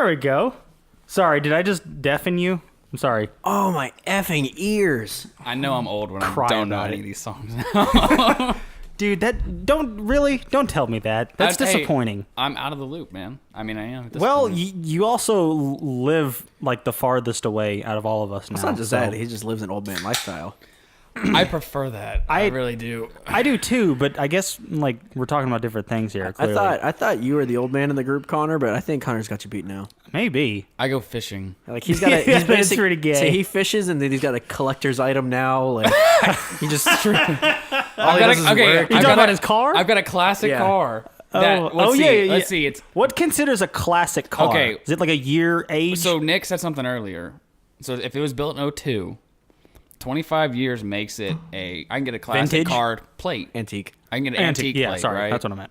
There we go. Sorry, did I just deafen you? I'm sorry. Oh, my effing ears. I know I'm old when I Cry don't know about any it. of these songs. Dude, don't tell me that. That's disappointing. I'm out of the loop, man. I mean, I am. At this Well, point. you also live like the farthest away out of all of us now. It's not just that. He just lives an old man lifestyle. I prefer that. I really do. I do too, but I guess like we're talking about different things here. Clearly. I thought you were the old man in the group, Connor, but I think Connor's got you beat now. Maybe. I go fishing. Like he's got a Yeah, that's pretty gay. So he fishes and then he's got a collector's item now. Like he just all he I've does is got work. You talking about his car? I've got a classic Yeah. car. Yeah. Let's see. It's What considers a classic car? Okay. Is it like a year age? so Nick said something earlier. So if it was built in 02, 25 years makes it I can get a classic Vintage? car plate. Antique. I can get an antique Yeah, plate, sorry, right? that's what I meant.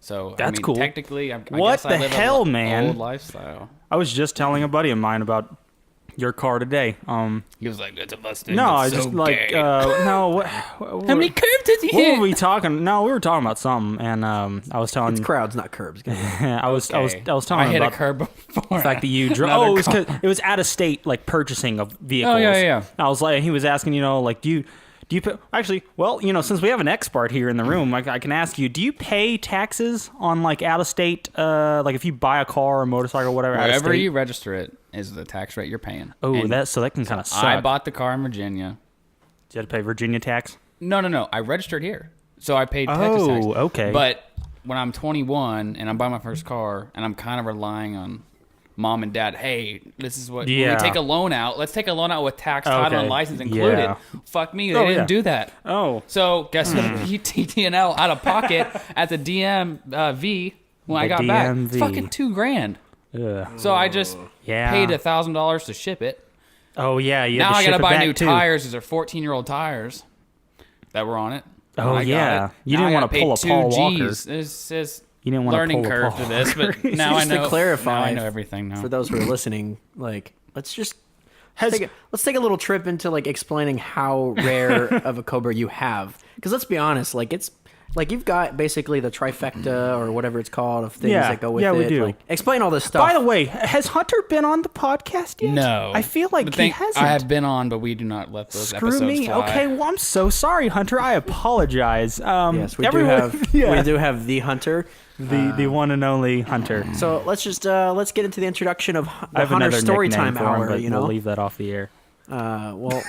So That's I mean, cool. Technically, I What guess I the live hell, a man? old lifestyle. I was just telling a buddy of mine about your car today. He was like, "That's a Mustang." No, I That's just so like gay." no. What, How many curves does he What hit? were we talking? No, we were talking about something, and I was telling. It's crowds, not curbs. I was telling I him hit a about curb before. the fact that you drove. Another Oh, it was, car. 'cause it was out of state, like purchasing of vehicles. Oh, yeah. I was like, he was asking, like, do you pay, actually? Well, since we have an expert here in the room, I can ask you: do you pay taxes on like out of state? Like if you buy a car or motorcycle or whatever, out of Wherever state? you register it is the tax rate you're paying. Oh, And that can kind of suck. I bought the car in Virginia. Did you have to pay Virginia tax? No. I registered here, so I paid Texas tax. Oh, okay. But when I'm 21 and I'm buying my first car, and I'm kind of relying on mom and dad, hey, this is what when Yeah. we take a loan out. Let's take a loan out with tax, title, Okay. and license included. Yeah. Fuck me, they Oh, didn't yeah. do that. Oh, So guess what? TTNL out of pocket at the DMV when I The got back. It's DMV. fucking $2,000. ugh. So I just Yeah. paid $1,000 to ship it. Oh yeah, you Now had to I ship gotta it buy back, new too. tires. These are 14-year-old tires that were on it. Oh, when I got yeah. it. You Now didn't I wanna gotta pay pull a Paul 2 Walker. Gs. This is You didn't want to learning pull a curve Paul to this, but now I Just know. to clarify, now I know everything now. For those who are listening, like let's take a little trip into like explaining how rare of a Cobra you have. Because let's be honest, like it's like you've got basically the trifecta or whatever it's called of things Yeah. that go with Yeah, it. we do. Like, explain all this stuff. By the way, has Hunter been on the podcast yet? No, I feel like But he hasn't. I have been on, but we do not let those Screw episodes me. fly. Okay, well, I'm so sorry, Hunter. I apologize. yes, we everyone- we do have the Hunter. the one and only Hunter. So let's just let's get into the introduction of I the have Hunter another Storytime nickname for him, Hour. but You know, we'll leave that off the air. well,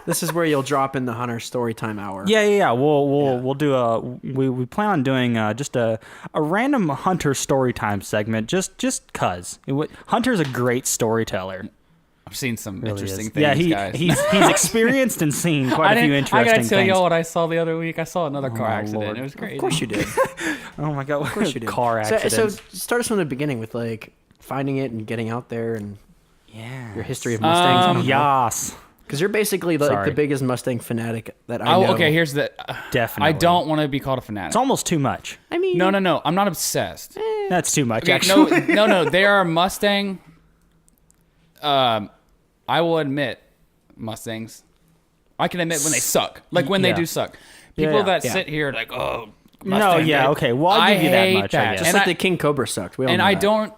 this is where you'll drop in the Hunter Storytime Hour. Yeah. We'll do we plan on doing just a random Hunter story time segment just cause Hunter's a great storyteller. I've seen some Really interesting is. things, Yeah, guys. he's experienced and seen quite a few I interesting gotta tell things. y'all what I saw the other week. I saw another car my accident. Lord. It was crazy. Of course you did. Oh my god, Of course you did. car accidents. So start us from the beginning with like finding it and getting out there and yeah. your history of Mustangs. Yas. Because you're basically like Sorry. the biggest Mustang fanatic that I know. Okay, here's the. Definitely. I don't want to be called a fanatic. It's almost too much. I mean, No. I'm not obsessed. That's too much, Okay, actually. no. They are Mustang. I will admit, Mustangs. I can admit when they suck. Like when they Yeah. do suck. People yeah, that yeah. sit here like, oh, No, Mustang, yeah, they- okay. Well, I'll give you that hate much, I guess. just And like I, the King Cobra sucked. We all and know I that. don't,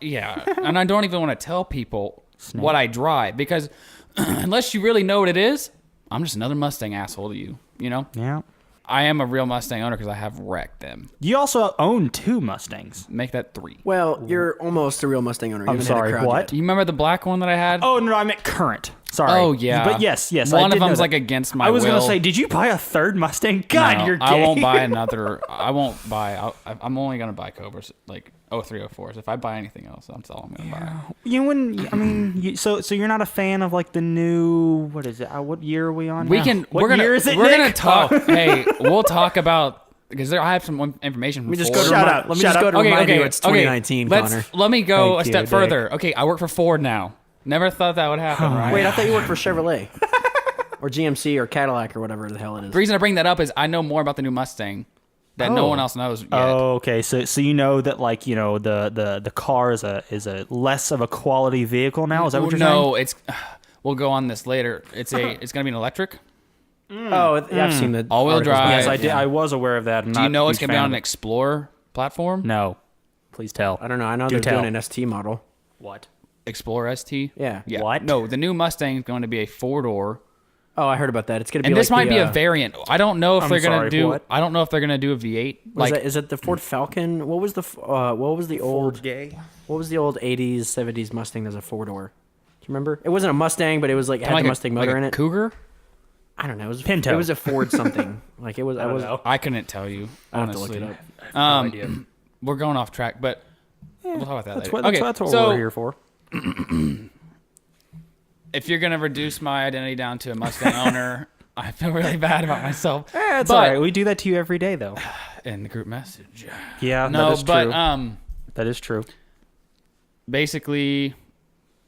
and I don't even want to tell people what I drive because unless you really know what it is, I'm just another Mustang asshole to you. You know, Yeah. I am a real Mustang owner because I have wrecked them. You also own 2 Mustangs. Make that 3. Well, you're almost a real Mustang owner. You I'm haven't hit a sorry, crowd what? yet. Do you remember the black one that I had? Oh, no, I meant current. Sorry. Oh, yeah. But yes. I One did of know them's that. like against my I was will. going to say, did you buy a 3rd Mustang? God, No, you're gay. I won't buy another. I won't buy. I'm only gonna buy Cobras like 03, 04s. If I buy anything else, that's all I'm gonna buy. You wouldn't. I mean, so you're not a fan of like the new. What is it? What year are we on? We now? can. What We're gonna. year is it, we're Nick? gonna talk. Oh. Hey, we'll talk about because I have some information. From Let me just Ford. go to Shut remind, up, let me shut just go up. to remind you it's 2019, Connor. Let me go Thank a step you, further. Okay, I work for Ford now. Never thought that would happen. Right? Wait, I thought you worked for Chevrolet or GMC or Cadillac or whatever the hell it is. The reason I bring that up is I know more about the new Mustang that no Oh. one else knows yet. Oh, okay. So you know that like the car is a less of a quality vehicle now. Is that what you're saying? No, it's. We'll go on this later. It's gonna be an electric. Oh, I've seen the All-wheel articles. drive. Yes, I did. Yeah. I was aware of that. I'm Do you not know a it's huge gonna be fan on of an it. Explorer platform? No, please tell. I don't know. I know Do they're tell. doing an ST model. What? Explorer ST. Yeah. What? No, the new Mustang is going to be a 4-door. Oh, I heard about that. It's gonna be. And like this might the, be a variant. I don't know if I'm they're gonna sorry, do. what? I don't know if they're gonna do a V8. Like, Is it the Ford Falcon? What was the old? Gay. What was the old 80s, 70s Mustang that's a 4-door? Do you remember? It wasn't a Mustang, but it was like it had like the a- Mustang like motor a in it. Cougar. I don't know. It was Pinto. It was a Ford something. Like it was. I was. know. I couldn't tell you. I'll have to Honestly. look it up. No idea. We're going off track, but we'll talk about that That's later. what, okay, that's what so we're here for. if you're gonna reduce my identity down to a Mustang owner, I feel really bad about myself. It's but all right. We do that to you every day, though. in the group message. Yeah, No, that is but true. That is true. basically,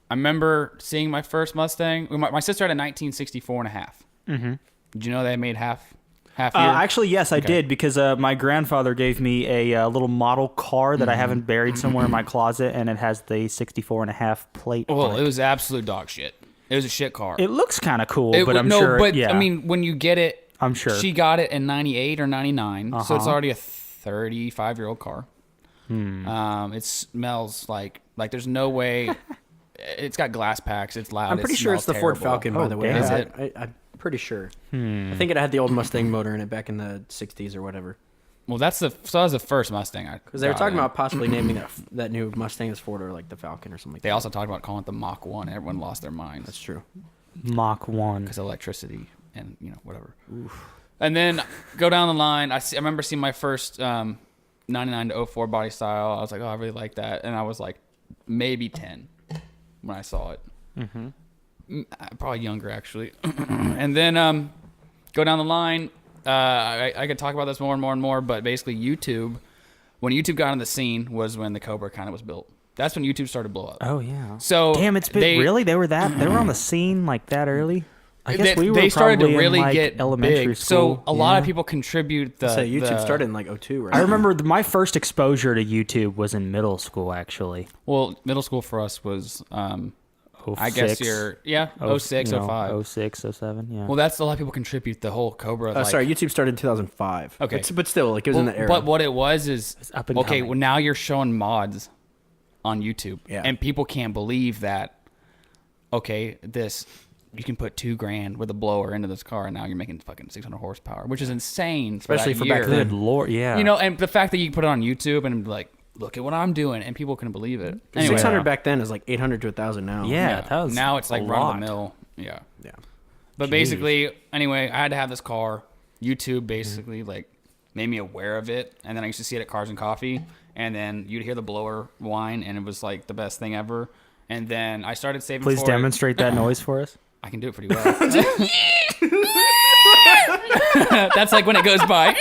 I remember seeing my first Mustang. My sister had a 1964 and a half. Mm-hmm. Did you know they made half year? Actually, yes, I did because my grandfather gave me a little model car that I haven't buried somewhere in my closet, and it has the 64 and a half plate. Well, on it was absolute dog shit. It was a shit car. It looks kind of cool, It but would- I'm no, sure. but yeah. I mean, when you get it, I'm sure. she got it in 98 or 99, so it's Uh-huh. already a 35-year-old car. It smells like there's no way. It's got glass packs. It's loud. I'm pretty it sure it's the smells Ford terrible. Falcon, by the way. damn. Is it? I'm pretty sure. I think it had the old Mustang motor in it back in the 60s or whatever. Well, that was the first Mustang. Because they were talking about possibly naming that new Mustang as Ford or like the Falcon or something like They that. also talked about calling it the Mach 1. Everyone lost their minds. That's true. Mach 1. Because electricity and whatever. And then go down the line. I remember seeing my first 99 to 04 body style. I was like, oh, I really like that. And I was like maybe 10 when I saw it. Probably younger actually. And then go down the line. I could talk about this more and more and more, but basically YouTube, when YouTube got on the scene was when the Cobra kind of was built. That's when YouTube started to blow up. Oh yeah. So Damn, it's been really they were on the scene like that early. I guess we were they started to probably really in, like, get elementary big. school. So a lot of people contribute the. So YouTube the- started in like 02, right? I remember my first exposure to YouTube was in middle school, actually. Well, middle school for us was, I 06, guess you're 06, 05. 06, 07, yeah. Well, that's a lot of people contribute the whole Cobra. Oh, sorry, YouTube started in 2005. Okay. But still, like it was in the era. But what it was is up and okay. coming. Well, now you're showing mods on YouTube, Yeah. and people can't believe that. Okay, you can put $2,000 with a blower into this car, and now you're making fucking 600 horsepower, which is insane, Especially for that back year. then. Good lord, yeah. And the fact that you can put it on YouTube and be like, look at what I'm doing, and people couldn't believe it. Anyway, 600 back then is like 800 to 1,000 now. Yeah, that was now it's like a run lot. of the mill. Yeah. Yeah. But basically, anyway, I had to have this car. YouTube basically like made me aware of it, and then I used to see it at Cars and Coffee, and then you'd hear the blower whine, and it was like the best thing ever. And then I started saving. Please for demonstrate that noise for us. I can do it pretty well. That's like when it goes by.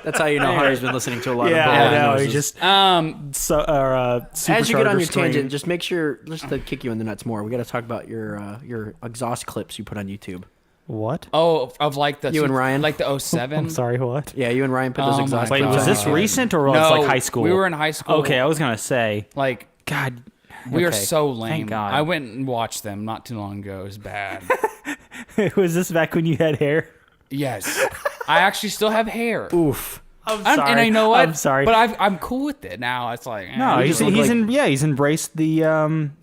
That's how you know Harry's been listening to a lot of Yeah, Blow I know. noises. He just As you get on your supercharger string. tangent, just make sure, just to kick you in the nuts more, we got to talk about your exhaust clips you put on YouTube. What? Oh, of like the You and Ryan? like the 07. I'm sorry, what? Yeah, you and Ryan put those Oh my exhaust Wait, clips was on this YouTube. recent or was No, it like high school? we were in high school. Okay, I was gonna say. Like God, we are okay. so lame. Thank God. I went and watched them not too long ago. It was bad. Was this back when you had hair? Yes, I actually still have hair. Oof. I'm And I know what? I'm sorry. but I'm cool with it now. It's like no, you he's just look he's like- he's embraced the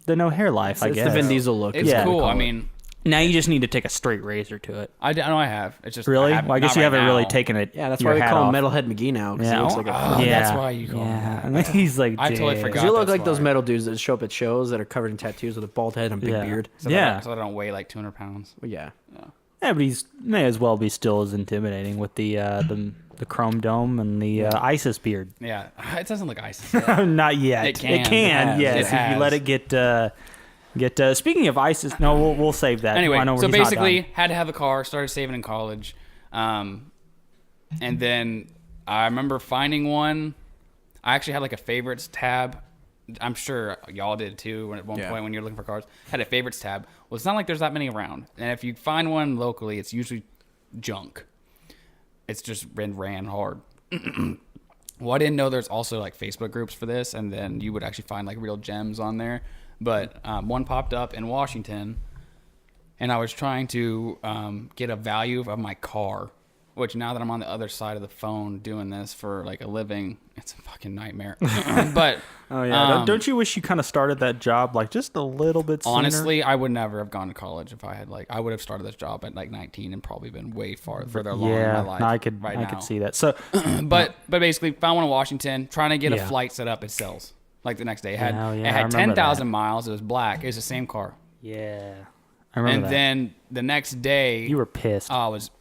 no hair life. I It's guess the Vin Diesel look. It's Yeah. cool. call I it. mean, now you just need to take a straight razor to it. I know I have. It's just Really? haven't- Well, I guess not you right haven't really now. taken it. Yeah, that's your why we hat call him off. Metalhead McGee now, because Yeah. he looks like a... Oh, Yeah. that's why you call him Yeah, he's like. I totally damn. forgot. You look that's like those why. metal dudes that show up at shows that are covered in tattoos with a bald head and a big Yeah. beard. So Yeah. so I don't weigh like 200 pounds. Well, yeah. Yeah, but he's may as well be still as intimidating with the chrome dome and the ISIS beard. Yeah, it doesn't look icy. though. Not yet. It can. It can. It has. Yes, It if you has. let it get. Speaking of ISIS, no, we'll save that. Anyway, I know so he's not basically, done. had to have a car. Started saving in college, and then I remember finding one. I actually had like a favorites tab. I'm sure y'all did too. At one Yeah. point when you're looking for cars, had a favorites tab. Well, it's not like there's that many around, and if you find one locally, it's usually junk. It's just been ran hard. Well, I didn't know there's also like Facebook groups for this, and then you would actually find like real gems on there. But one popped up in Washington, and I was trying to get a value of my car which now that I'm on the other side of the phone doing this for like a living, it's a fucking nightmare. But Oh yeah, don't you wish you kind of started that job like just a little bit sooner? honestly, I would never have gone to college if I had I would have started this job at like 19 and probably been way further along in my life. No, I now. could see that. So, but basically, found one in Washington, trying to get a Yeah. flight set up. It sells like the next day. It had Oh, yeah, it I had remember 10,000 miles. It was black. It was the same car. yeah, I remember And that. then the next day, You were pissed.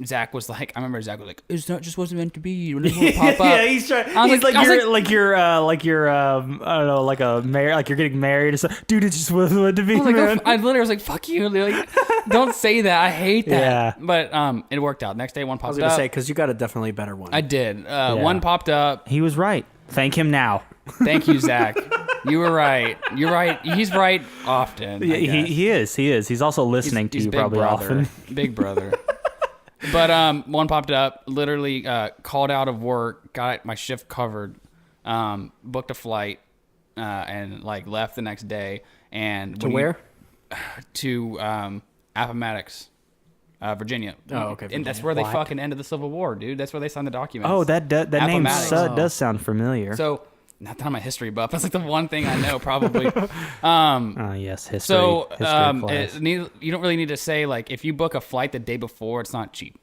Zach was like, I remember Zach was like, "It's not just wasn't meant to be. You never pop up." Yeah, he's trying. I was He's like- I was like you're I don't know, like a mayor, like you're getting married or something. Dude, it just wasn't meant to be. I was like, man. I literally was like, "Fuck you!" Like, don't say that. I hate that. Yeah. But it worked out. Next day, one I was popped gonna up. say because you got a definitely better one. I did. One popped up. He was right. Thank him now. Thank you, Zach. You were right. You're right. He's right often. I Yeah, guess. he is. He is. He's also listening to He's you big probably brother. often. Big brother. But one popped up. Literally called out of work. Got my shift covered. Booked a flight and like left the next day. And to where? To Appomattox, Virginia. Oh, okay, And that's Virginia. where they What? fucking ended the Civil War, dude. That's where they signed the documents. Oh, that name Appomattox. does sound familiar. So, not that I'm a history buff. That's like the one thing I know, probably. Yes, history. So, history class. you don't really need to say, like, if you book a flight the day before, it's not cheap,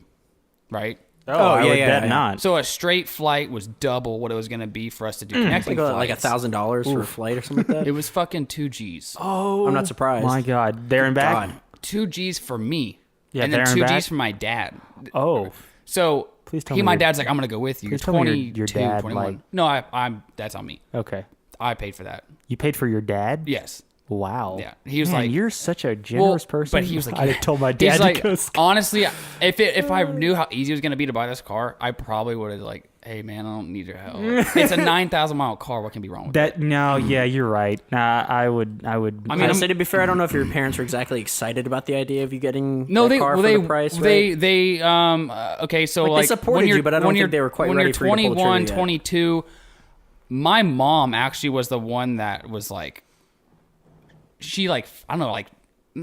right? I would bet yeah. not. So, a straight flight was double what it was going to be for us to do connecting Like flights. $1,000 for a flight or something like that. It was fucking 2 G's. Oh, I'm not surprised. My God, there and back. God. 2 G's for me. Yeah, and then there and 2 back? G's for my dad. Oh, So, Please tell me my your- dad's like, I'm going to go with you. please tell me 22, your dad, 21. like- No, I'm that's on me. okay. I paid for that. You paid for your dad? Yes. Wow. Yeah. He was Man, like, you're such a generous person. But he was like, I told my he's dad like, to go. honestly, if I knew how easy it was gonna be to buy this car, I probably would have like, hey man, I don't need your help. It's a 9,000 mile car. What can be wrong with That no, yeah, you're right. I would. I mean, I say to be fair, I don't know if your parents were exactly excited about the idea of you getting No, that car for the price. Right? Okay, so Like, they like supported when you're, you, but I don't when think you're, they were quite when ready you're for you to pull the 21, trigger yet. 22. My mom actually was the one that was like, she like, I don't know, like,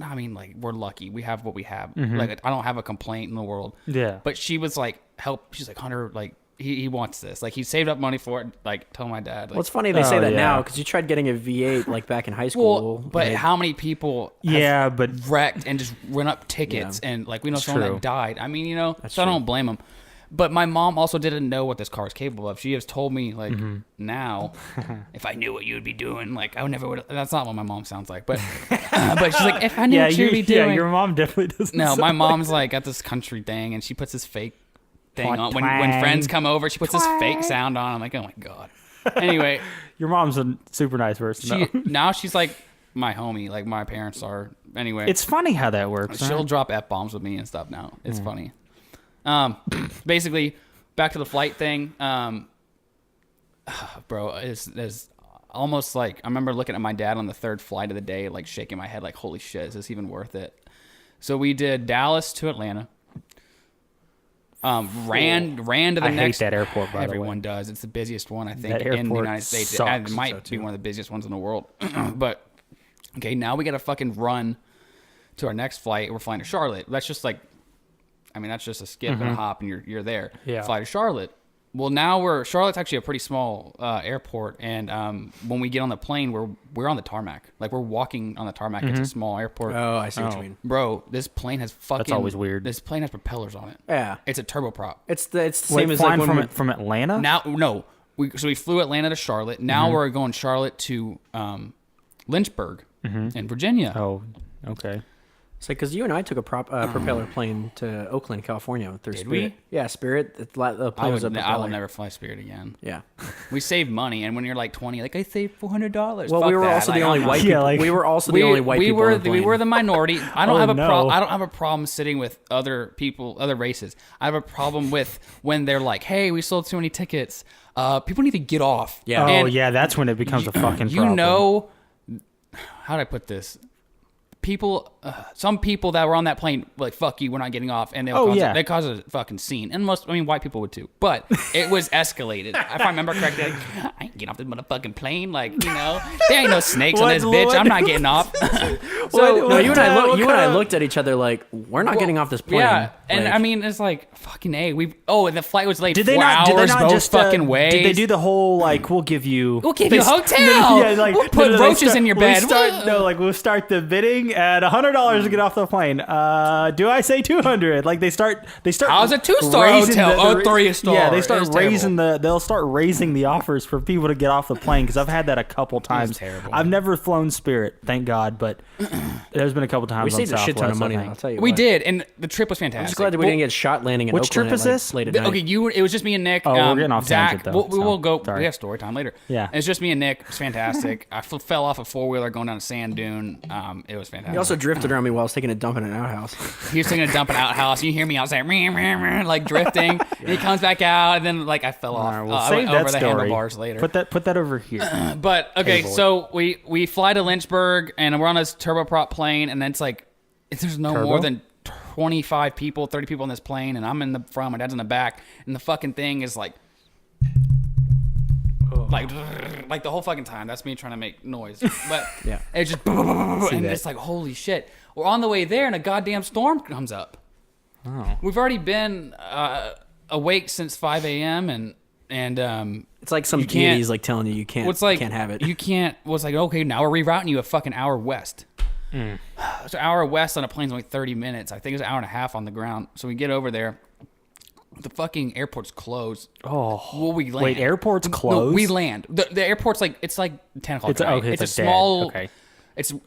I mean, like, we're lucky. We have what we have. Like, I don't have a complaint in the world. Yeah. But she was like, help. She's like, Hunter, like, he wants this. Like, he saved up money for it. Like, tell my dad. Like, Well, it's funny they say that yeah. now because you tried getting a V8 like back in high school. but like, how many people have Yeah, but wrecked and just run up tickets and like we know It's someone true. that died. I mean, you know, so I true. don't blame them. But my mom also didn't know what this car is capable of. She has told me like now, if I knew what you would be doing, like I would never would. That's not what my mom sounds like. But but she's like, if I knew yeah, what you'd be doing. your mom definitely doesn't. No, sound my like- mom's like got this country thing, and she puts this fake thing Twang, on when twang. friends come over. She puts this fake sound on. I'm like, oh my god. Anyway, Your mom's a super nice person. she though. now she's like my homie, like my parents are. Anyway, It's funny how that works. she'll Huh? drop f bombs with me and stuff now. It's funny. Basically, back to the flight thing. Bro, it's almost like I remember looking at my dad on the third flight of the day, like shaking my head, like, holy shit, is this even worth it? So we did Dallas to Atlanta. Ran to the I hate next. that airport, by the way. Everyone does. It's the busiest one I think That in the airport United States. sucks. It might be one of the busiest ones in the world. But okay, now we got to fucking run to our next flight. We're flying to Charlotte. That's just like, I mean, that's just a skip and a hop, and you're there. Yeah. Fly to Charlotte. Well, now Charlotte's actually a pretty small airport, and when we get on the plane, we're on the tarmac. Like we're walking on the tarmac. It's a small airport. Oh, I see what you mean. Bro, this plane has fucking. That's always weird. This plane has propellers on it. Yeah, It's a turboprop. it's the same Wait, as like flying when from Atlanta. Now, no. So we flew Atlanta to Charlotte. Now we're going Charlotte to Lynchburg in Virginia. Oh, okay. It's like because you and I took a propeller plane to Oakland, California through Did Spirit. we? Yeah, Spirit. The plane was a I propeller. will never fly Spirit again. Yeah. We save money, and when you're like 20, like I saved $400. Well, we were also the only white Yeah, people. like- we were also the only white we people. were on the we plane. were the minority. I don't Oh, have a no. I don't have a problem sitting with other people, other races. I have a problem with when they're like, "Hey, we sold too many tickets." People need to get off. Yeah. Oh, And yeah. That's when it becomes a fucking you problem. know, how do I put this? People some people that were on that plane were like, fuck you, we're not getting off. And they they caused a fucking scene. And white people would too. But it was escalated. If I remember correctly, like, I ain't getting off this motherfucking plane. Like, there ain't no snakes on this bitch. I'm not getting off. So you and I looked at each other like, we're not getting off this plane. Yeah. And like, I mean, it's like, fucking A. And the flight was late. Did they 4 not? hours Did they not both just fucking ways? Did they do the whole like we'll give you a hotel? Yeah, like we'll put roaches in your bed. We'll start the bidding at $100 to get off the plane. Do I say 200? Like they start. How's a 2-star hotel? 3-star. Yeah, they start raising they'll start raising the offers for people to get off the plane because I've had that a couple times. Terrible. I've never flown Spirit, thank God, but there's been a couple times. We saved a shit ton of money. I'll tell you. We did, and the trip was fantastic. I'm just glad that we didn't get shot landing in Which Oakland trip is this? Late at night. Okay, it was just me and Nick. Oh, we're getting off Zach, tangent, though, we'll go. sorry. We have story time later. Yeah. It's just me and Nick. It's fantastic. I fell off a 4-wheeler going down a sand dune. It was fantastic. He also drifted around me while I was taking a dump in an outhouse. He was taking a dump in an outhouse. You hear me outside, like drifting. And he comes back out, and then like I fell off. All right, we'll I save went that over the story. handlebars later. Put that over here. But okay, so we fly to Lynchburg, and we're on this turboprop plane, and then it's like there's no more than 25 people, 30 people in this plane, and I'm in the front, my dad's in the back, and the fucking thing is like the whole fucking time. That's me trying to make noise. But yeah, it's just and it's like holy shit. We're on the way there, and a goddamn storm comes up. Oh. We've already been awake since 5 a.m. and it's like some deity's like telling you can't. Can't have it. You can't. Well, it's like okay, now we're rerouting you a fucking hour west. So an hour west on a plane's only 30 minutes. I think it's an hour and a half on the ground. So we get over there. The fucking airport's closed. Oh, well, we land. Wait, airport's closed? No, we land. The airport's like it's like 10 o'clock. It's okay. It's a like small. Okay.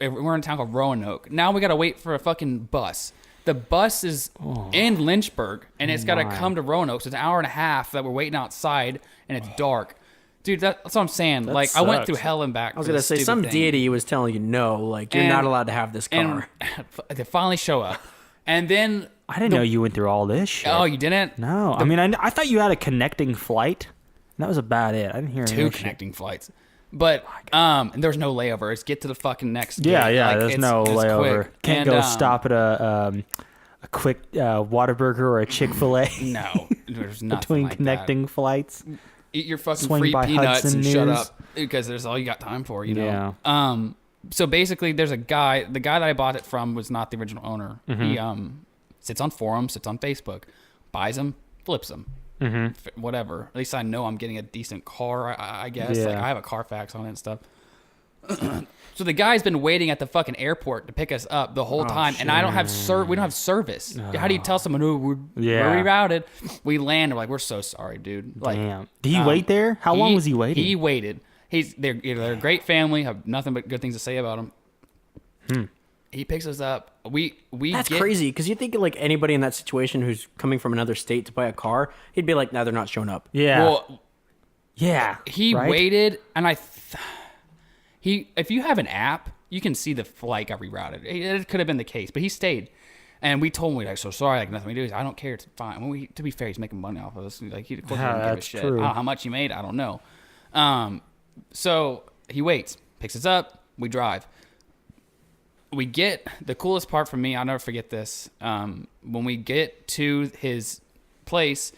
We're in a town called Roanoke. Now we gotta wait for a fucking bus. The bus is in Lynchburg, and it's got to come to Roanoke. So it's an hour and a half that we're waiting outside, and it's dark. Dude, that's what I'm saying. Like, sucks. I went through hell and back. I was gonna say some deity was telling you no, like you're not allowed to have this car. And they finally show up, and then I didn't know you went through all this shit. oh, you didn't? No, I mean I thought you had a connecting flight. And that was about it. I didn't hear Two connecting flights, but and there's no layover. It's get to the fucking next. Yeah, gate. yeah. Like, There's no layover. Quick. Can't go stop at a quick Whataburger or a Chick-fil-A. No, there's nothing between like connecting flights. Eat your fucking Swing free by peanuts Hudson and shut News. up because there's all you got time for, you know. Yeah. So basically, there's a guy. The guy that I bought it from was not the original owner. He sits on forums, sits on Facebook, buys them, flips them, whatever. At least I know I'm getting a decent car. I guess like I have a Carfax on it and stuff. So the guy's been waiting at the fucking airport to pick us up the whole time, and I don't have we don't have service. How do you tell someone who we're rerouted? We land, we're like, we're so sorry, dude. Like, damn. Did he wait there? How long was he waiting? He waited. They're a great family. Have nothing but good things to say about him. He picks us up. That's crazy because you think like anybody in that situation who's coming from another state to buy a car, he'd be like, "No, they're not showing up." Yeah. Well, yeah. He waited, and if you have an app, you can see the flight got rerouted. It could have been the case, but he stayed. And we told him, we're like, so sorry, like nothing we do. He's, I don't care, it's fine. To be fair, he's making money off of us. Like, he of course doesn't give a shit. True. I don't know how much he made, I don't know. So he waits, picks us up, we drive. We get, the coolest part for me, I'll never forget this. When we get to his place,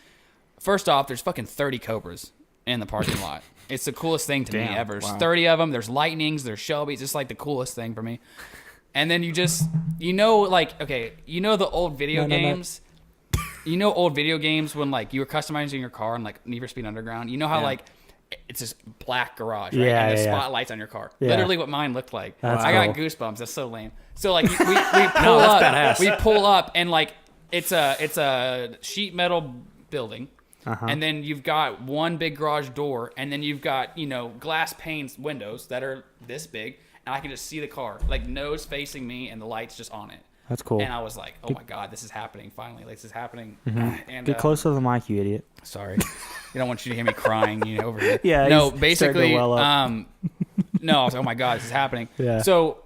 first off, there's fucking 30 Cobras in the parking lot. It's the coolest thing to me ever. There's 30 of them. There's Lightnings. There's Shelbys. It's like the coolest thing for me. And then you know the old video games? You know old video games when like you were customizing your car and like Need for Speed Underground? You know how like it's this black garage, right? Yeah, and the spotlights on your car. Yeah. Literally what mine looked like. That's I got cool. goosebumps. That's so lame. So like we pull up. badass. We pull up and like it's a sheet metal building. And then you've got one big garage door, and then you've got, glass panes windows that are this big, and I can just see the car, like nose facing me, and the lights just on it. That's cool. And I was like, oh my God, this is happening, finally. Like, this is happening. And, Get closer to the mic, you idiot. Sorry. I don't want you to hear me crying, over here. Yeah. No, he's basically, starting to well up. no, I was like, oh my God, this is happening. Yeah. So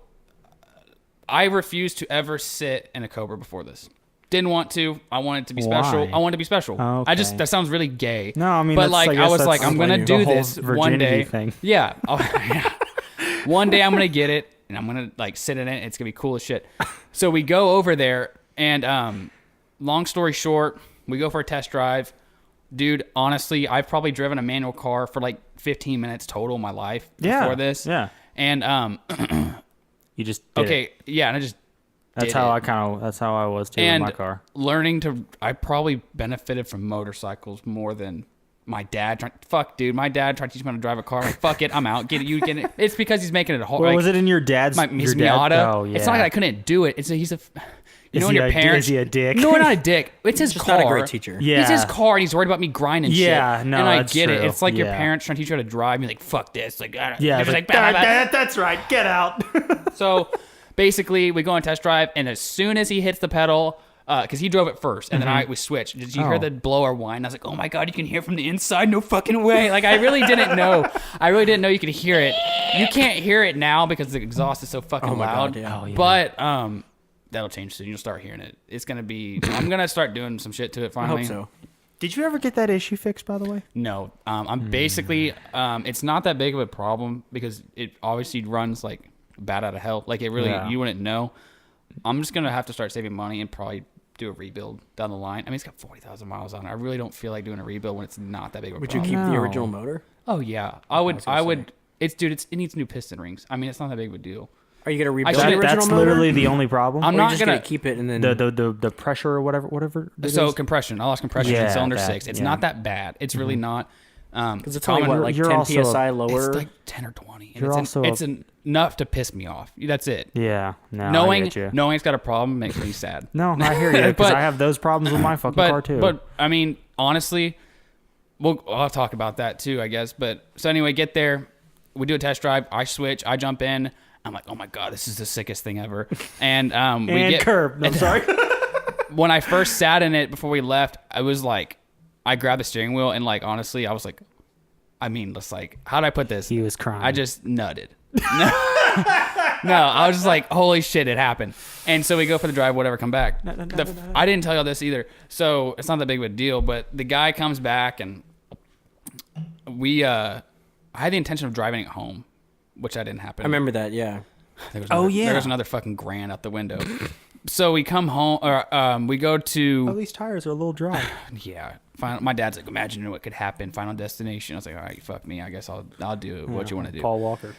I refused to ever sit in a Cobra before this. Didn't want to. I wanted to be special. Why? I wanted to be special. Okay. That sounds really gay. No, I mean, but that's, like, I was guess like, that's I'm gonna the do whole this one virginity day. thing. Yeah. One day I'm gonna get it, and I'm gonna like sit in it. It's gonna be cool as shit. So we go over there, and long story short, we go for a test drive. Dude, honestly, I've probably driven a manual car for like 15 minutes total in my life before this. Yeah. And you just did it. yeah, and I just that's did how it. that's how I was too And in my car. I probably benefited from motorcycles more than my dad. Dude, my dad tried to teach me how to drive a car. I'm like, fuck it, I'm out. Get it. It's because he's making it hard. Well, was it in your dad's? His your dad? Miata? Oh, yeah. It's not like I couldn't do it. He's a. You know when your parents? Is he a dick? No, not a dick. It's his Just car. not a great teacher. Yeah. It's his car, and he's worried about me grinding shit. Yeah, no, and I that's get it. true. It's like your Yeah. parents trying to teach you how to drive. You're like, fuck this. Like, Yeah, they're it's just like, bah, bah, bah. that's right. Get out. So basically, we go on test drive, and as soon as he hits the pedal, because he drove it first, and then we switched. Did you hear the blower whine? I was like, oh my god, you can hear from the inside? No fucking way! Like I really didn't know. You could hear it. You can't hear it now because the exhaust is so fucking loud. God, yeah. Oh, yeah. But that'll change soon. You'll start hearing it. It's gonna be. I'm gonna start doing some shit to it I finally. hope so. Did you ever get that issue fixed, by the way? No, I'm basically. It's not that big of a problem because it obviously runs like bat out of hell. Like it really, you wouldn't know. I'm just gonna have to start saving money and probably do a rebuild down the line. I mean, it's got 40,000 miles on it. I really don't feel like doing a rebuild when it's not that big of a Would you problem. keep the original motor? Oh yeah, I would. It needs new piston rings. I mean, it's not that big of a deal. Are you gonna rebuild should- the original That's motor? literally the only problem. I'm Or are you not just gonna gonna keep it and then the pressure or whatever. it So is? compression. I lost compression in Yeah, cylinder that, 6. It's yeah. not that bad. It's really not. because it's only common- what, like you're 10 also- psi lower. It's like 10 or 20. And You're also it's enough to piss me off. That's it. Yeah. No, I knowing get you. knowing it's got a problem makes me sad. No, I hear you because But- I have those problems with my fucking car too. But I mean, honestly, I'll talk about that too, I guess. But so anyway, get there. We do a test drive. I switch. I jump in. I'm like, oh my god, this is the sickest thing ever. And we and get curb. No, I'm sorry. when I first sat in it before we left, I was like, I grabbed the steering wheel and like honestly, I was like, I mean, let's like, how do I put this? He was crying. I just nutted. No, I was just like, holy shit, it happened. And so we go for the drive, whatever, come back. I didn't tell y'all this either, so it's not that big of a deal. But the guy comes back and I had the intention of driving it home, which that didn't happen. I remember that. Yeah. There was Oh, another, yeah. there was another fucking grand out the window. So we come home, or we go to. Oh, these tires are a little dry. Yeah. My dad's like, imagine what could happen. Final destination. I was like, all right, you fuck me. I guess I'll do what you want to do. Paul Walker.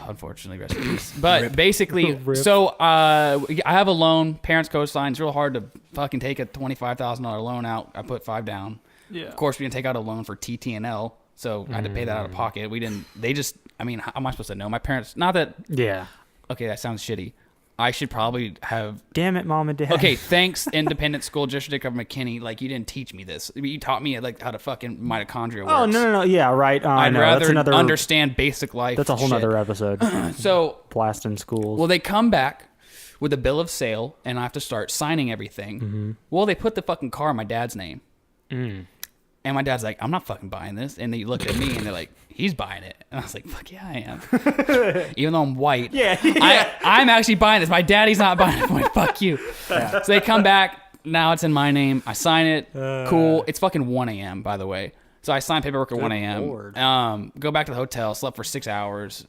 Unfortunately, rest in peace. But basically, Rip. so I have a loan. Parents co-sign. It's real hard to fucking take a $25,000 loan out. I put 5 down. Yeah. Of course, we didn't take out a loan for TT&L, so I had to pay that out of pocket. We didn't. They just. I mean, how am I supposed to know? My parents. Not that. Yeah. Okay, that sounds shitty. I should probably have. Damn it, mom and dad. Okay, thanks, Independent School District of McKinney. Like, you didn't teach me this. You taught me like how to fucking mitochondria works. Oh no. Yeah, right. I'd no, rather that's another. understand basic life. That's a whole shit. nother episode. So, Plastin schools. well, they come back with a bill of sale, and I have to start signing everything. Mm-hmm. Well, they put the fucking car in my dad's name. And my dad's like, I'm not fucking buying this. And they looked at me, and they're like, he's buying it. And I was like, fuck yeah, I am. Even though I'm white. Yeah. I'm actually buying this. My daddy's not buying it. I'm like, fuck you. So they come back. Now it's in my name. I sign it. Cool. It's fucking 1 a.m., by the way. So I signed paperwork at 1 a.m. Lord. Go back to the hotel. Slept for 6 hours.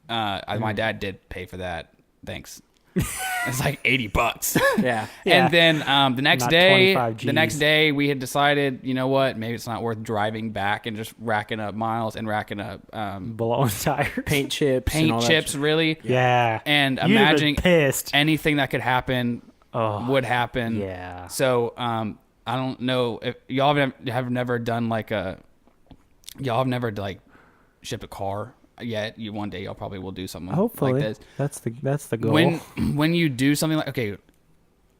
My dad did pay for that. Thanks. It's like $80. Yeah. Yeah. And then the next Not day, 25 Gs. the next day we had decided, you know what? Maybe it's not worth driving back and just racking up miles and racking up Blowing tires. Paint chips. and all paint that chips, shit. really. Yeah. And You'd have been imagining pissed. anything that could happen would happen. Yeah. So I don't know if y'all have never done like y'all have never like shipped a car yet. One day y'all probably will do something Hopefully. like this. That's the goal. When you do something like, okay,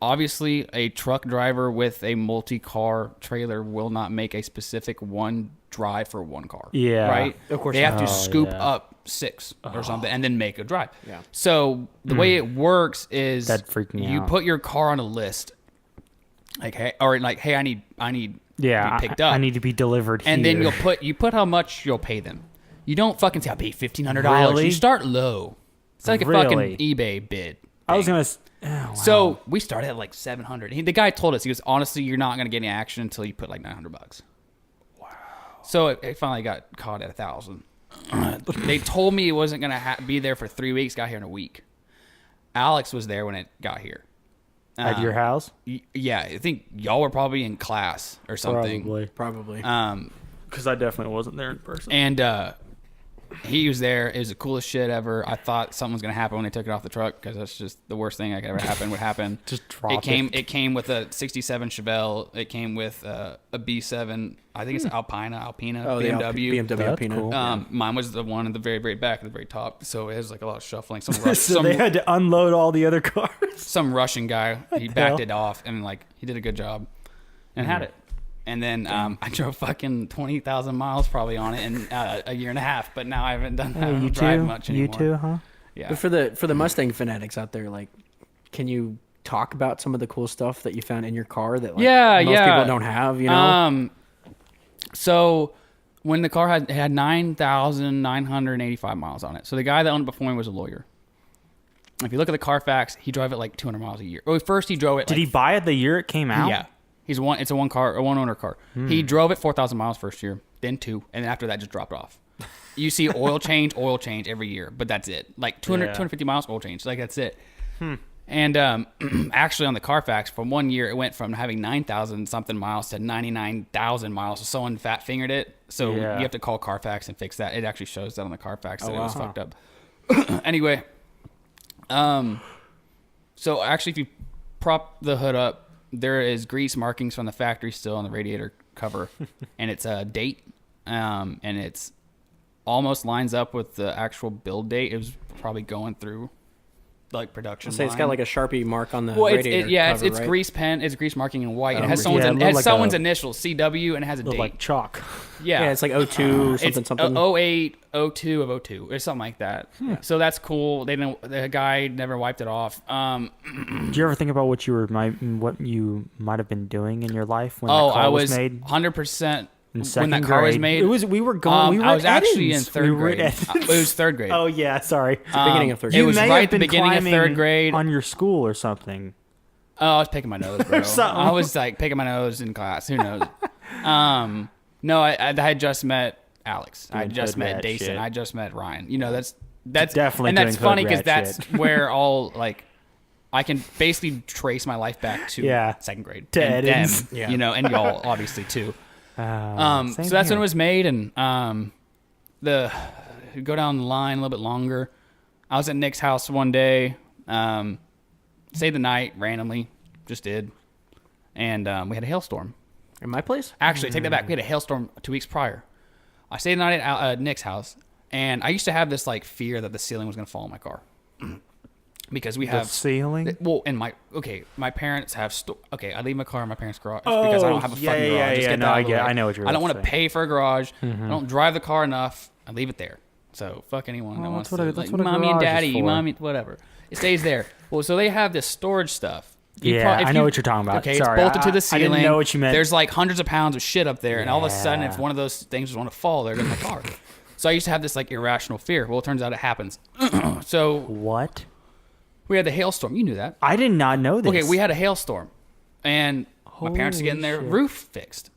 obviously a truck driver with a multi-car trailer will not make a specific one drive for one car. Yeah. Right? Of course They have to not. scoop Yeah. up 6 or something and then make a drive. Yeah. So the way it works is That freaked me you out. put your car on a list. Like, hey, I need yeah. to be picked up. I need to be delivered and here. then you put how much you'll pay them. You don't fucking say I'll pay $1,500. Really? You start low. It's like a Really? fucking eBay bid. I was thing. gonna. Oh, wow. So we started at like 700. The guy told us, he goes, honestly, you're not gonna get any action until you put like $900. Wow. So it finally got caught at 1,000. They told me it wasn't gonna be there for 3 weeks. Got here in a week. Alex was there when it got here. At your house? Yeah, I think y'all were probably in class or something. Probably. Because I definitely wasn't there in person. And he was there. It was the coolest shit ever. I thought something was gonna happen when they took it off the truck because that's just the worst thing that could ever happen. Would happen. Just drop it. It came with a '67 Chevelle. It came with a B7. I think it's Alpina BMW. BMW Alpina. Cool. Mine was the one at the very, very back, at the very top. So it was like a lot of shuffling. Some So they had to unload all the other cars. some Russian guy. He the backed hell? it off and like he did a good job, and had it. And then I drove fucking 20,000 miles probably on it in a year and a half. But now I haven't done that. I don't drive much anymore. You too, huh? Yeah. But for the Mustang fanatics out there, like, can you talk about some of the cool stuff that you found in your car that like most people don't have? You know. So when the car had 9,985 miles on it. So the guy that owned it before me was a lawyer. If you look at the Carfax, he drove it like 200 miles a year. Well, first he drove it. Did he buy it the year it came out? Yeah. It's a one owner car. He drove it 4,000 miles first year, then 2, and then after that just dropped off. You see oil change every year, but that's it. Like 250 miles oil change, like that's it. And actually on the Carfax, from 1 year it went from having 9,000 something miles to 99,000 miles. So someone fat fingered it. So you have to call Carfax and fix that. It actually shows that on the Carfax that it was fucked up. Anyway, so actually if you prop the hood up, there is grease markings from the factory still on the radiator cover, and it's a date, and it's almost lines up with the actual build date. It was probably going through like production. Say it's got like a Sharpie mark on the well, radiator. it's right? grease pen. It's grease marking in white. It has yeah, it looked like someone's a- initials, CW, and it has a date. Like chalk. Yeah, Yeah, it's like 02 something it's something. 08, 02 of 02 or something like that. So that's cool. The guy never wiped it off. Did you ever think about what you might have been doing in your life when that car I was made? 100% In when second that car was grade. made. We were going. We were I was at actually in Edens. third We were grade. at It was third grade. Oh yeah, sorry. Beginning of third It grade. was may right have at the been beginning of third climbing grade. on your school or something. Oh, I was picking my nose, bro. something. I was like picking my nose in class. Who knows? No, I had just met Alex. I Doing just hood met rat Dason. shit. I just met Ryan. You know, that's Definitely and that's doing hood funny because rat that's shit. where all like I can basically trace my life back to second grade To and Edens. them, you know, and y'all obviously too. So Same that's when here. it was made, and go down the line a little bit longer. I was at Nick's house one day, stayed the night randomly, just did, and we had a hailstorm. In my place? Actually, take that back. We had a hailstorm 2 weeks prior. I stayed the night at Nick's house, and I used to have this like fear that the ceiling was going to fall on my car because we The have ceiling. well, and my parents have I leave my car in my parents' garage because I don't have a fucking garage. Just get that out of the way. I know what you're. I don't want to saying. pay for a garage. I don't drive the car enough. I leave it there. So fuck anyone that wants to. that's Like, what a mommy and garage is daddy, for. mommy, whatever. It stays there. Well, so they have this storage stuff. I know what you're talking about. Okay, Sorry, it's bolted to the I ceiling. didn't know what you meant. There's like hundreds of pounds of shit up there, and all of a sudden, if Yeah. one of those things was want to fall, there goes my car. So I used to have this like irrational fear. Well, it turns out it happens. So What? we had the hailstorm. You knew that. I did not know this. Okay, we had a hailstorm, and my parents are getting their roof fixed.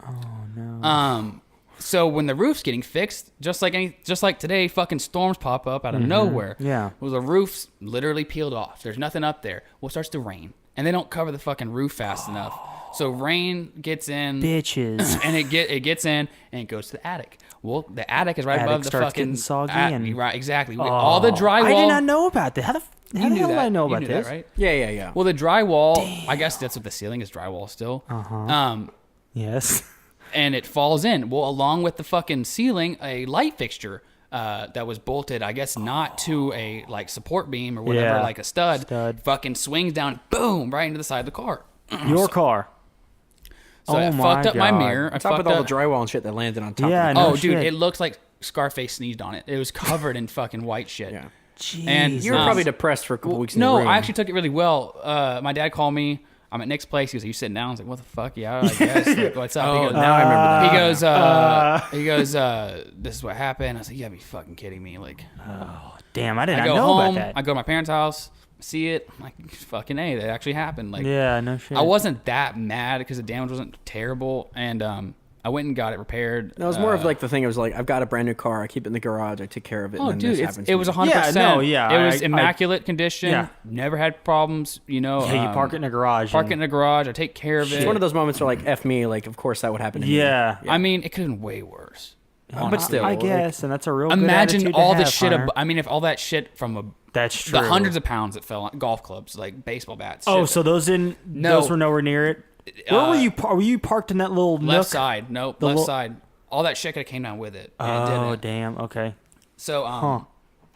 Oh no. So when the roof's getting fixed, just like today, fucking storms pop up out of nowhere. Yeah. Well, the roof's literally peeled off. There's nothing up there. Well, it starts to rain, and they don't cover the fucking roof fast enough. So rain gets in, Bitches. and it gets in, and it goes to the attic. Well, the attic is right Attic above the starts fucking getting soggy and- right, exactly. All the drywall. I did not know about that. How the You hell knew did that. I know You about knew this? that, right? Yeah. Well, the drywall. I guess that's what the ceiling is. Drywall still. Yes. And it falls in. Well, along with the fucking ceiling, a light fixture that was bolted, I guess, not to a like support beam or whatever, Yeah. like a stud, Stud. fucking swings down, boom, right into the side of the car. Your car. So I Oh my fucked up my God. mirror. I What's up fucked with all up. the drywall and shit that landed on top Yeah, of it? no Oh, dude, shit. it looks like Scarface sneezed on it. It was covered in fucking white shit. Yeah. Jeez. And You were probably depressed for a couple weeks in No, the room. I actually took it really well. My dad called me. I'm at Nick's place. He goes, "Are you sitting down?" I was like, "What the fuck? Yeah, I guess." Like, what's up? Oh, He goes, now I remember that. He goes, "This is what happened." I was like, "You gotta be fucking kidding me!" Like, Damn, I did I not go know home. about that. I go to my parents' house, see it. I'm like, fucking A, that actually happened. Like, Yeah, no shit. I wasn't that mad because the damage wasn't terrible, and I went and got it repaired. No, it was more of like the thing. It was like, I've got a brand new car. I keep it in the garage. I take care of it. Oh, and then dude, this happens it to was me. 100%. Yeah, no, yeah, It was immaculate condition. Yeah. Never had problems. You know. Yeah, you park it in a garage. Park it in the garage. I take care of it. It's one of those moments where like, F me. Like, of course that would happen to me. Yeah. I mean, it could have been way worse. But still, I like, guess, and that's a real good Imagine attitude to all the have, shit. Hunter. I mean, if all that shit from That's true. the hundreds of pounds that fell on golf clubs, like baseball bats. Oh, shit so those those were nowhere near it. Where were you? Were you parked in that little left nook? side? Nope, The left lo- side. All that shit could have came down with it. And it Oh, didn't. damn. Okay. So,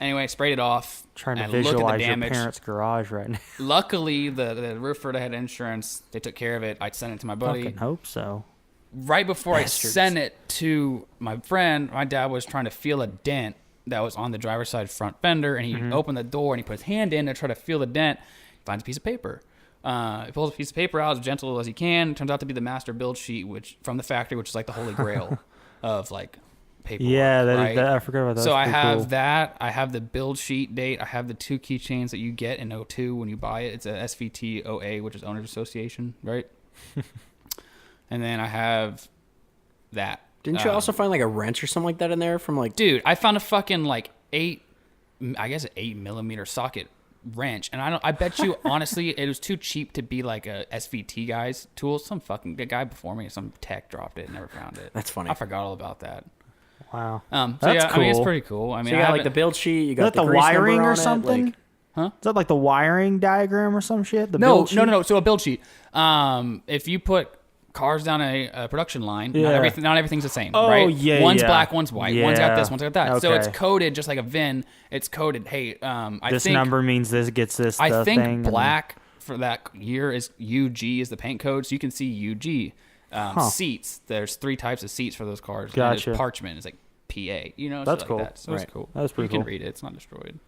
anyway, sprayed it off. Trying to and looked at the visualize your damage. parents' garage right now. Luckily, the roofer that had insurance, they took care of it. I sent it to my buddy. Fucking hope so. Right before Bastards. I sent it to my friend, my dad was trying to feel a dent that was on the driver's side front fender, and he opened the door and he put his hand in to try to feel the dent. He finds a piece of paper. He pulls a piece of paper out as gentle as he can. It turns out to be the master build sheet, which from the factory, which is like the holy grail of like paperwork. Yeah, right? I forgot about that. So I That's have pretty cool. that. I have the build sheet date. I have the 2 keychains that you get in '02 when you buy it. It's a SVT OA, which is Owners Association, right? And then I have that. Didn't you also find like a wrench or something like that in there from like? Dude, I found a fucking like 8mm socket wrench, and I bet you honestly it was too cheap to be like a SVT guy's tool. Some fucking guy before me, some tech dropped it and never found it. That's funny. I forgot all about that. Wow. So That's yeah, I mean it's cool. pretty cool. I mean, So you I got like the haven't- build sheet. You Is got that the grease number wiring on or it, something? like- Huh? Is that like the wiring diagram or some shit? The No, build sheet? no. So a build sheet. If you put cars down a production line, Yeah. not everything's the same, Oh, right? yeah, One's yeah. black, one's white. One's got Yeah. this, one's got that. So it's Okay. coded just like a VIN. It's coded. Hey, I This think number means this gets this. I the think thing, and- black for that year is UG is the paint code, so you can see UG. Seats. There's 3 types of seats for those cars. And Gotcha. there's parchment. It's like PA. You know, That's shit cool. Like that. So it's Right. cool. That's pretty You cool. can read it. It's not destroyed.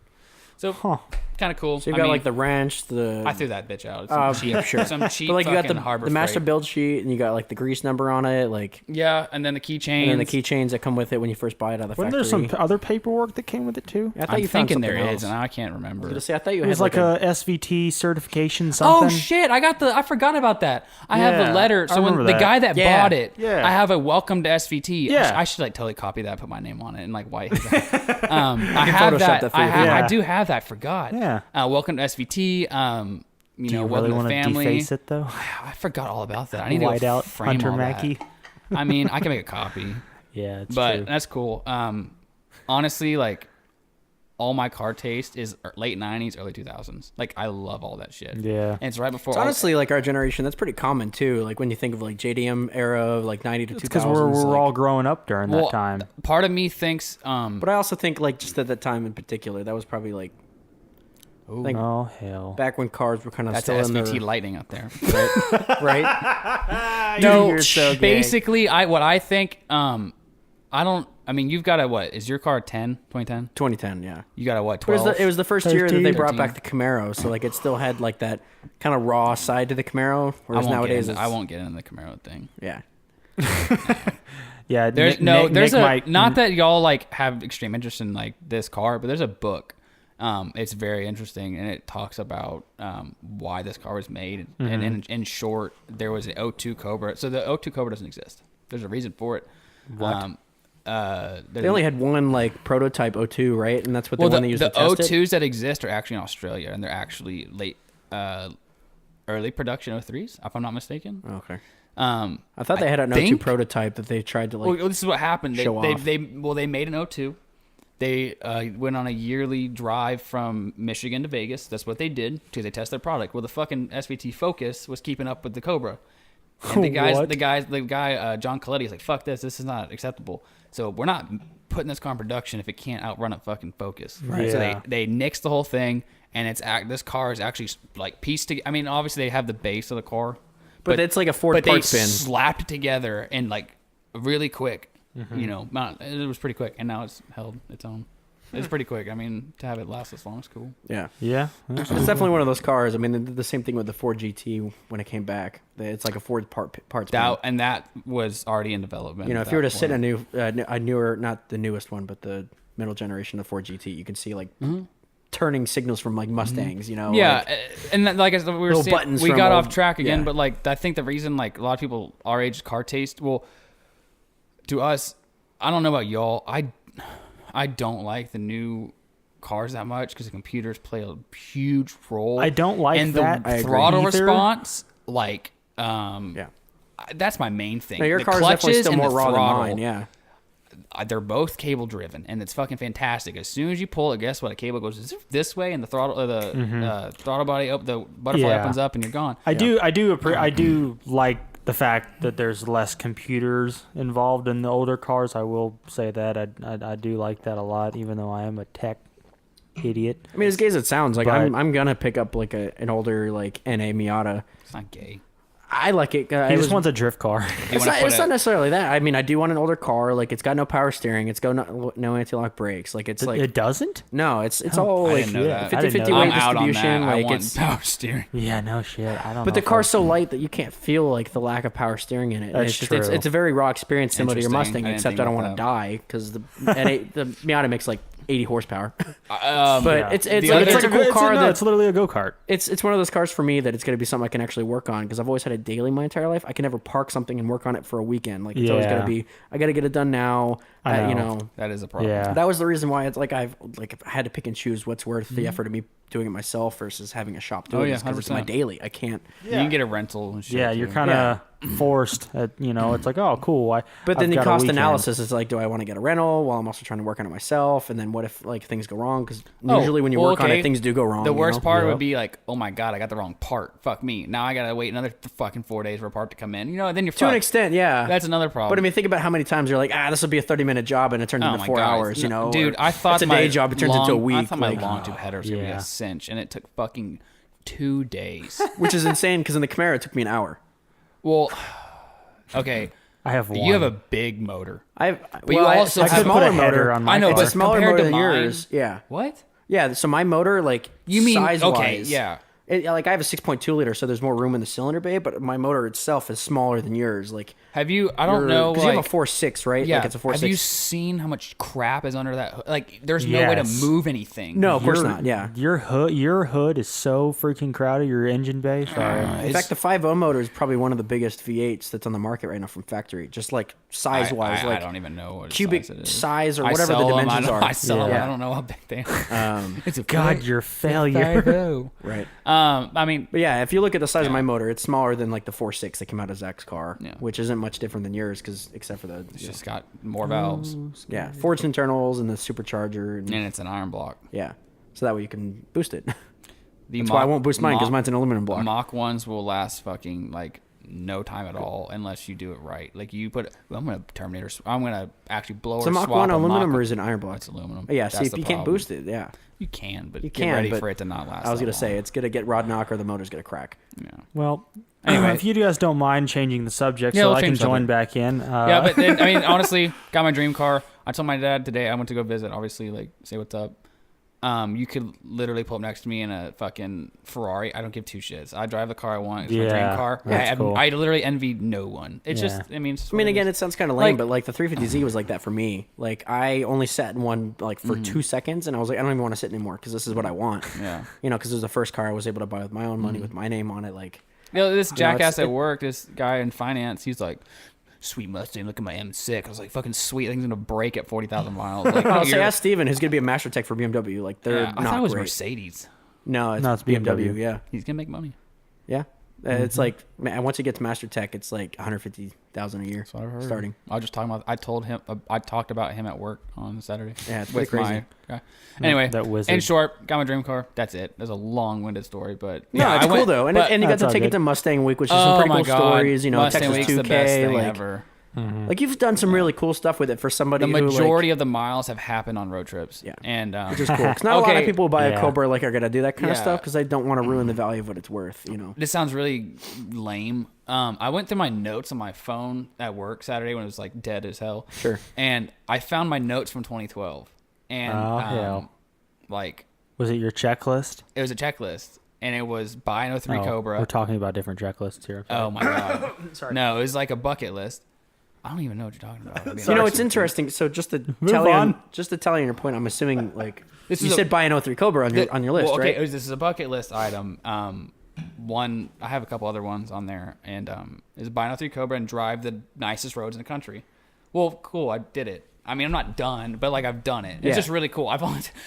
So Huh. kind of cool. So you've I got mean, like the wrench, the. I threw that bitch out. It's Oh, some cheap, yeah, sure. some cheap But like you got fucking the Harbor master Freight. build sheet, and you got like the grease number on it, like, Yeah, and then the keychains. and then the keychains that come with it when you first buy it out of the Wasn't factory. there some other paperwork that came with it too? I thought I'm you found thinking there something is, else. and I can't remember. I was gonna say, I thought you It had was like a SVT certification Oh something. shit! I forgot about that. I have Yeah, a letter. I So when remember the that. guy that Yeah. bought it, Yeah. I have a welcome to SVT. Yeah. I should like totally copy that, put my name on it, and like white. I can have Photoshop that. that for you. I Yeah. do have that. I forgot. Yeah. Welcome to SVT. You Do know, you really welcome to want the to family. deface it though? I forgot all about that. I need White to go out frame Hunter all Mackie. that. I mean, I can make a copy, Yeah, it's but true. that's cool. Honestly, like all my car taste is late '90s, early 2000s. Like I love all that shit. Yeah. and it's right before. It's all- honestly like our generation. That's pretty common too. Like when you think of like JDM era of like 90 to 2000s. Because we're all growing up during Well, that time. Part of me thinks, But I also think like just at that time in particular, that was probably like like Oh hell! back when cars were kind of that's still in SVT their Lightning up there. right. No, You're so gay. basically, what I think, I don't. I mean, you've got a what? Is your car 2010? 2010, yeah. You got a what? It was 12. the, it was the first year that they 13. brought back the Camaro, so like it still had like that kind of raw side to the Camaro. I Whereas won't nowadays, get into, it's, I won't get into the Camaro thing. Yeah, Yeah, There's Nick there's a might- not that y'all like have extreme interest in like this car, but there's a book. It's very interesting, and it talks about why this car was made. And in short, there was an '02 Cobra. So the '02 Cobra doesn't exist. There's a reason for it. What? they only had one like prototype O2, right? And that's what well, they wanted to use the to test it. O2s that exist are actually in Australia, and they're actually early production O3s, if I'm not mistaken. Okay, I I thought they had an O2 think- prototype that they tried to like. Well, this is what happened. They, show they, off. they made an O2. They went on a yearly drive from Michigan to Vegas. That's what they did because they test their product. Well, the fucking SVT Focus was keeping up with the Cobra. And the What? guy, John Coletti is like, fuck this. This is not acceptable. So we're not putting this car in production if it can't outrun a fucking Focus. Right. So Yeah. they nixed the whole thing, and this car is actually like pieced together. I mean, obviously they have the base of the car, but it's like a Ford but they part spin. slapped it together and like really quick. Mm-hmm. You know, it was pretty quick, and now it's held its own. It's pretty quick. I mean, to have it last this long is cool. Yeah, Yeah. it's definitely one of those cars. I mean, they did the same thing with the Ford GT when it came back. It's like a Ford parts spin. And that was already in development. You know, at if you were to that sit in point. a newer, not the newest one, but the middle generation of Ford GT, you can see like Mm-hmm. turning signals from like Mustangs. You know, Yeah, like, and that, like I said, we were little saying, buttons we from got old- off track again, yeah. but like I think the reason like a lot of people our age car taste, well, to us, I don't know about y'all. I don't like the new cars that much because the computers play a huge role. I don't like and that the throttle either. response, like, Yeah. that's my main thing. No, your the car is definitely clutches still and more the raw than throttle, mine. Yeah. they're both cable driven, and it's fucking fantastic. As soon as you pull it, guess what? A cable goes this way, and the throttle, throttle body up, the butterfly Yeah. opens up, and you're gone. I do like the fact that there's less computers involved in the older cars. I will say that I do like that a lot, even though I am a tech idiot. I mean, as gay as it sounds, like But- I'm gonna pick up like an older like NA Miata. It's not gay. I like it. He it just was- wants a drift car. It's not necessarily that. I mean, I do want an older car. Like, it's got no power steering. It's got no anti-lock brakes. Like, it's like It doesn't? no, it's all I like didn't know that. 50-50 I'm weight out on distribution. that. I Like, want it's power steering. Yeah, no shit. I don't know. but the if I- car's so light that you can't feel like the lack of power steering in it. And That's it's just true. it's a very raw experience similar to your Interesting. Mustang, I didn't except think I don't about want to that. die because the Miata makes like 80 horsepower. But Yeah. it's The like other- it's like a cool car no, that it's literally a go-kart. it's one of those cars for me that it's going to be something I can actually work on because I've always had a daily my entire life. I can never park something and work on it for a weekend. Like it's always going Yeah. to be I got to get it done now. I You know. know, that is a problem. Yeah. that was the reason why it's like if I had to pick and choose what's worth the effort of me doing it myself versus having a shop do Oh, it yeah, because it's my 100%. daily. I can't. You can get a rental and shit. Yeah, you're too. kind of forced at, it's like, oh, cool. But then I've the got a cost weekend. analysis is like, do I want to get a rental while I'm also trying to work on it myself? And then what if like things go wrong? Because Oh, usually when you well, work on okay. it, things do go wrong. The you worst know? part Yeah. would be like, oh my god, I got the wrong part. Fuck me. Now I gotta wait another fucking 4 days for a part to come in. Then you're To an fucked. extent, yeah. That's another problem. But I mean, think about how many times you're like, this will be a 30-minute job, and it turns Oh into my 4 God. hours. You know, dude, or I thought it's a my day job. It turns into a long- week. I thought my like- long tube header was gonna be Yeah. a cinch, and it took fucking 2 days. which is insane because in the Camaro it took me an hour. Well, okay, I have one. you have a big motor. But you also it's have- a smaller put a header motor on my I know, It's but a smaller compared motor to than mine- yours. Yeah, What? yeah. So my motor, like, You mean size okay? wise, Yeah. Like I have a 6.2 liter, so there's more room in the cylinder bay. But my motor itself is smaller than yours. Like Have you? I don't know. because you have like- a 4.6, right? Yeah. Like it's a 4.6. Have you seen how much crap is under that? Like, there's no way to Yes. move anything. No, of course Your- not. Yeah. Your hood is so freaking crowded. Your engine bay. Sorry. In fact, the 5.0 motor is probably one of the biggest V8s that's on the market right now from factory. Just like size wise, I like don't even know what cubic size it is. size or I whatever the sell 'em, dimensions are. I sell them. Yeah. I don't know how big they are. It's a God, you're a failure. Right. I mean, But yeah, if you look at the size of my motor, it's smaller than like the 4.6 that came out of Zach's car, Yeah. which isn't much different than yours, because except for the it's just got more valves, yeah forged internals and the supercharger, and and it's an iron block. yeah, so that way you can boost it. The That's why I won't boost mine because mine's an aluminum block. Mach ones will last fucking like no time at all unless you do it right. Like you put, I'm gonna Terminator. I'm gonna actually blow. So Mach 1 aluminum or is it iron block? It's aluminum. Yeah, see That's if the you can't problem. boost it, yeah, You can, but you get can. ready but for it to not last. I was that gonna say long. it's gonna get rod knock or the motor's gonna crack. Yeah. Well, Anyway. if you guys don't mind changing the subject, Yeah, so we'll I can change join subject. back in. Yeah, but then, I mean, honestly, got my dream car. I told my dad today I went to go visit. Obviously, like say what's up. You could literally pull up next to me in a fucking Ferrari. I don't give two shits. I drive the car I want. It's my dream Yeah, car. that's cool. I literally envy no one. It's Yeah. just, I mean, it's just I mean, what again, is. it sounds kind of lame, Like- but like the 350Z was like that for me. Like I only sat in one like for 2 seconds, and I was like, I don't even want to sit anymore because this is what I want. Yeah. You know, because it was the first car I was able to buy with my own money with my name on it. Like, This jackass it's- at work, this guy in finance, he's like, sweet Mustang, look at my M6. I was like, fucking sweet. Thing's going to break at 40,000 miles. Like, oh, say you're- ask Steven, who's gonna be a master tech for BMW. Like they're yeah, I not thought it was great. Mercedes. No, it's, No, it's BMW. BMW. Yeah, He's going to make money. yeah. It's like man, once you get to master tech, it's like 150,000 a year That's what I heard. starting. I was just talking about. I told him. I talked about him at work on Saturday. Yeah, it's with pretty crazy. my guy. Anyway, that wizard. in short, got my dream car. That's it. There's a long-winded story, but No, yeah, it's I cool went- though, and but- and you got That's to all take it good. to Mustang Week, which is oh some pretty my cool God. stories. You know, Mustang Texas Week's 2K, the best thing like ever. like you've done some really cool stuff with it for somebody The who majority of the miles have happened on road trips. Yeah. and which is cool. Because not a lot of Okay. people who buy a Yeah. Cobra like are gonna do that kind of Yeah. stuff because they don't want to ruin the value of what it's worth. You know. This sounds really lame. I went through my notes on my phone at work Saturday when it was like dead as hell. Sure. And I found my notes from 2012, and Oh, hell. like Was it your checklist? it was a checklist, and it was buy an 03 Oh, Cobra. We're talking about different checklists here. Oh my god! No, it was like a bucket list. I don't even know what you're talking about. You know, it's interesting. So just to tell you, on. just to tell you your point, I'm assuming like This you is a- said buy an 03 Cobra on your list, well, okay, right? this is a bucket list item. One, I have a couple other ones on there, and is buy an 03 Cobra and drive the nicest roads in the country. Well, cool. I did it. I mean, I'm not done, but like I've done it. Yeah. It's just really cool.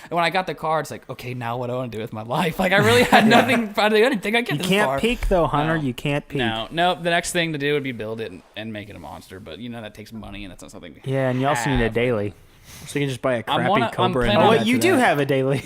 When I got the car, it's like, okay, now what do I want to do with my life? Like I really had nothing. I didn't think I get You this can't far. peek though, Hunter. No. You can't peek. No. The next thing to do would be build it and make it a monster. But that takes money, and that's not something. Yeah, and you also need a daily. So you can just buy a I'm crappy planning Cobra. on- and Oh, do wait, that you to do that. have a daily.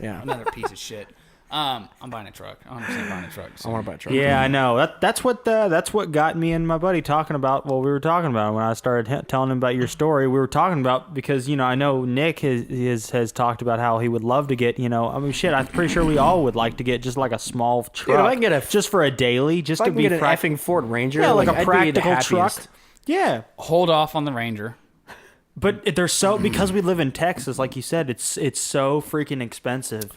Yeah. Another piece of shit. I'm buying a truck. 100% buying a truck. I want to buy a truck. Yeah, I know. That's what got me and my buddy talking about. Well, we were talking about when I started telling him about your story. We were talking about because I know Nick has talked about how he would love to get. I mean, shit. I'm pretty sure we all would like to get just like a small truck, Dude, if I can get just for a daily, just If I to can be get an effing Ford Ranger, yeah, like I'd a be the practical truck. happiest. Yeah, Hold off on the Ranger. but they're so because we live in Texas, like you said, it's so freaking expensive.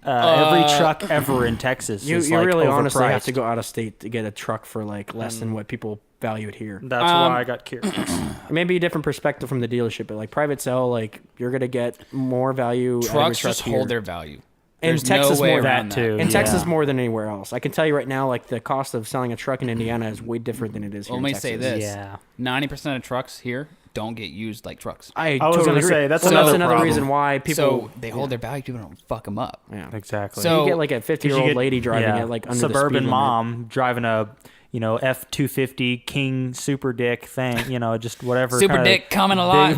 Every truck ever in Texas You is like really overpriced. honestly have to go out of state to get a truck for like less than what people value it here. That's why I got curious. It may be a different perspective from the dealership, but like private sale, like you're gonna get more value. out of Trucks your truck just here. hold their value. In There's Texas no way more around that, too. In Yeah. Texas more than anywhere else. I can tell you right now, like the cost of selling a truck in Indiana is way different than it is here Well, in let me Texas. say this: Yeah. 90% of trucks here don't get used like trucks. I was totally gonna agree. say, that's Well, another another problem. reason why people So they hold their value. People don't fuck them up. yeah. Exactly. So- You get like a 50-year-old lady driving it like under the suburban speed limit. mom driving a F-250 King Super Dick thing, just whatever. Super kinda dick coming a lot.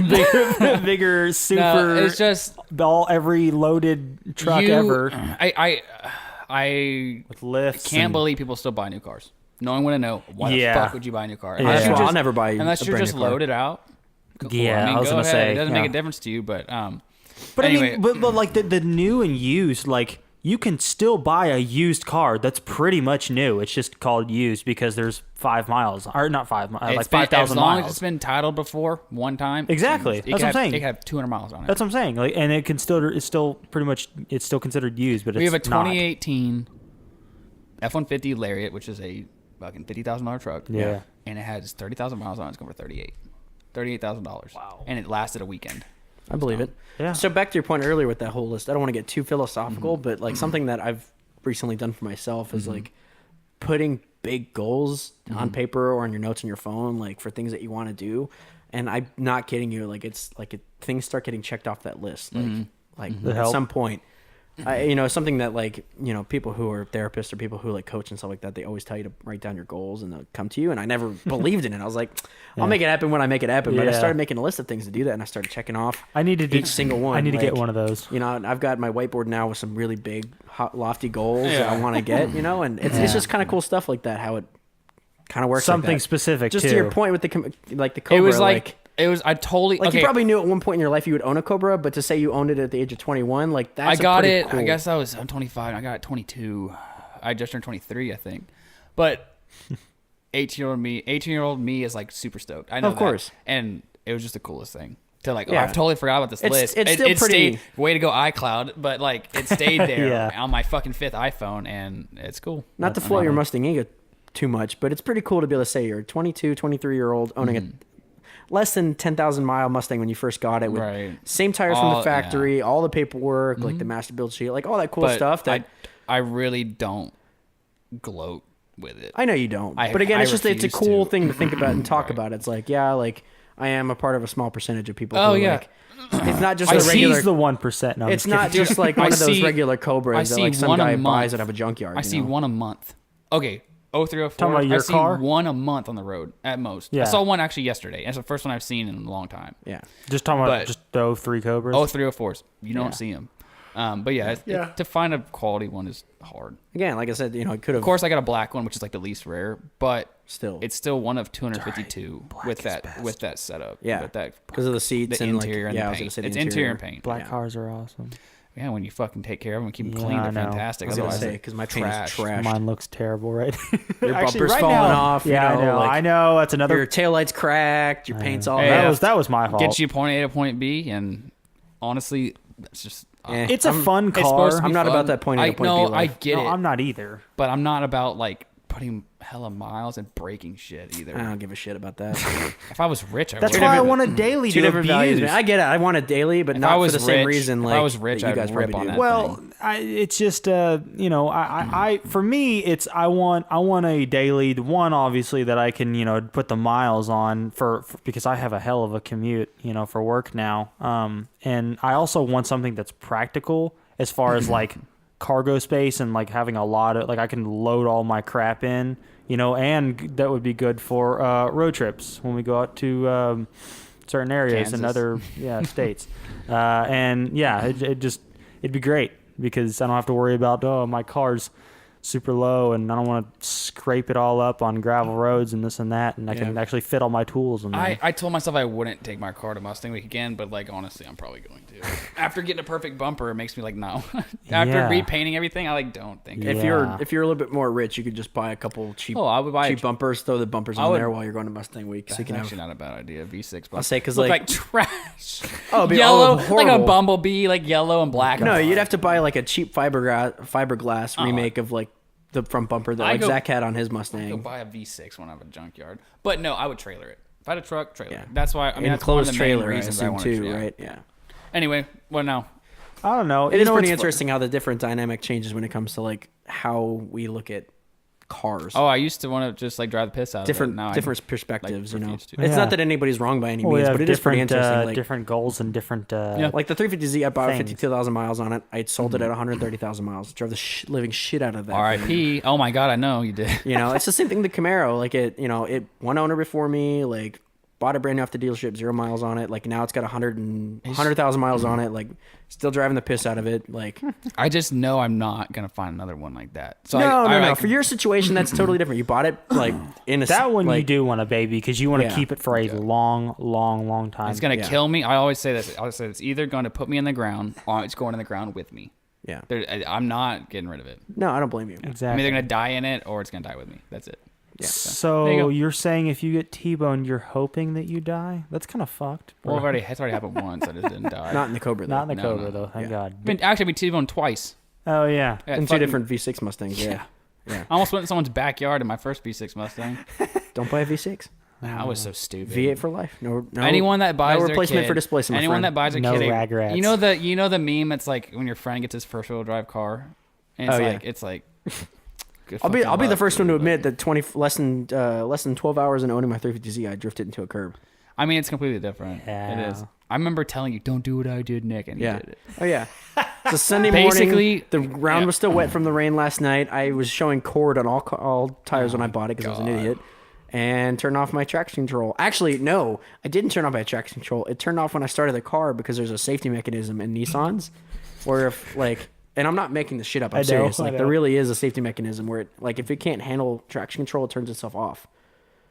bigger super. No, it's just every loaded truck ever I with lifts. can't and- believe people still buy new cars. Knowing what I know, why Yeah. the fuck would you buy a new car? Yeah. Unless you're Well, just- I'll never buy unless a you're brand just new car. loaded out. Cool. Yeah, I mean, I was go gonna ahead. say, It doesn't yeah. make a difference to you, but But anyway, I mean, but like the new and used, like you can still buy a used car that's pretty much new. It's just called used because there's 5 miles, or not 5 miles, like it's been, 5,000 as long as miles. it's been titled before one time. Exactly. it That's can what I'm saying. It can have 200 miles on it. That's what I'm saying. Like, and it's still pretty much it's still considered used, but We have a it's not. 2018 F-150 Lariat, which is a fucking $50,000 truck. Yeah. And it has 30,000 miles on it. It's going for $38,000. Wow. And it lasted a weekend. I believe it. Yeah. So back to your point earlier with that whole list, I don't want to get too philosophical, but like something that I've recently done for myself is like putting big goals on paper or on your notes on your phone, like for things that you want to do. And I'm not kidding you. Like it's like things start getting checked off that list. Like at help. some point, something that like, people who are therapists or people who like coach and stuff like that, they always tell you to write down your goals and they'll come to you. And I never believed in it. I was like, I'll make it happen when I make it happen. But I Yeah. started making a list of things to do that. And I started checking off I need to do each single one. I need to get Like, one of those. I've got my whiteboard now with some really big, lofty goals that I want to get, and it's just kind of cool stuff like that, how it kind of works. Something like that. specific Just too. to your point with the Cobra. It was I totally, like okay. you probably knew at one point in your life you would own a Cobra, but to say you owned it at the age of 21, like that's I got pretty it. Cool. I guess I'm 25. I got it at 22. I just turned 23, I think. But 18-year-old me is like super stoked. I know Of course. that. And it was just the coolest thing. To like, Yeah. I've totally forgot about this list. It's still it pretty- stayed, way to go iCloud, but like it stayed there Yeah. on my fucking 5th iPhone, and it's cool. Not to float your Mustang ego too much, but it's pretty cool to be able to say you're a 22, 23-year-old owning a less than 10,000 mile Mustang when you first got it with Right. same tires from the All- factory, all the paperwork, like the master build sheet, like all that cool But stuff that I really don't gloat with it. I know you don't. I- But again, I it's a refuse cool to. thing to think about and talk Right. about. It's like, yeah, like I am a part of a small percentage of people Oh, who yeah. like it's not just I a see regular He's the 1%. No, I'm it's just not kidding. just like I one of those see- regular I Cobras that see like some one a guy month. buys out of a junkyard. I see one a month. Okay, 0304. Talking about I your see car? one a month on the road at most. Yeah. I saw one actually yesterday. It's the first one I've seen in a long time. Yeah. Just talking about but- just the 03 Cobras. 0304s. You don't Yeah. see them. But yeah, to find a quality one is hard. Again, like I said, it could have Of course, I got a black one, which is like the least rare, but still it's still one of 252 with that setup. Yeah. with that because of the seats the and interior like and yeah, the I was paint. gonna say the It's interior and paint. Black yeah. cars are awesome. Yeah, when you fucking take care of them and keep them Yeah, clean, I they're know. fantastic. I was gonna Otherwise, say they're because my paint is trash. Mine looks terrible, right? Your Actually, bumper's right falling now- off. Yeah, I know. like, I know. That's another. your taillight's cracked. Your paint's all Hey, that rough. was my fault. get you point A to point B, and honestly, that's just. Eh. It's a fun It's supposed car. to be I'm not fun. about that point A to point B No, life. I get No, it, I'm not either. but I'm not about like putting hella miles and breaking shit either. I don't give a shit about that. If I was rich, I That's would. why I want a daily Two to different values, abuse. man. I get it. I want a daily, but If not I for was the same rich- reason. if Like I was rich, that you I'd guys rip probably on do. that. Well, it's just I for me it's I want a daily one obviously that I can put the miles on for because I have a hell of a commute for work now, and I also want something that's practical as far as like cargo space and like having a lot of like I can load all my crap in, and that would be good for road trips when we go out to certain areas and Kansas. other states, and it'd be great because I don't have to worry about my car's super low and I don't want to scrape it all up on gravel roads and this and that, and I can actually fit all my tools in there. I told myself I wouldn't take my car to Mustang Week again, but like honestly, I'm probably going to. After getting a perfect bumper, it makes me like no. After Yeah. repainting everything, I don't think. Yeah. If you're a little bit more rich, you could just buy a couple cheap. I would buy cheap bumpers. Throw the bumpers I on would- there while you're going to Mustang Week, so you That's can have. actually not a bad idea. V6. I'll say because look like, like trash. Oh, it'd be yellow, like like a horrible. bumblebee, like yellow and black. no, you'd have to buy like a cheap fiberglass remake of like the front bumper that like Zach had on his Go Mustang. buy a V6 when I have a junkyard. But no, I would trailer it. If I had a truck, trailer. Yeah. it. That's why. I mean, that's one of Enclosed the main trailer, I reasons I assume wanted too, to. Yeah. right? Yeah. Anyway, what now? I don't know. It is pretty what's interesting how the different dynamic changes when it comes to like how we look at cars. Oh, I used to want to just like drive the piss out different of it. Now different perspectives, refuse to. It's Yeah. not that anybody's wrong by any we means, have but it is pretty different, interesting. Like, different goals and different. like the 350Z, I bought with things. 52,000 miles on it. I sold it at 130,000 miles. Drove the living shit out of that. thing. R.I.P. Oh my God, I know you did. It's the same thing. The Camaro, like it one owner before me, like bought it brand new off the dealership, 0 miles on it. Like now it's got 100,000 miles on it. Like still driving the piss out of it. Like I just know I'm not gonna find another one like that. So no. like, For your situation, that's totally different. You bought it like in a that one you like, do want a baby because you want to Yeah. keep it for a long time. It's gonna Yeah. kill me. I always say this. I always say it's either going to put me in the ground or it's going in the ground with me. Yeah. I'm not getting rid of it. No, I don't blame you. I'm Exactly. either gonna die in it or it's gonna die with me. That's it. Yeah. There you So go. you're saying if you get T-boned, you're hoping that you die? That's kind of fucked. Well, it's already happened once. I just didn't die. Not in the Cobra though. Not in the No, Cobra no. though. Thank Yeah. God. Actually, we T-boned twice. Oh yeah. Yeah, in two fucking- different V6 Mustangs. Yeah. Yeah. I almost went in someone's backyard in my first V6 Mustang. Don't buy a V6. I was so stupid. V8 for life. No. Anyone that buys no their replacement kid, for displacement. my anyone friend. that buys a No kid, regrets. you know the meme. It's like when your friend gets his first wheel drive car, and it's Oh, yeah. like it's like. good I'll be fucking the luck, first one to dude, admit like- that less than 12 hours in owning my 350Z, I drifted into a curb. I mean, it's completely different. Yeah. It is. I remember telling you, "Don't do what I did, Nick," and you Yeah. did it. Oh yeah. It's a Sunday Basically, morning. The ground yeah. was still wet from the rain last night. I was showing cord on all tires when I bought it because I was an God. idiot. And turned off my traction control. Actually, no, I didn't turn off my traction control. It turned off when I started the car because there's a safety mechanism in Nissans, where if like, and I'm not making this shit up. I'm I know, serious. I Like know. there really is a safety mechanism where it, like, if it can't handle traction control, it turns itself off.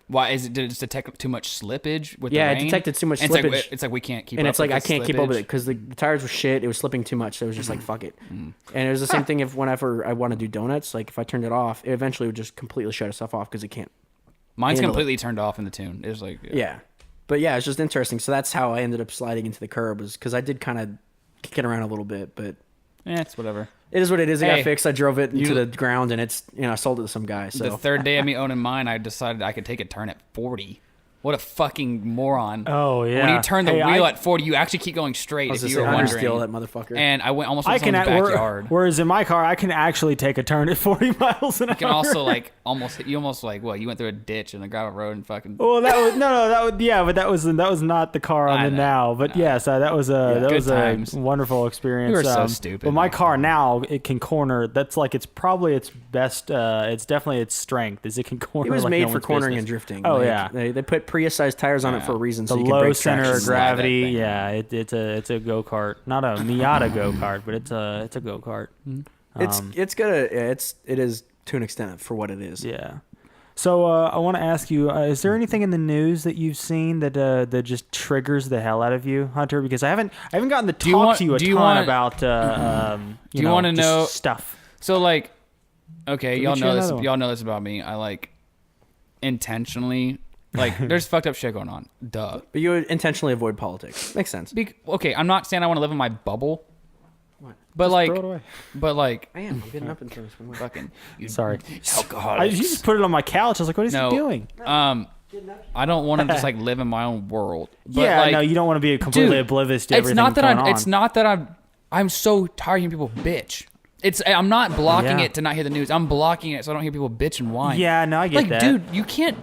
Why is it? Did it just detect too much slippage with Yeah, the it rain? detected too much And slippage. It's like we can't keep. And up it's like with I the can't keep up with slippage. it because the tires were shit. It was slipping too much, so it was just like fuck it. And it was the same thing if whenever I want to do donuts, like if I turned it off, it eventually would just completely shut itself off because it can't. Mine's handle it. completely turned off in the tune. It was like Yeah, but yeah, it's just interesting. So that's how I ended up sliding into the curb, was because I did kind of kick it around a little bit, but it's whatever. it is what it is. It Hey, got fixed. I drove it into you- the ground, and it's I sold it to some guy. So The third day of me owning mine, I decided I could take a turn at 40. What a fucking moron! Oh, When yeah. you turn the Hey, wheel I- at 40, you actually keep going straight. I was If just you were saying, wondering, steal that motherfucker. and I went almost I went can. someone's backyard. Whereas in my car, I can actually take a turn at 40 miles an hour. You can also like almost you almost like what you went through a ditch in a gravel road and fucking. Well, that was that was yeah, but that was not the car I'm I in know, now. But yes, that was a Good times. wonderful experience. We were so stupid But my back car now, it can corner. That's like it's probably its best. It's definitely its strength is it can corner. it was like made no for one's cornering business. and drifting. Oh Like, yeah. they put Prius-sized tires on it for a reason. So The you can low break center traction. of Slide that gravity. thing. Yeah, it's a go kart, not a Miata go kart, but it's a go kart. It is to an extent for what it is. Yeah. So I want to ask you: is there anything in the news that you've seen that just triggers the hell out of you, Hunter? Because I haven't gotten to talk you want- to you a do you ton want- about Do you wanna just know- stuff. So like, okay, Let me y'all share know this. another one. Y'all know this about me. I like intentionally like. There's fucked up shit going on. Duh. But you would intentionally avoid politics. Makes sense. Okay, I'm not saying I want to live in my bubble, But like, throw it away. but like, I'm getting up and throwing this one away. fucking, you Sorry. alcoholics. You just put it on my couch. I was like, what is he doing? I don't want to just like live in my own world. But Yeah, like, no, you don't want to be completely dude, oblivious to it's everything not that going on. It's not that I'm so tired of hearing people bitch. I'm not blocking Yeah. it to not hear the news. I'm blocking it so I don't hear people bitch and whine. Yeah, no, I get like, that. dude, you can't.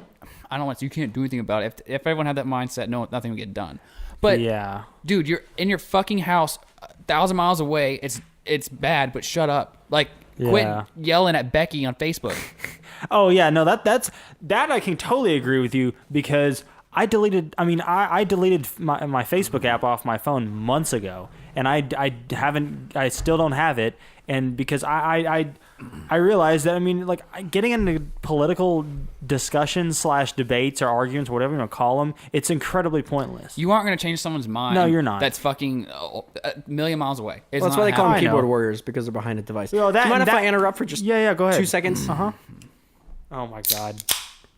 I don't want to. You can't do anything about it. If everyone had that mindset, nothing would get done. But yeah. dude, you're in your fucking house, 1,000 miles away. It's bad, but shut up. Like, quit Yeah. yelling at Becky on Facebook. Oh yeah, no, that I can totally agree with you because I deleted my Facebook app off my phone months ago, and I still don't have it, and because I realized that getting into political discussions / debates or arguments, whatever you want to call them, it's incredibly pointless. You aren't going to change someone's mind. No, you're not. That's fucking a million miles away. It's Well, that's not why they call them happening. keyboard I know. warriors, because they're behind a device. Well, Do you mind if that- I interrupt for just Yeah, go ahead. 2 seconds? Oh my god,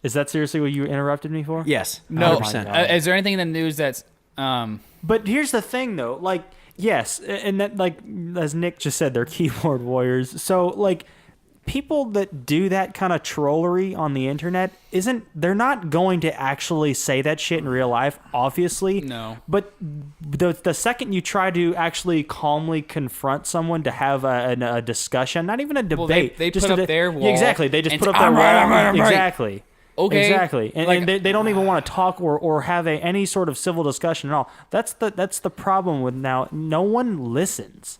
is that seriously what you interrupted me for? Yes. No. 100%. God. Is there anything in the news that's But here's the thing, though. Like, yes, and that, like, as Nick just said, they're keyboard warriors. So, like, people that do that kind of trollery on the internet they're not going to actually say that shit in real life, obviously. No. But the second you try to actually calmly confront someone to have a discussion, not even a debate, Well, they just put a up their Yeah, wall exactly. They just and put up say, their "I'm wall. right, I'm right, I'm right." Exactly. Okay. Exactly. And, Like- and they don't even want to talk or have any sort of civil discussion at all. That's the problem with now. No one listens.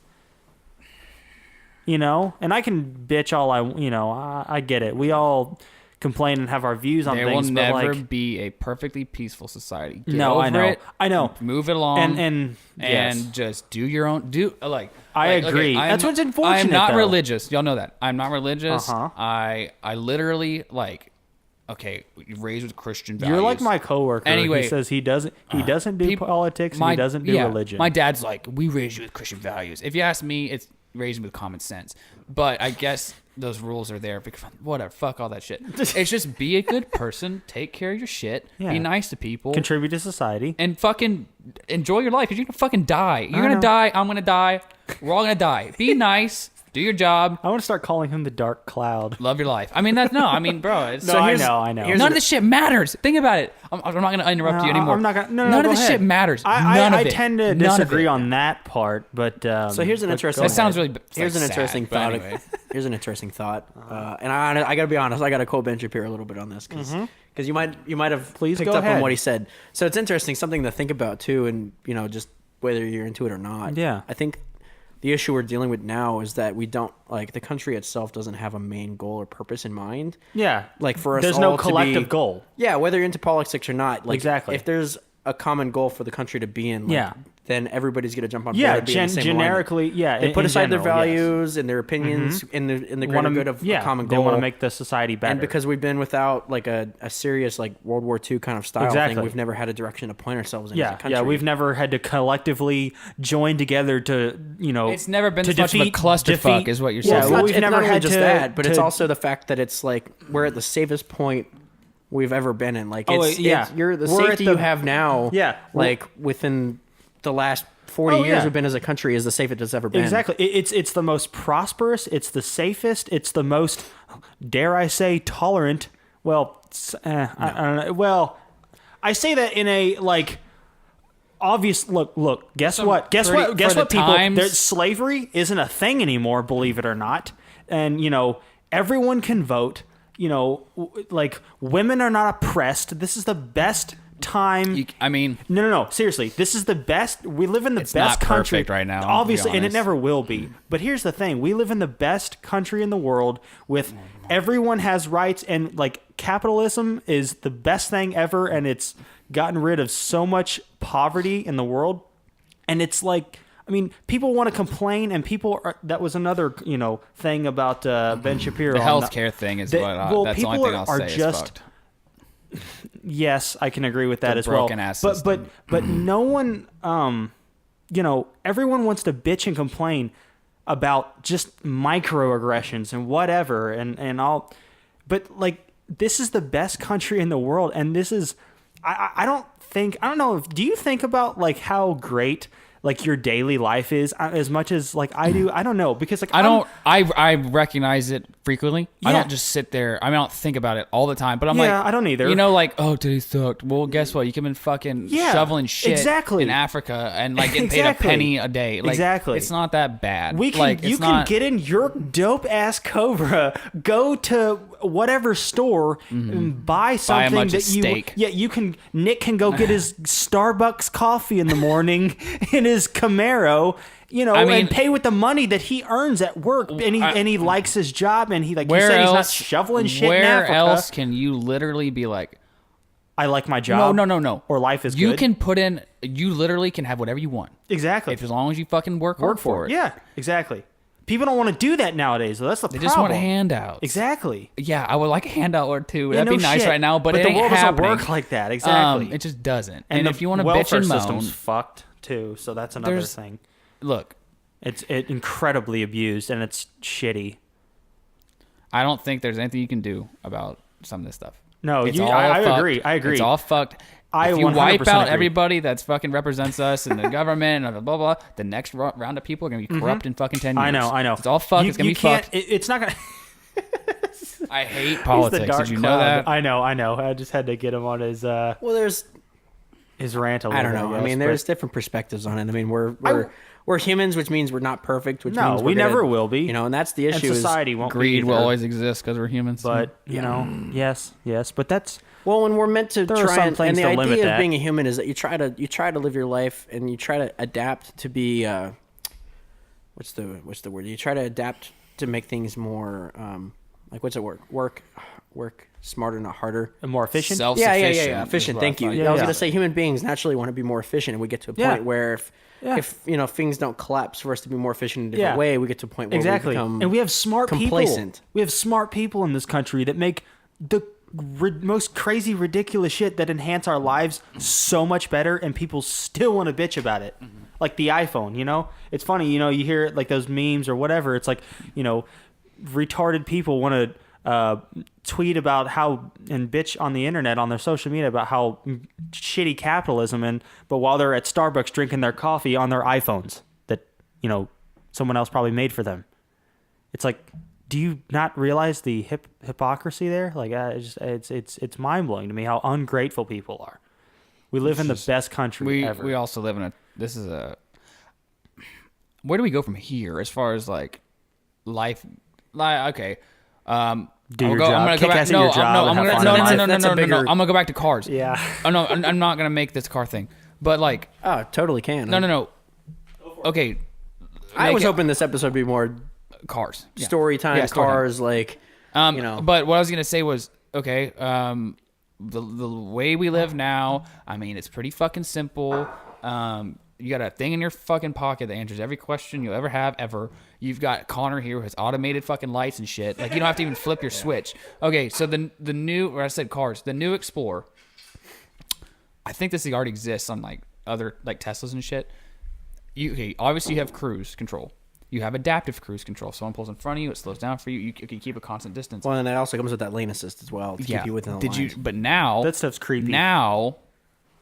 And I can bitch all I get it. We all complain and have our views on there things, will but never like, be a perfectly peaceful society. Get no, I over know. it, I know. Move it along And yes. just do your own I agree. I am That's what's I'm unfortunate, not though. religious. Y'all know that. I'm not religious. Uh-huh. I literally raised with Christian values. You're like my coworker. Anyway, he says he doesn't do politics and he doesn't do religion. My dad's like, we raised you with Christian values. If you ask me, it's raised with common sense. But I guess those rules are there because whatever, fuck all that shit. It's just be a good person, take care of your shit, Yeah. be nice to people, Contribute to society. and fucking enjoy your life because you're gonna fucking die. You're I gonna know. die. I'm gonna die. We're all gonna die. Be nice. Do your job. I want to start calling him the Dark Cloud. Love your life. I mean, bro. It's, No, I know. None of this shit matters. Think about it. I'm not gonna interrupt you anymore. I'm not gonna. No, None go of this ahead. shit matters. I None of it. tend to None of disagree it. on that part, but So here's an interesting. That sounds really. Here's an interesting thought. Anyway. Here's an interesting thought. And I gotta be honest. I gotta quote Ben Shapiro a little bit on this because you might have Please picked go up on ahead. what he said. So it's interesting, something to think about too, and just whether you're into it or not. Yeah. I think the issue we're dealing with now is that we don't the country itself doesn't have a main goal or purpose in mind. yeah, Like for us, there's all no to collective be- goal. Yeah, whether you're into politics or not. Like, Exactly. If there's a common goal for the country to be in, Yeah. then everybody's gonna jump on board. Yeah, and be in the same generically, yeah. they in- put in aside their general, yes. values and their opinions in the greater good of a common They goal. want to make the society better. and because we've been without like a serious like World War II kind of style Exactly. thing, we've never had a direction to point ourselves in as a country. we've never had to collectively join together to, It's never been to this much of a clusterfuck, is what you're Well, saying. it's well, not, we've it's never not only had just to- that, but it's to- also the fact that it's like we're at the safest point we've ever been in. Like, Oh, it's, yeah. it's you're the We're at safety the- you have now. Yeah. like within the last 40 Oh, years yeah. we've been as a country is the safest it's ever been. Exactly. It's the most prosperous. It's the safest. It's the most, dare I say, tolerant. Well, I don't know. Well, I say that in a like obvious look. Guess Some what? Guess pretty- what? Guess for what? the People, times- slavery isn't a thing anymore. Believe it or not. And everyone can vote. Like women are not oppressed. This is the best time. I mean, No. Seriously, this is the best. We live in the It's best not country perfect right now, to be obviously, and it honest. never will be. But here's the thing: we live in the best country in the world, with everyone has rights, and like capitalism is the best thing ever, and it's gotten rid of so much poverty in the world. And it's like, I mean, people want to complain, and people are. That was another thing about Ben Shapiro. the healthcare thing is that's the only people thing I'll are say is just. fucked. Yes, I can agree with that The as well. broken ass but system. but no one, everyone wants to bitch and complain about just microaggressions and whatever and all. But like, this is the best country in the world, and this is. I don't know. Do you think about like how great like your daily life is as much as like I do. I don't know, because like I recognize it frequently. I Yeah. don't just sit there. I mean, I don't think about it all the time, but I'm Yeah, like, I don't either. You know, like, oh, today sucked. Well, guess what? You could have been fucking Yeah, shoveling shit exactly. in Africa and like getting paid Exactly. a penny a day. Like, Exactly. It's not that bad. We can, like, you it's can not, get in your dope ass Cobra, go to whatever store and buy something bunch that of you. steak. Yeah, you can. Nick can go get his Starbucks coffee in the morning in his Camaro. You know, I mean, and pay with the money that he earns at work, and he likes his job, and he like you where said, else? he's not shoveling shit in Where Africa. else can you literally be like, I like my job. no, Or life is you good. can put in. You literally can have whatever you want. Exactly. If as long as you fucking work hard for it. Yeah, exactly. People don't want to do that nowadays, though. That's the They problem. just want handouts. Exactly. Yeah, I would like a handout or two. Yeah, That'd be no nice shit. right now, but it the ain't world happening. doesn't work like that. Exactly. It just doesn't. And the if you want to bitch welfare and moan, system's fucked too. So that's another There's- thing. look, It's incredibly abused, and it's shitty. I don't think there's anything you can do about some of this stuff. No, It's you. all I fucked. agree. I agree. It's all fucked. I If you 100% wipe out agree. everybody that's fucking represents us and the government and blah, blah, blah, the next round of people are going to be corrupt in fucking 10 years. I know. It's all fucked. You- It's going to you be can't- fucked. It's not gonna. I hate He's the politics. dark Did you know cloud. that? I know. I just had to get him on his Well, there's rant a little I don't bit, know. I guess, mean, but- there's different perspectives on it. I mean, we're humans, which means we're not perfect. Which No, means we we're gonna- never will be. You know, and that's the and issue. society won't be Greed will either. always exist because we're humans. But you know, yes, but that's Well, when we're meant to There are try some and things the to limit idea that. of being a human is that you try to live your life and you try to adapt to be what's the word? You try to adapt to make things more like what's it work smarter, not harder. more efficient. Self-sufficient. Yeah. is Efficient. what Thank you. thought. I was yeah. gonna say human beings naturally want to be more efficient, and we get to a Yeah. point where Yeah. if you know things don't collapse for us to be more efficient in a different Yeah. way, we get to a point where Exactly. we become And we have smart complacent. people. We have smart people in this country that make the most crazy, ridiculous shit that enhance our lives so much better, and people still want to bitch about it. Like the iPhone, you know? It's funny, you know, you hear like those memes or whatever. It's like, you know, retarded people want to tweet about how and bitch on the internet on their social media about how shitty capitalism, but while they're at Starbucks drinking their coffee on their iPhones that, you know, someone else probably made for them. It's like, do you not realize the hypocrisy there? Like, it's mind blowing to me how ungrateful people are. We live in the best country ever. We also live in where do we go from here as far as like life? Like, okay. Do your job. I'm gonna go Kick back. ass at No, your job and have fun in life. no. I'm gonna go back to cars. Yeah. Oh no, I'm not gonna make this car thing. But like, Oh, totally can. no. Okay, I make was it- hoping this episode would be more cars. Yeah. story time, Yeah, story time. cars, like you know. But what I was gonna say was, okay, the way we live now, I mean, it's pretty fucking simple. You got a thing in your fucking pocket that answers every question you'll ever have ever. You've got Connor here who has automated fucking lights and shit. Like, you don't have to even flip your switch. Okay, so the new, where I said cars, the new Explorer. I think this thing already exists on like other like Teslas and shit. Obviously you have cruise control. You have adaptive cruise control. If someone pulls in front of you, it slows down for you. You can keep a constant distance. Well, and that also comes with that lane assist as well to keep you within the lines. But now That stuff's creepy. Now,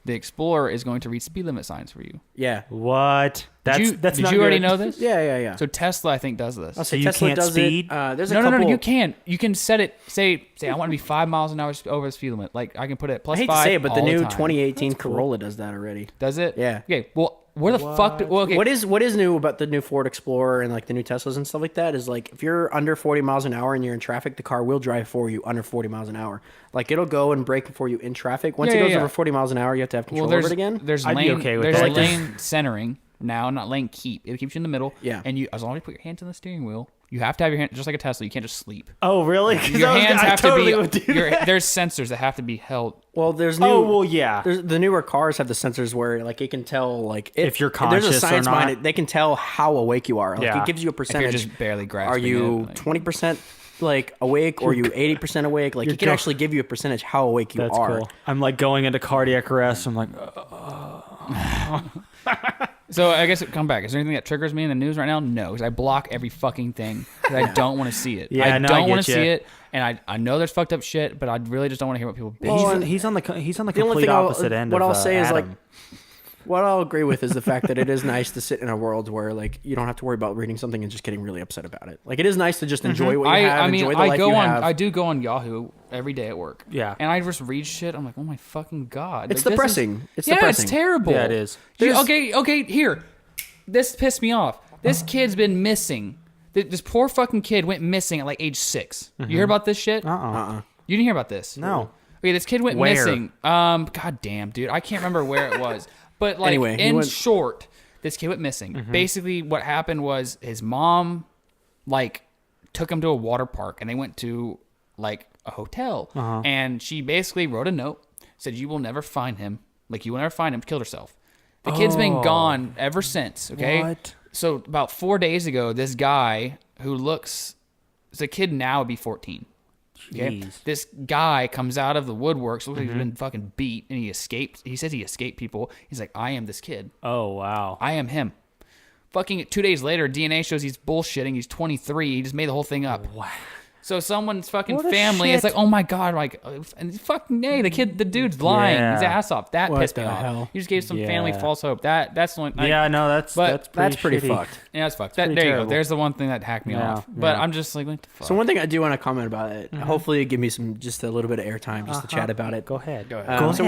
the Explorer is going to read speed limit signs for you. Yeah. What? That's Did not you already good. know this? Yeah. So Tesla, I think, does this. So you Tesla can't does speed? it. There's a No, couple. you can. You can set it. Say I want to be 5 miles an hour over the speed limit. Like, I can put it at plus I hate 5 to say it, but the all new time. 2018 Corolla does that already. Does it? Yeah. Okay. Well, where the fuck? Okay. What is new about the new Ford Explorer and like the new Teslas and stuff like that is like if you're under 40 miles an hour and you're in traffic, the car will drive for you under 40 miles an hour. Like it'll go and brake for you in traffic. Once Yeah, it goes yeah, yeah. over 40 miles an hour, you have to have control Well, over it again. There's I'd be lane. okay with there's that. lane centering now, not lane keep. It keeps you in the middle. Yeah. And you, as long as you put your hands on the steering wheel, you have to have your hand just like a Tesla. You can't just sleep. Oh, really? 'Cause Your hands I have totally to would be. do that. There's sensors that have to be held. Well, there's new. Oh, well, yeah. The newer cars have the sensors where like it can tell like If you're There's conscious a or science behind not. it. They can tell how awake you are. Like Yeah. it gives you a If you're percentage. just barely grasping Are you it, like- 20% like awake or are you 80% awake? Like it can go- actually give you a percentage how awake you That's are. cool. I'm like going into cardiac arrest. I'm like, So I guess come back. Is there anything that triggers me in the news right now? No, because I block every fucking thing. 'Cause I don't want to see it. Yeah, I no, I don't want get to ya. see it, and I know there's fucked up shit, but I really just don't want to hear what people bitch. Well, and he's on the the only complete thing opposite end. what of I'll say is like Adam. What I'll agree with is the fact that it is nice to sit in a world where like you don't have to worry about reading something and just getting really upset about it. Like it is nice to just enjoy what you have, enjoy the life you have. I do go on Yahoo every day at work. Yeah. And I just read shit. I'm like, oh my fucking God. It's like, depressing. It's yeah, depressing. It's terrible. Yeah, it is. Okay, here. This pissed me off. This kid's been missing. This poor fucking kid went missing at like age 6. You hear about this shit? You didn't hear about this? No. Okay, this kid went missing. God damn, dude. I can't remember where it was. But like Anyway, in short, this kid went missing. Basically what happened was his mom like took him to a water park and they went to like a hotel. And she basically wrote a note, said you will never find him. Like you will never find him, killed herself. The kid's been gone ever since, okay? What? So about 4 days ago, this guy who looks, the kid now would be 14. Okay? Jeez. This guy comes out of the woodworks, looks like he's been fucking beat, and he escaped. He says he escaped people. He's like, I am this kid. Oh, wow. I am him. Fucking 2 days later, DNA shows he's bullshitting. He's 23. He just made the whole thing up. Wow. So someone's fucking What a family is shit. like, oh my God, like, and fucking nay, the dude's lying Yeah. his ass off. That What pissed me the off. hell? You just gave some family Yeah. false hope. That's the one. Like, Yeah, no, that's pretty pretty shitty. fucked. yeah, that's fucked. pretty There you go. terrible. There's the one thing that hacked me Yeah, off. But yeah. I'm just like, what the fuck? So one thing I do want to comment about it, hopefully give me just a little bit of airtime just to chat about it. Go ahead. Go ahead. So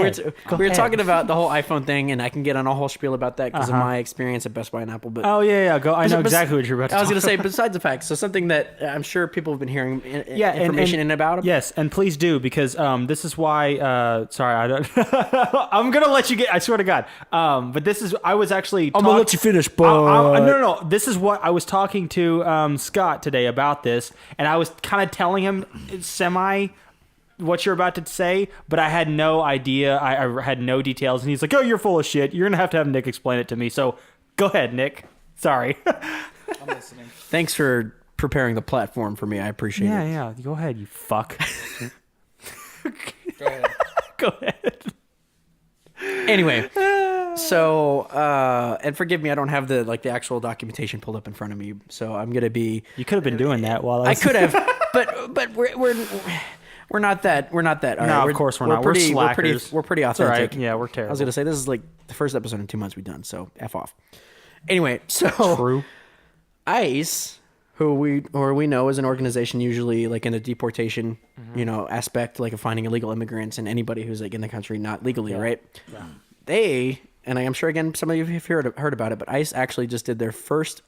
we were talking about the whole iPhone thing, and I can get on a whole spiel about that because of my experience at Best Buy and Apple. But Oh, yeah. Go. I know Bes- exactly what you're about to I was talk going to say, besides the fact, so something that I'm sure people have been hearing information in about. Yes, and please do, because this is why. Sorry, I don't. I'm gonna let you get. I swear to God. But this is. I was actually. I'm gonna let you finish, but no. This is what I was talking to Scott today about this, and I was kind of telling him semi what you're about to say, but I had no idea. I had no details, and he's like, "Oh, you're full of shit. You're gonna have Nick explain it to me." So go ahead, Nick. Sorry. I'm listening. Thanks for preparing the platform for me. I appreciate it. Yeah. Go ahead, you fuck. Go ahead. Go ahead. Anyway, so and forgive me, I don't have the actual documentation pulled up in front of me, so I'm gonna be. You could have been doing that while I could have, but we're not that. All No, right, of course we're not. We're slackers. We're pretty It's all authentic. right. Yeah, we're I terrible. was gonna say this is like the first episode in 2 months we've done, so F off. Anyway, so True. ICE, who we know is an organization usually like in a deportation, aspect, like of finding illegal immigrants and anybody who's like in the country not legally, right? Yeah. They, and I'm sure again some of you have heard about it, but ICE actually just did their first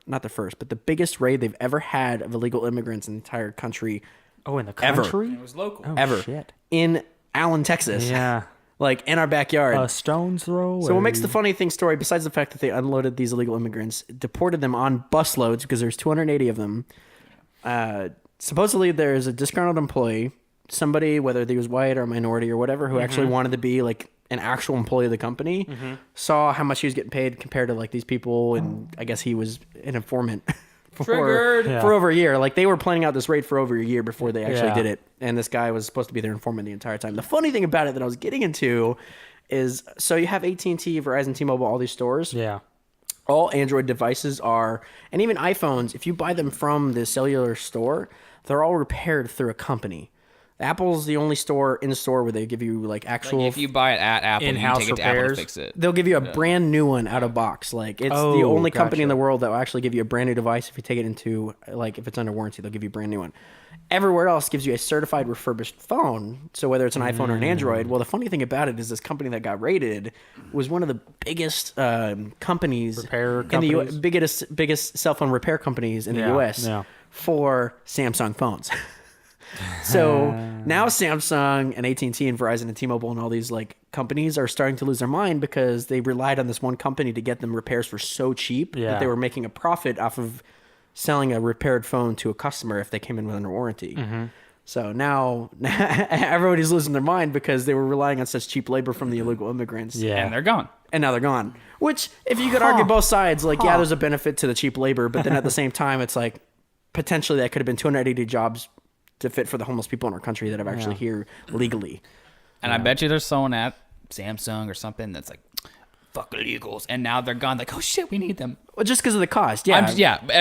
not the first, but the biggest raid they've ever had of illegal immigrants in the entire country. Oh, in the Ever. country? It was local. Oh, Ever. shit. In Allen, Texas. Yeah. Like in our backyard. A stone's throw away. So what makes the funny thing story, besides the fact that they unloaded these illegal immigrants, deported them on bus loads because there's 280 of them. Supposedly there's a disgruntled employee, somebody, whether he was white or a minority or whatever, who actually wanted to be like an actual employee of the company, saw how much he was getting paid compared to like these people, and I guess he was an informant. Triggered. For over a year. Like they were planning out this raid for over a year before they actually Yeah. did it. And this guy was supposed to be their informant the entire time. The funny thing about it that I was getting into is, so you have AT&T, Verizon, T-Mobile, all these stores. Yeah. All Android devices are, and even iPhones, if you buy them from the cellular store, they're all repaired through a company. Apple's the only store in the store where they give you like actual. Like if you buy it at Apple, In-house you can take it to Apple to repairs. fix it. They'll give you a brand new one out of box. Like it's the Oh, only company in gotcha. the world that will actually give you a brand new device if you take it into, like, if it's under warranty, they'll give you a brand new one. Everywhere else gives you a certified refurbished phone. So whether it's an iPhone or an Android, well, the funny thing about it is this company that got raided was one of the biggest companies Repair in the companies? biggest cell phone repair companies in the Yeah, U.S. yeah. for Samsung phones. So now Samsung and AT&T and Verizon and T-Mobile and all these like companies are starting to lose their mind because they relied on this one company to get them repairs for so cheap Yeah. that they were making a profit off of selling a repaired phone to a customer if they came in with under warranty. So now everybody's losing their mind because they were relying on such cheap labor from the illegal immigrants. Yeah. And they're gone. And now they're gone. Which, if you could argue both sides, like, yeah, there's a benefit to the cheap labor, but then at the same time, it's like potentially that could have been 280 jobs to fit for the homeless people in our country that have actually here legally. And I bet you there's someone at Samsung or something that's like, fuck illegals. And now they're gone. Like, oh shit, we need them. Well, just because of the cost. Yeah. Exactly.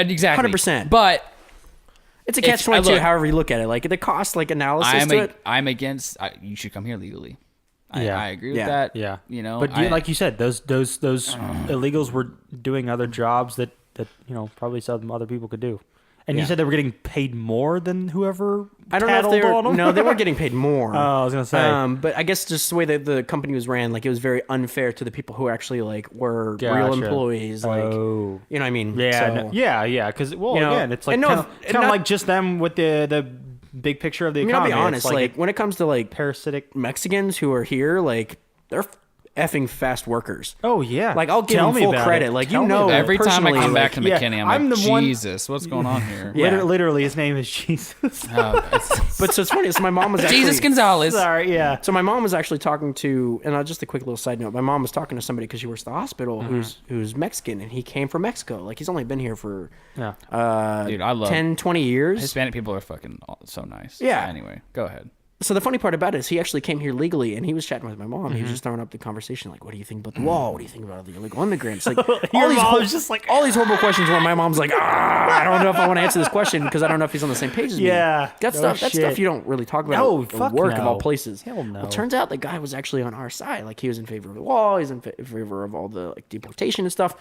100%. But It's a It's- catch-22, look, however you look at it. Like, the cost, like, analysis to it. I'm against, you should come here legally. I agree with Yeah. that. Yeah. You know, But like you said, those illegals were doing other jobs that probably some other people could do. And you said they were getting paid more than whoever. I don't know if they tattled on were. them? No, they weren't getting paid more. Oh, I was gonna say. But I guess just the way that the company was ran, like it was very unfair to the people who actually like were real Gotcha. employees. Like, Oh. you know what I mean? Yeah, So, no, yeah. Because again, it's like and no, kind and of not- like just them with the big picture of the I mean, I'll economy. be honest. It's Like when it comes to like parasitic. Mexicans who are here, like they're effing fast workers. Oh yeah. Like I'll give Tell them me full about credit. it. Like Tell me know, about it. every time I personally, come back like, to McKinney, I'm like, the one- Jesus, what's going on here? Yeah. Literally, his name is Jesus. But so it's funny. So my mom was actually, Jesus Gonzalez. Sorry, yeah. So my mom was actually talking to, and just a quick little side note. My mom was talking to somebody because she works at the hospital who's Mexican, and he came from Mexico. Like he's only been here for Yeah. Dude, I love 10, 20 years. Hispanic people are fucking so nice. Yeah. Anyway, go ahead. So the funny part about it is he actually came here legally, and he was chatting with my mom. He was just throwing up the conversation, like, "What do you think about the wall? What do you think about the illegal immigrants?" Like Your mom was just like, all these horrible questions. Where my mom's like, I don't know if I want to answer this question because I don't know if he's on the same page as me. Yeah. That's No stuff. That's shit. stuff you don't really talk about. No, at fuck work of no. all places. Hell no. Well, turns out the guy was actually on our side. Like he was in favor of the wall. He's in favor of all the like deportation and stuff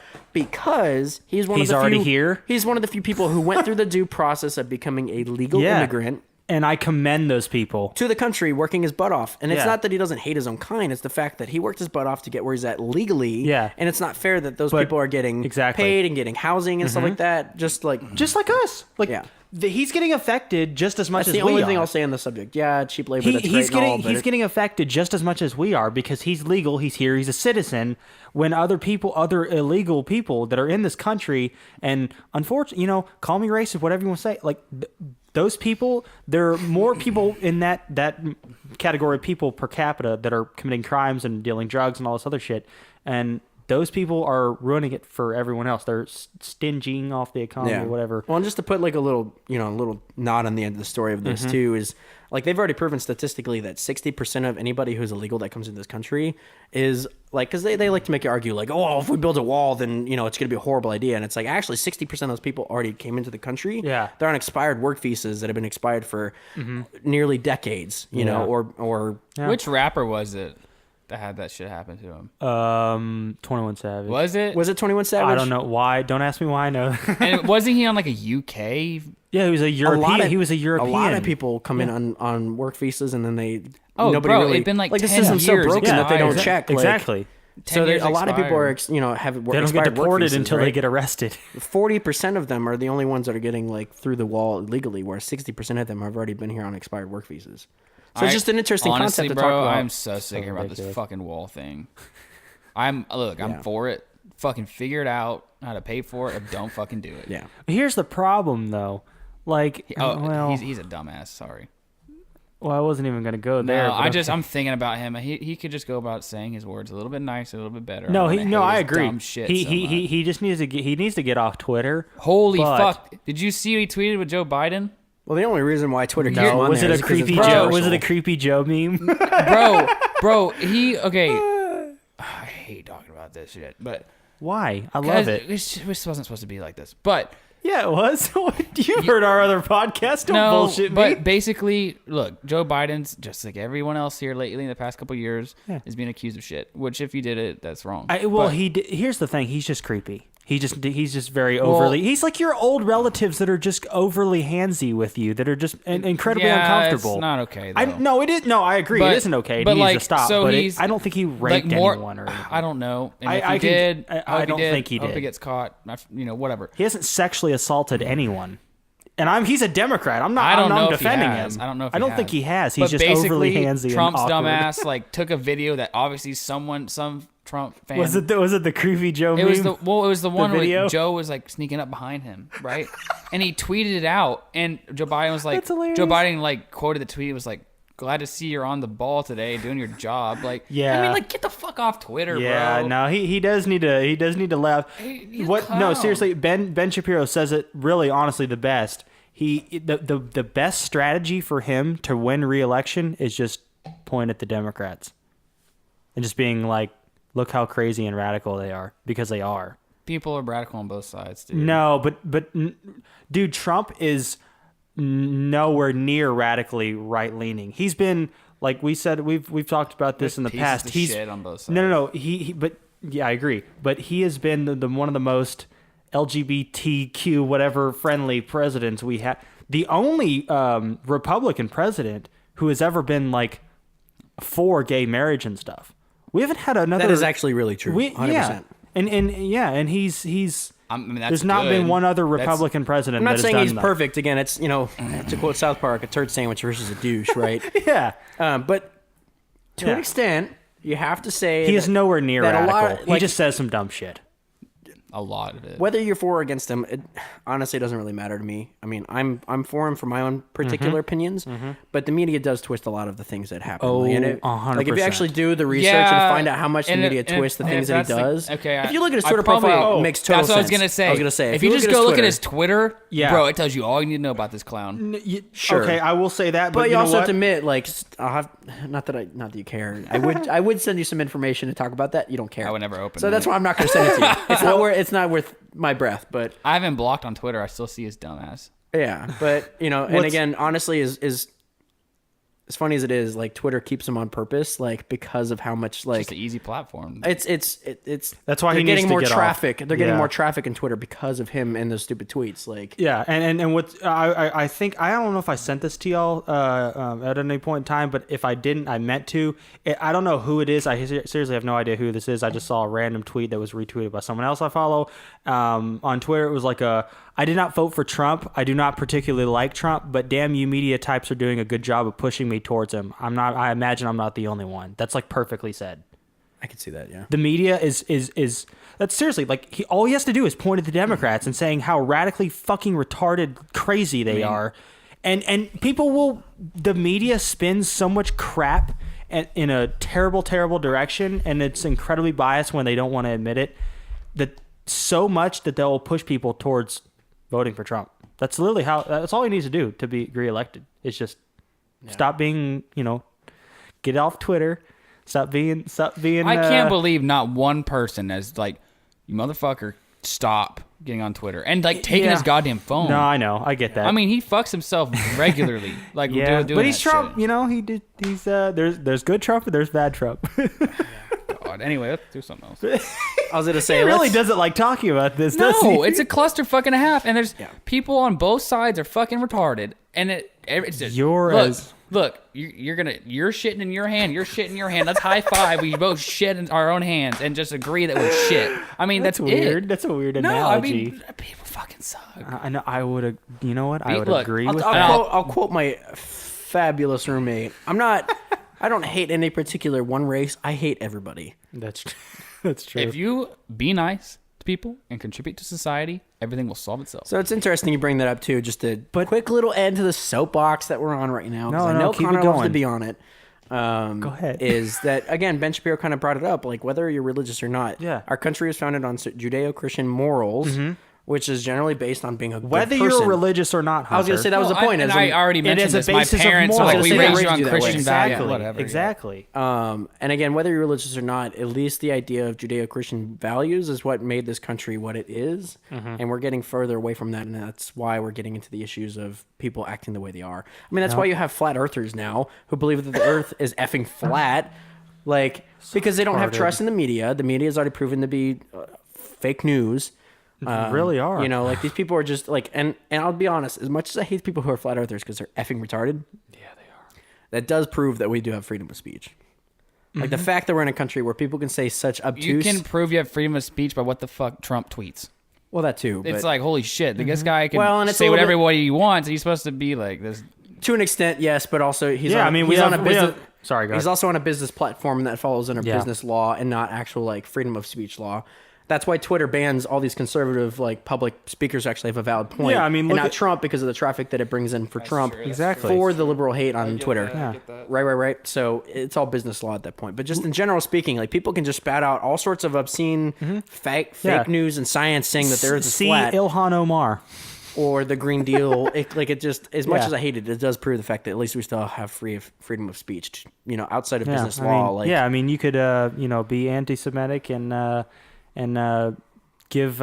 because he's one He's of the already few, here? He's one of the few people who went through the due process of becoming a legal Yeah. immigrant And I commend those people. to the country, working his butt off. And it's Yeah. not that he doesn't hate his own kind. It's the fact that he worked his butt off to get where he's at legally. Yeah. And it's not fair that those But- people are getting exactly. paid and getting housing and stuff like that. Just like Just like us. Like Yeah. he's getting affected just as much that's as the we only are. thing I'll say on the subject. Yeah, cheap labor. That's He's great and all, getting but he's getting affected just as much as we are because he's legal, he's here, he's a citizen. When other illegal people that are in this country, and unfortunately, call me racist, whatever you want to say, like those people, there are more people in that category of people per capita that are committing crimes and dealing drugs and all this other shit, and those people are ruining it for everyone else. They're stinging off the economy or whatever. Well, and just to put like a little nod on the end of the story of this too is like they've already proven statistically that 60% of anybody who's illegal that comes into this country is like, because they like to make you argue like, oh, if we build a wall, then it's going to be a horrible idea. And it's like actually 60% of those people already came into the country. Yeah. They're on expired work visas that have been expired for nearly decades, Yeah. or Yeah. Which rapper was it that had that shit happen to him? 21 Savage. Was it? was it 21 Savage? I don't know why. Don't ask me why I know. And wasn't he on like a UK? Yeah, he was a European. He was a European. A lot of people come in on work visas and then they Oh, nobody bro, really it'd been like the 10 system's so years broken expired. that they don't Yeah, check. Like, Exactly. So years a lot of people are expired. have They don't get expired work deported visas, until they right? get arrested. 40% of them are the only ones that are getting like through the wall illegally, whereas 60% of them have already been here on expired work visas. So it's just an interesting honestly, concept to bro, talk about. I'm so sick of hearing about this ridiculous. fucking wall thing. I'm Yeah. for it. Fucking figure it out how to pay for it, or don't fucking do it. Yeah. Here's the problem, though. Like, Oh, he's a dumbass. Sorry. well, I wasn't even gonna go there. No, but I'm thinking about him. He could just go about saying his words a little bit nicer, a little bit better. No, don't wanna hate I his agree. Dumb shit He so he, much. he just needs to get off Twitter. Holy but- fuck! Did you see what he tweeted with Joe Biden? Well, the only reason why Twitter came No, on was there it a is 'cause it's creepy Joe? Was it a controversial. creepy Joe meme? Bro, he okay. I hate talking about this shit, but Why? I love it. This wasn't supposed to be like this, but Yeah, it was. You heard our other podcast. Don't no, bullshit me. but basically, look, Joe Biden's just like everyone else here lately in the past couple of years is being accused of shit. Which, if you did it, that's wrong. But- Here's the thing. He's just creepy. He's just very overly. He's like your old relatives that are just overly handsy with you. That are just incredibly uncomfortable. It's not okay. Though. No, it is. No, I agree. But- it isn't okay. It but needs like, to stop. so but he's I don't think he raped anyone or anything. I don't know. And if I he can- did, I don't think he Hope did. he gets caught. Whatever. He hasn't sexually assaulted anyone. And he's a Democrat. I'm not. I don't I'm know not if he defending has. him. I don't know if I don't think he has. He's But just overly basically, handsy. Trump's and awkward. dumbass like took a video that obviously some Trump fan. Was it the creepy Joe It meme? was the one where video? Joe was like sneaking up behind him, right? And he tweeted it out, and Joe Biden was like, That's hilarious. Joe Biden like quoted the tweet, was like, "Glad to see you're on the ball today, doing your job." Like, Yeah. I mean, like, get the fuck off Twitter, Yeah, bro. no, he does need to laugh. He's a What? No, clown. seriously, Ben Shapiro says it really honestly the best. The best strategy for him to win re-election is just point at the Democrats and just being like, look how crazy and radical they are, because they are. People are radical on both sides, dude. No, but dude, Trump is nowhere near radically right leaning. He's been like we said, we've talked about this in the Pieces past. of He's shit on both sides. no. But yeah, I agree. But he has been the one of the most LGBTQ whatever friendly presidents we have. The only Republican president who has ever been like for gay marriage and stuff. We haven't had another. That is actually really true. 100%. Yeah, and he's. I mean, that's There's not good. been one other Republican president. I'm not that saying has he's done that. perfect. Again, it's to quote South Park, a turd sandwich versus a douche, right? Yeah, But to an extent, you have to say he is nowhere near that a radical. lot, He like, just says some dumb shit. A lot of it. whether you're for or against him, it honestly doesn't really matter to me. I mean, I'm for him for my own particular opinions, but the media does twist a lot of the things that happen. Oh, and 100%. Like if you actually do the research and find out how much the media twists the things that he does. If you look at his Twitter profile, it makes total that's what I was sense. gonna say. If If you just go look at his Twitter, Twitter, bro, it tells you all you need to know about this clown. Sure. Okay, I will say that, but you you know also have what? to admit, like, not that you care. I would send you some information to talk about that. You don't care. I would never open So it. that's why I'm not going to send it to you. It's not worth my breath. But I haven't blocked on Twitter. I still see his dumbass. yeah, but and again, honestly, is as funny as it is, like Twitter keeps him on purpose, like because of how much like It's an easy platform. it's That's why they're he needs getting to more get off. traffic. They're getting Yeah. more traffic in Twitter because of him and those stupid tweets. Like Yeah, and what I think I don't know if I sent this to y'all at any point in time, but if I didn't, I meant to. I don't know who it is. I seriously have no idea who this is. I just saw a random tweet that was retweeted by someone else I follow on Twitter. It was like I did not vote for Trump. I do not particularly like Trump, but damn you media types are doing a good job of pushing me towards him. I imagine I'm not the only one. That's like perfectly said. I can see that. Yeah. The media is that's seriously like all he has to do is point at the Democrats and saying how radically fucking retarded crazy they are, and people will. The media spins so much crap in a terrible direction, and it's incredibly biased when they don't want to admit it. That so much that they'll push people towards voting for Trump. That's literally that's all he needs to do to be reelected. It's just stop being get off Twitter. Stop being. I can't believe not one person has like, you motherfucker, stop getting on Twitter and like taking his goddamn phone. No, I know. I get that. I mean, he fucks himself regularly. Like, yeah, doing but he's that Trump. shit. He's there's good Trump and there's bad Trump. God. Anyway, let's do something else. I was gonna say he really doesn't like talking about this. does No, he? it's a cluster fucking half, and there's people on both sides are fucking retarded, and it's just look, you're shitting in your hand, you're shitting in your hand. Let's high five. We both shit in our own hands and just agree that we're shit. I mean, that's weird. It. That's a weird No, analogy. I mean, people fucking suck. I know. I would. You know what? I would Look, agree with that. I'll quote my fabulous roommate. I don't hate any particular one race. I hate everybody. That's true. If you be nice to people and contribute to society, everything will solve itself. So it's interesting you bring that up too. Just a quick little end to the soapbox that we're on right now. 'Cause I know keep it Connor loves to going. be on it. Go ahead. Is that again? Ben Shapiro kind of brought it up. Like whether you're religious or not. Yeah. Our country is founded on Judeo-Christian morals, which is generally based on being a good Whether person. you're religious or not, Hunter. I was gonna say that was the point. And is I already it mentioned is a this. My basis of parents are morals. like, we I was gonna raised say you that on raised you that way. Christian value, exactly. whatever. Exactly. And again, whether you're religious or not, at least the idea of Judeo-Christian values is what made this country what it is. And we're getting further away from that, and that's why we're getting into the issues of people acting the way they are. I mean, that's why you have flat earthers now who believe that the earth is effing flat, like because they don't have trust in the media. The media is already proven to be fake news. Really are. Like these people are just like, and I'll be honest, as much as I hate people who are flat earthers because they're effing retarded. Yeah, they are. That does prove that we do have freedom of speech. Like the fact that we're in a country where people can say such obtuse. You can prove you have freedom of speech by what the fuck Trump tweets. Well, that too. It's But like, holy shit, this guy can Well, and it's a say little whatever bit- way he wants. He's supposed to be like this. to an extent, yes, but also he's Yeah, on, I mean, he's on a business. Sorry, go He's ahead. also on a business platform that follows under business law and not actual like freedom of speech law. That's why Twitter bans all these conservative like public speakers who actually have a valid point. Yeah, I mean, and look not at- Trump because of the traffic that it brings in for Trump. Exactly. For the liberal hate on Twitter. Yeah. Right. So it's all business law at that point. But just in general speaking, like people can just spat out all sorts of obscene fake Yeah. news and science saying that the earth is See flat. Ilhan Omar. Or the Green Deal. It just, as much Yeah. as I hate it, it does prove the fact that at least we still have freedom of speech, outside of business I law. mean, I mean, you could, be anti-Semitic and give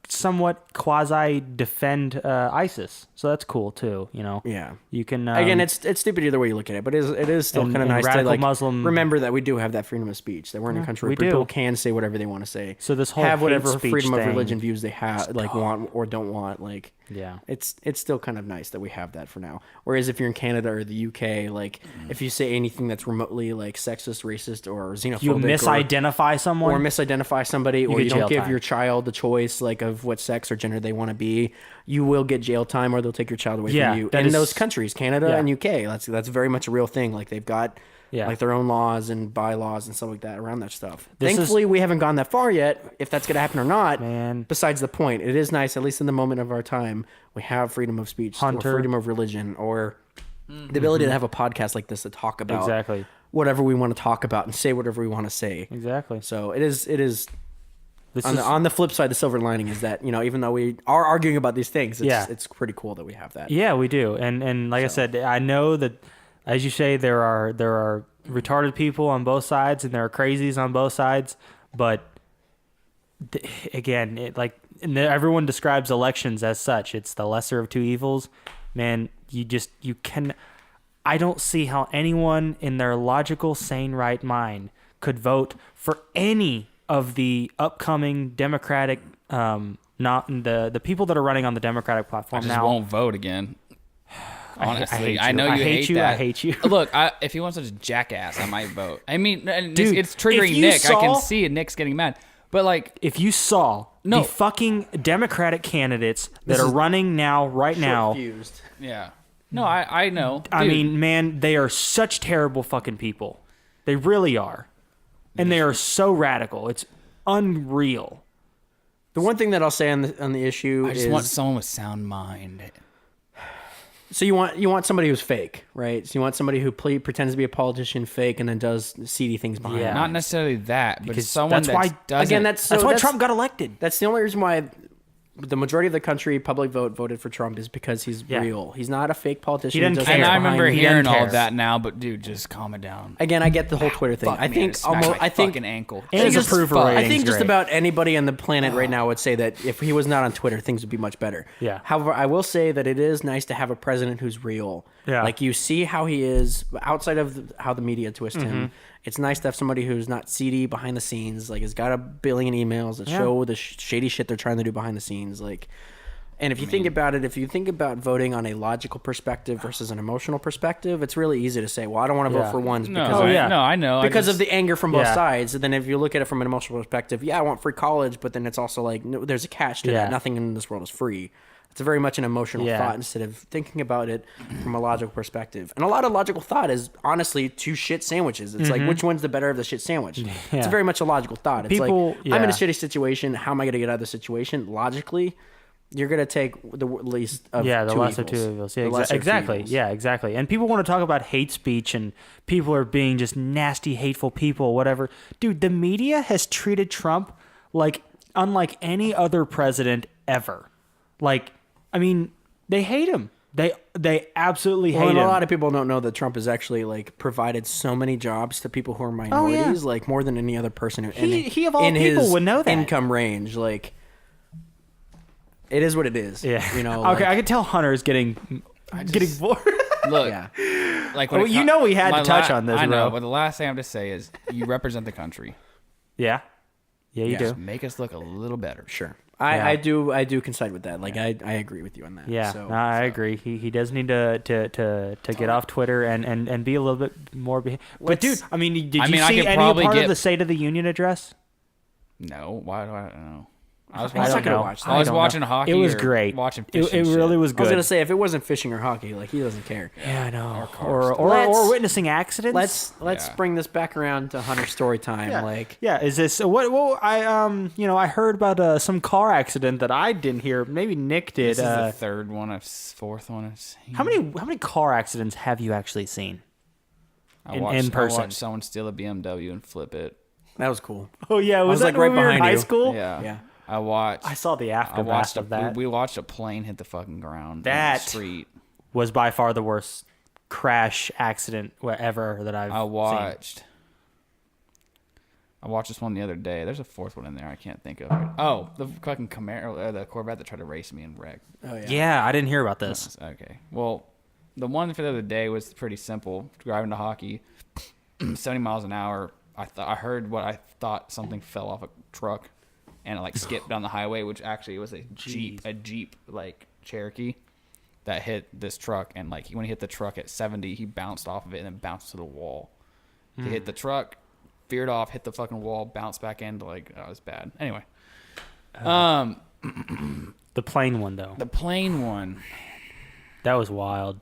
somewhat quasi defend ISIS. So that's cool too. You know. Yeah. You can Again, it's stupid either way you look at it, but it is still and- kind of and nice to radical like Muslim- remember that we do have that freedom of speech. That we're in a country we where people do. can say whatever they want to say. So this whole have hate whatever speech freedom of thing- religion views they have, like want or don't want. Like Yeah. it's still kind of nice that we have that for now. Whereas if you're in Canada or the UK, like if you say anything that's remotely like sexist, racist, or xenophobic, You or misidentify someone. misidentify somebody, or get you don't jail give time. your child the choice like of what sex or gender they want to be, you will get jail time, or they'll take your child away Yeah, from you. that In is- those countries, Canada Yeah. and UK, that's very much a real thing. Like they've got Yeah. like their own laws and bylaws and stuff like that around that stuff. This is- Thankfully, we haven't gone that far yet. If that's going to happen or not, Man. besides the point, it is nice, at least in the moment of our time, we have freedom of speech, Hunter. or freedom of religion, or the ability to have a podcast like this to talk about Exactly. whatever we want to talk about and say whatever we want to say. Exactly. So it is This on is on the flip side, the silver lining is that, even though we are arguing about these things, Yeah. it's pretty cool that we have that. Yeah, we do. And like I said, I know that, as you say, there are retarded people on both sides and there are crazies on both sides. But again, and everyone describes elections as such. It's the lesser of two evils. Man, you can. I don't see how anyone in their logical, sane, right mind could vote for any of the upcoming Democratic, not the people that are running on the Democratic I platform just now. won't vote again. Honestly, hate I you. know I you hate you. that. I hate you. Look, if he wants such a jackass, I might vote. I mean, and Dude, it's triggering if you Nick. I saw- can see it. Nick's getting mad. But like, If you saw No. the fucking Democratic candidates that This are is running now, right now, Confused. yeah, no, I know. I Dude, mean, man, they are such terrible fucking people. They really are. And they are so radical. It's unreal. The one thing that I'll say on the issue I just is want someone with sound mind. so you want somebody who's fake, right? So you want somebody who pretends to be a politician, fake, and then does seedy things behind. Yeah. it. Not necessarily that, but Because someone that's why- that doesn't. Again, that's That's why that's- Trump got elected. That's the only reason why the majority of the country public voted for Trump is because he's Yeah. real. He's not a fake politician. He doesn't does care. and things I behind remember the- He doesn't hearing all care. of that now, but dude, just calm it down. Again, I get the whole Twitter thing. Fuck, I man, think it smacked almost. my I think fucking ankle. And his just- approval I rating's think just great. about anybody on the planet right now would say that if he was not on Twitter, things would be much better. Yeah. However, I will say that it is nice to have a president who's real. Yeah. Like you see how he is outside of how the media twist Mm-hmm. him. It's nice to have somebody who's not seedy behind the scenes. Like has got a billion emails that Yeah. show the shady shit they're trying to do behind the scenes. Like. And if you think about it, if you think about voting on a logical perspective versus an emotional perspective, it's really easy to say, well, I don't want to Yeah. vote for ones No, because Oh, yeah. no, I know. because I of the anger from both Yeah. sides. And then if you look at it from an emotional perspective, yeah, I want free college, but then it's also like no, there's a catch to Yeah. that. Nothing in this world is free. It's very much an emotional Yeah. thought instead of thinking about it from a logical perspective. And a lot of logical thought is honestly two shit sandwiches. It's like which one's the better of the shit sandwich? It's Mm-hmm. Yeah. very much a logical thought. It's People- like I'm in a yeah. shitty situation. How am I going to get out of the situation? Logically, you're going to take the least of Yeah, the two lesser evils. two evils. Yeah, The lesser of two exactly. evils. Yeah, exactly. And people want to talk about hate speech and people are being just nasty, hateful people, whatever. Dude, the media has treated Trump like unlike any other president ever. Like, I mean, they hate him. They absolutely Well, hate and him. a lot of people don't know that Trump has actually like provided so many jobs to people who are minorities, like more than any other person who He of all in people his would know that. income range. Like, it is what it is. Yeah. you know. Okay, like- I could tell Hunter's getting bored. look. yeah. Like Oh, when it you know we had my to touch on this, I know, bro. but the last thing I have to say is you represent the country. Yeah. Yeah, you Just do. make us look a little better. Sure. Yeah. I do coincide with that. Like I agree with you on that. Yeah, So, no, I agree. He does need to get off Twitter and be a little bit more. But dude, I mean, did you I see could any probably part of get- the State of the Union address? No, why do I know? I was I was not watching. gonna watch that. I was don't know. watching hockey. It was or great. Watching It fishing really shit. was I good. was gonna say if it wasn't fishing or hockey, like he doesn't care. Yeah, I know. cars. Or Let's- witnessing accidents. Let's Yeah. bring this back around to Hunter's story time. Yeah. Like Yeah, is this what I heard about some car accident that I didn't hear. Maybe Nick did. This is the third one, fourth one I've seen. how many car accidents have you actually seen? in person? I watched someone steal a BMW and flip it. that was cool. Oh yeah, was was, that like, right when we were in behind high you. school? Yeah. Yeah. I watched. I saw the I aftermath watched of that. We watched a plane hit the fucking ground. That- on the street. Was by far the worst crash accident ever that I've I seen. watched. I watched this one the other day. There's a fourth one in there. I can't think of it. Oh, the fucking Camaro, the Corvette that tried to race me and wrecked. Oh yeah. Yeah, I didn't hear about this. Okay. Well, the one for the other day was pretty simple. Driving to hockey, 70 miles an hour. I heard what I thought something fell off a truck, and it like skipped down the highway, which actually was a Jeep like Cherokee that hit this truck, and like when he hit the truck at 70, he bounced off of it and then bounced to the wall. He hit the truck, veered off, hit the fucking wall, bounced back into like it was bad. Anyway, The plane one though. the plane one, That was wild.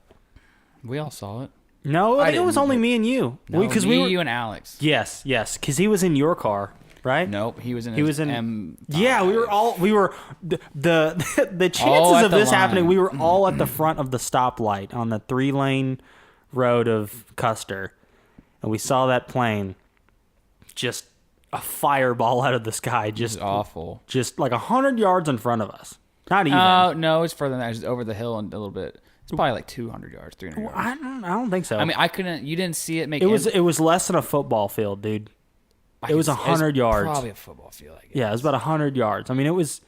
we all saw it. No, I think it was didn't. only me and you. No, you and Alex. Yes, because he was in your car, right? Nope, he was in. He was in M5. Yeah, we were the chances All at of the this happening. line. We were all at the front of the stoplight on the 3-lane road of Custer, and we saw that plane, just a fireball out of the sky, It's just awful. just like 100 yards in front of us. Not even. Oh no, it's further than that. It's over the hill and a little bit. It's probably like 200 yards, 300 yards. I don't think so. I mean, I couldn't. You didn't see it make. it was less than a football field, dude. It was 100 yards. Probably a football field. I guess. Yeah, it was about 100 yards. I mean, it was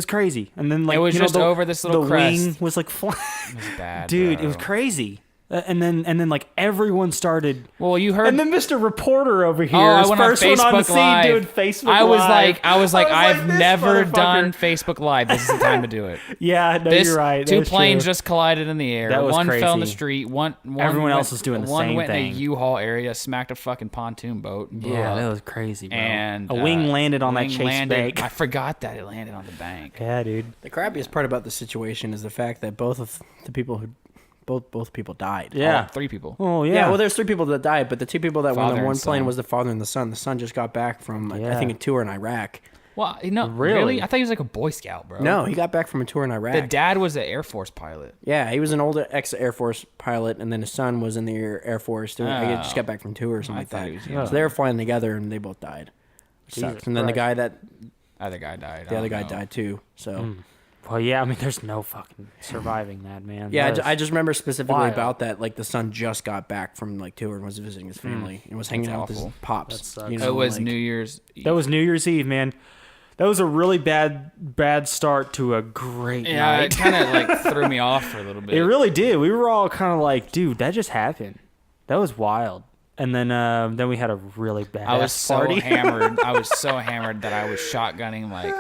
crazy. And then like It was just over this little the crest. wing was like flying. It was bad, Dude, bro. it was crazy. And then like everyone started. Well, you heard. And then Mr. Reporter over here, I his went on first one on the Facebook scene, Live. doing Facebook I was Live. like, I've "This never motherfucker." done Facebook Live. This is the time to do it. Yeah, no, This you're right. two That's planes true. just collided in the air. That was one fell in the crazy. street. One Everyone went- else was doing the one same went in thing. a U-Haul area, smacked a fucking pontoon boat. And blew Yeah, up. that was crazy, bro. And a wing landed on that wing Chase landed- bank. I forgot that it landed on the bank. Yeah, dude. The crappiest part about the situation is the fact that both of the people who both people died. Yeah. 3 people. Oh yeah. Yeah, well, there's 3 people that died, but the 2 people that were Father on the and one plane son. was the father and the son. The son just got back from, I Yeah. think, a tour in Iraq. Well, no, Really? really? I thought he was like a Boy Scout, bro. No, he got back from a tour in Iraq. The dad was an Air Force pilot. Yeah, he was an older ex-Air Force pilot, and then his son was in the Air Force. I just got back from tour or something I like thought that. he was young. So they were flying together, and they both died. Which Jesus sucks. And then the Christ. guy Other guy died. the other guy died too. So Well, yeah. I mean, there's no fucking surviving that, man. yeah, That I is- just remember specifically wild. about that. Like the son just got back from like tour and was visiting his family and was hanging out with his awful. pops. That sucks. You know, It was like- New Year's Eve. That was New Year's Eve, man. That was a really bad start to a great Yeah, night. it kind of like threw me off for a little bit. It really did. We were all kind of like, dude, that just happened. That was wild. And then we had a really bad I was so party. hammered. I was so hammered that I was shotgunning like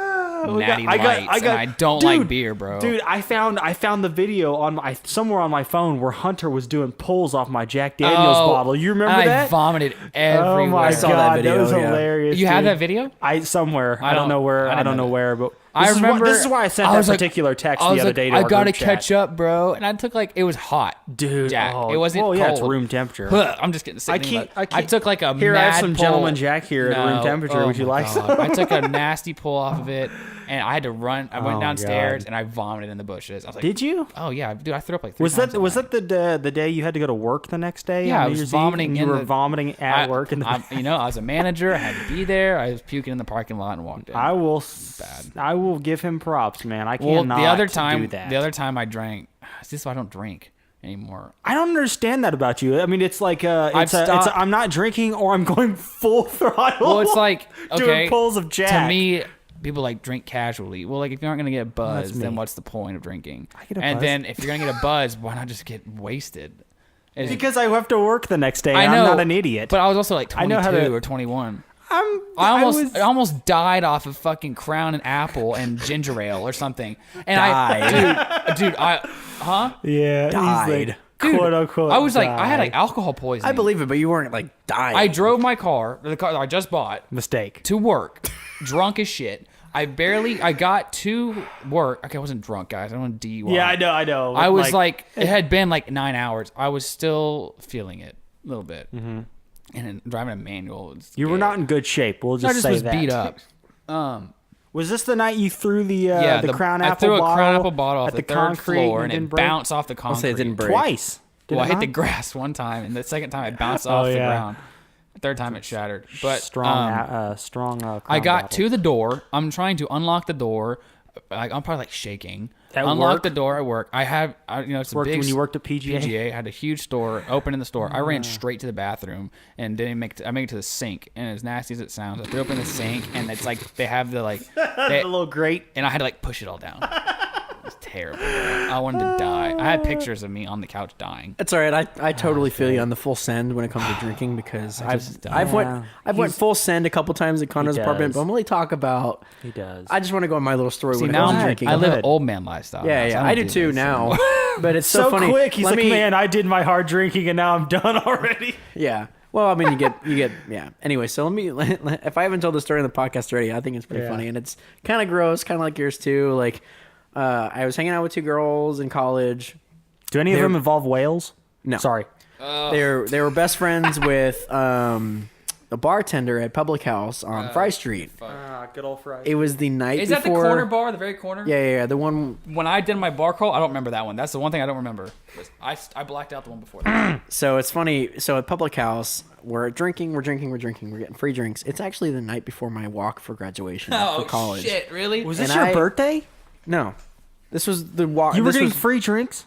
We natty got- lights, and I don't like beer, bro. Dude, I found the video on somewhere on my phone where Hunter was doing pulls off my Jack Daniels bottle. You remember I that? vomited everywhere. Oh my I saw that god, video, that was yeah. hilarious. You have dude. that video? I somewhere. I don't don't- know where. I I, didn't don't know know that. where. But I remember. This is why I sent I that was like- particular text I the was other like, day to I our gotta group chat. catch up, bro. And I took like it was hot, Dude. Jack. Oh, it wasn't well, cold. yeah, it's room temperature. I'm just getting sick. I thinking can't- about it. I can't- took like a Here, I mad have some pull. Gentleman Jack here at room temperature. Oh Would you my like some? God. I took a nasty pull off of it, and I had to run. I went Oh, downstairs God. and I vomited in the bushes. I was like, Did you? Oh yeah, dude. I threw up like 3 Was times that that night. the day you had to go to work the next day? Yeah, on I New was Year's Eve, vomiting and you in were the- vomiting at work. And I was a manager. I had to be there. I was puking in the parking lot and walked in. I will. Bad. I will give him props, man. I well, cannot the other do time, that. I drank. This is why I don't drink anymore. I don't understand that about you. I mean, it's like stopped- I'm not drinking or I'm going full throttle. Well, it's like okay, doing pulls of Jack. To me, people like drink casually. Well, like if you aren't gonna get buzzed, then me. what's the point of drinking? I get a and buzz. then if you're gonna get a buzz, why not just get wasted? because I have to work the next day. I and know, I'm not an idiot. But I was also like I know 22 how to- or 21. I I almost died off of fucking Crown and Apple and ginger ale or something. And dude, huh? yeah, Died. He's like, Dude, quote unquote. I was like, I had like died. alcohol poisoning. I believe it, but you weren't like dying. I drove the car that I just bought mistake. to work, drunk as shit. I got to work. Okay, I wasn't drunk, guys. I don't want to DUI. Yeah, I know. I was like, it had been like 9 hours. I was still feeling it a little bit. Mm-hmm. And then driving a manual. You were not in good shape. We'll I just just say was that. beat up. Was this the night you threw the Crown I Apple threw a bottle Crown Apple bottle off at the third concrete floor, and didn't it break? bounced off the concrete. I'll say it didn't break. Twice. Did Well, it I hit the not? grass one time, and the second time it bounced off the yeah. ground. The third time it shattered. But strong. I Crown got bottle. to the door. I'm trying to unlock the door. I'm probably like shaking. At Unlock work? the door at work. It's a Worked big. when you worked at PGA? Had a huge store. Opened in the store. I ran straight to the bathroom and didn't make. I made it to the sink. And as nasty as it sounds, I threw up in the sink, and it's like they have the like The little grate. and I had to like push it all down. It was terrible. Bro. I wanted to die. I had pictures of me on the couch dying. It's all right. I totally feel you on the full send when it comes to drinking because I've went full send a couple times at Connor's apartment, but I'm only talk about. He does. I just want to go on my little story See, when it now comes to I'm drinking. I live ahead. old man lifestyle. Yeah, now, so yeah, don't I do this too now. anymore. But it's so funny. quick. He's Let like, me- man, I did my hard drinking and now I'm done already. Yeah. Well, I mean, you get, yeah. Anyway, so if I haven't told the story in the podcast already, I think it's pretty funny, and it's kind of gross, kind of like yours too. Like, I was hanging out with two girls in college. Do any of them involve whales? No. Sorry. They were best friends with a bartender at Public House on Fry Street. Good old fries. It was the night Is before. that the corner bar, the very corner? Yeah. The one. When I did my bar crawl, I don't remember that one. That's the one thing I don't remember. I blacked out the one before that. So it's funny. So at Public House, we're drinking, we're getting free drinks. It's actually the night before my walk for graduation for college. Shit, really? Was And this your I- birthday? No, this was the walk. You were this getting was free drinks?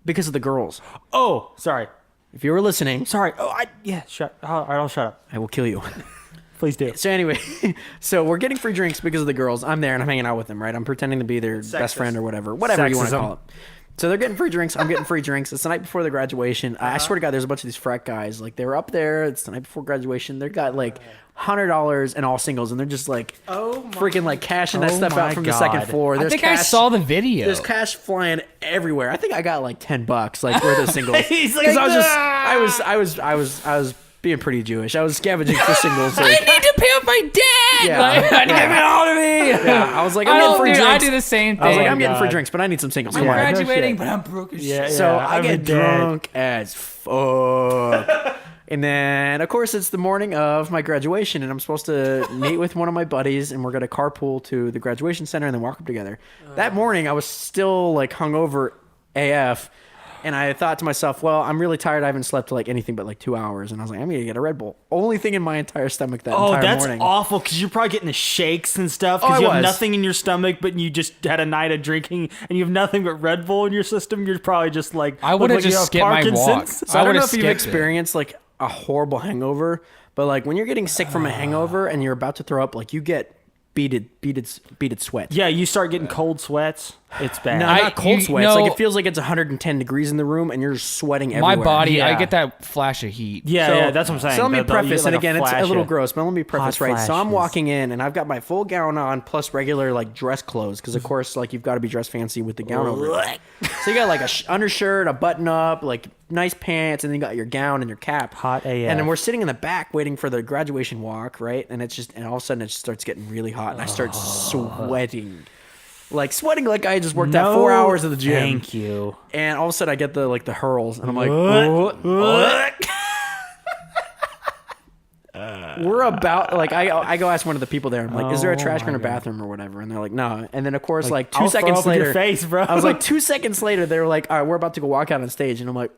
because of the girls. Oh, sorry. If you were listening, Sorry. Oh, shut. All right, I'll shut up. I will kill you. Please do. So anyway, so we're getting free drinks because of the girls. I'm there and I'm hanging out with them, right? I'm pretending to be their best friend or whatever you want to Sexism. call it. So they're getting free drinks. I'm getting free drinks. It's the night before the graduation. I swear to God, there's a bunch of these frat guys. Like they were up there. It's the night before graduation. They got like $100 and all singles, and they're just like freaking like cashing that stuff out from the second floor. I think I saw the video. There's cash flying everywhere. I think I got like $10 like worth of singles. He's like, 'Cause I was being pretty Jewish. I was scavenging for singles. I Like, need to pay off my dad. Yeah. Like, I need to give it all to me. yeah, I was like, I I'm getting don't free do. drinks. I do the same thing. I was like, I'm getting free God. drinks, but I need some singles. I'm Come on. no graduating, shit. but I'm broke as Yeah, shit. So yeah, I I'm get dead. drunk as fuck. And then, of course, it's the morning of my graduation, and I'm supposed to meet with one of my buddies, and we're going to carpool to the graduation center and then walk up together. That morning, I was still like hungover AF, and I thought to myself, well, I'm really tired. I haven't slept like anything but like 2 hours, and I was like, I'm going to get a Red Bull. Only thing in my entire stomach that Oh, entire that's morning. awful because you're probably getting the shakes and stuff Oh, because I you have was. nothing in your stomach, but you just had a night of drinking and you have nothing but Red Bull in your system. You're probably just like, I would have look like you just have skipped my walk. Parkinson's. So I don't know would've if you've skipped it. experienced like a horrible hangover, but like when you're getting sick from a hangover and you're about to throw up, like you get beaded sweat. Yeah, you start getting cold sweats. It's bad. No, I- not cold you sweats. know- Like it feels like it's 110 degrees in the room and you're sweating My everywhere. body, I Yeah. get that flash of heat. yeah, So- yeah, that's what I'm saying. So let me You preface, get, and like, again, it's a flash little of- gross, but let me preface hot right. So I'm flashes. walking in, and I've got my full gown on, plus regular like dress clothes, because of course, like you've got to be dressed fancy with the gown over it. So you got like a undershirt, a button up, like nice pants, and then you got your gown and your cap. Hot AF. And then we're sitting in the back waiting for the graduation walk, right? And it's just, and all of a sudden it just starts getting really hot, and I start sweating. Like sweating like I just worked out 4 hours of the gym. Thank you. And all of a sudden I get the hurls, and I'm like, What? we're about like I go ask one of the people there. I'm like, is there a trash Oh can or my God. bathroom or whatever? And they're like, no. And then of course like 2 I'll throw seconds up in later, your face, bro. I was like 2 seconds later, they were like, all right, we're about to go walk out on stage, and I'm like,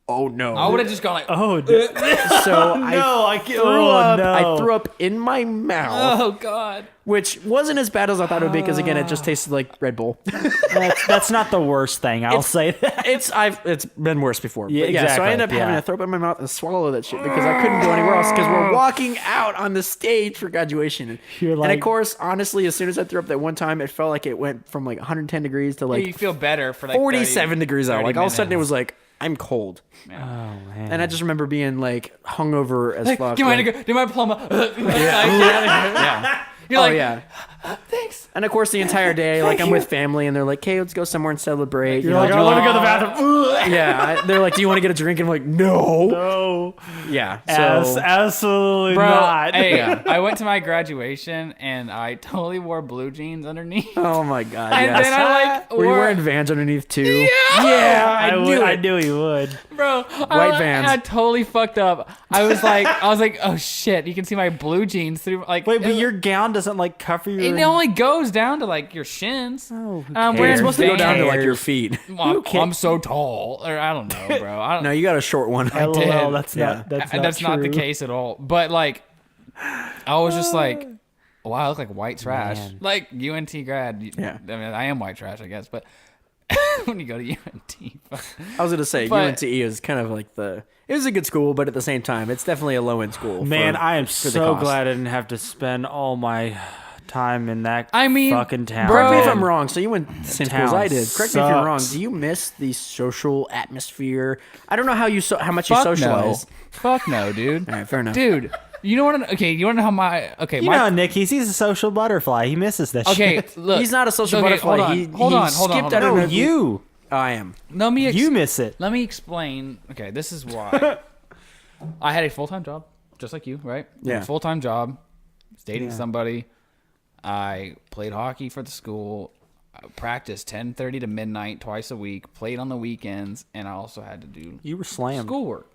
oh no. I would have just gone like, Oh, So no, I can't. threw Oh, up. no. I threw up in my mouth, oh god. which wasn't as bad as I thought it would be because again, it just tasted like Red Bull. That's not the worst thing. I'll say that. It's been worse before. Yeah, But yeah, so I exactly, ended up having yeah. to throw up in my mouth and swallow that shit because I couldn't go anywhere else because we're walking out on the stage for graduation. You're And like- of course, honestly, as soon as I threw up that one time, it felt like it went from like 110 degrees to You like feel better for like 47 degrees out. 30 Like all of a sudden it minutes. was like, I'm cold. Oh man. And I just remember being like hungover as fuck. Do you like- mind to go? Do my plumber? Yeah. You're Oh like, yeah. thanks. And of course, the entire day, like I'm with family, and they're like, "Hey, let's go somewhere and celebrate." You're like, do I you want to wanna-" go to the bathroom. Yeah, they're like, "Do you want to get a drink?" And I'm like, "No." No. Yeah. So Absolutely Bro, not. hey, I went to my graduation and I totally wore blue jeans underneath. oh my god. And Yes. then I like Were you wore, wearing Vans underneath too? yeah, I knew he would. bro. White Vans. I totally fucked up. I was like, oh shit, you can see my blue jeans through. Like, Wait, but your gown doesn't like cover your. it only goes down to like your shins. Oh, who And I'm cares? wearing It's supposed to go down to like Vans. your feet. Well, I'm so tall, or I don't know, bro. I don't, No, you got a short one. LOL, did. that's Yeah. not. That's that's not the true. case at all. But like, I was just like, wow, I look like white trash. Man. Like UNT grad. Yeah. I mean, I am white trash, I guess, but when you go to UNT. I was going to say, But- UNT is kind of like it was a good school, but at the same time, it's definitely a low-end school. Man, I am for the so cost. glad I didn't have to spend all my time in that fucking town. Correct me if man. I'm wrong. So you went to the same school as town I did. Correct me if you're wrong. sucks. Do you miss the social atmosphere? I don't know how much you Fuck socialize. no. Fuck no, dude. All right, fair enough. Dude, you know what? Okay, you want to know how You know, Nick, he's a social butterfly. He misses that Okay, shit. look. He's not a social okay, butterfly. Hold on. Skipped out No, of you. I am. You miss it. Let me explain. Okay, this is why. I had a full-time job, just like you, right? Yeah. Full-time job, was dating somebody. I played hockey for the school. I practiced 10:30 to midnight twice a week. Played on the weekends, and I also had to do You were slammed. schoolwork.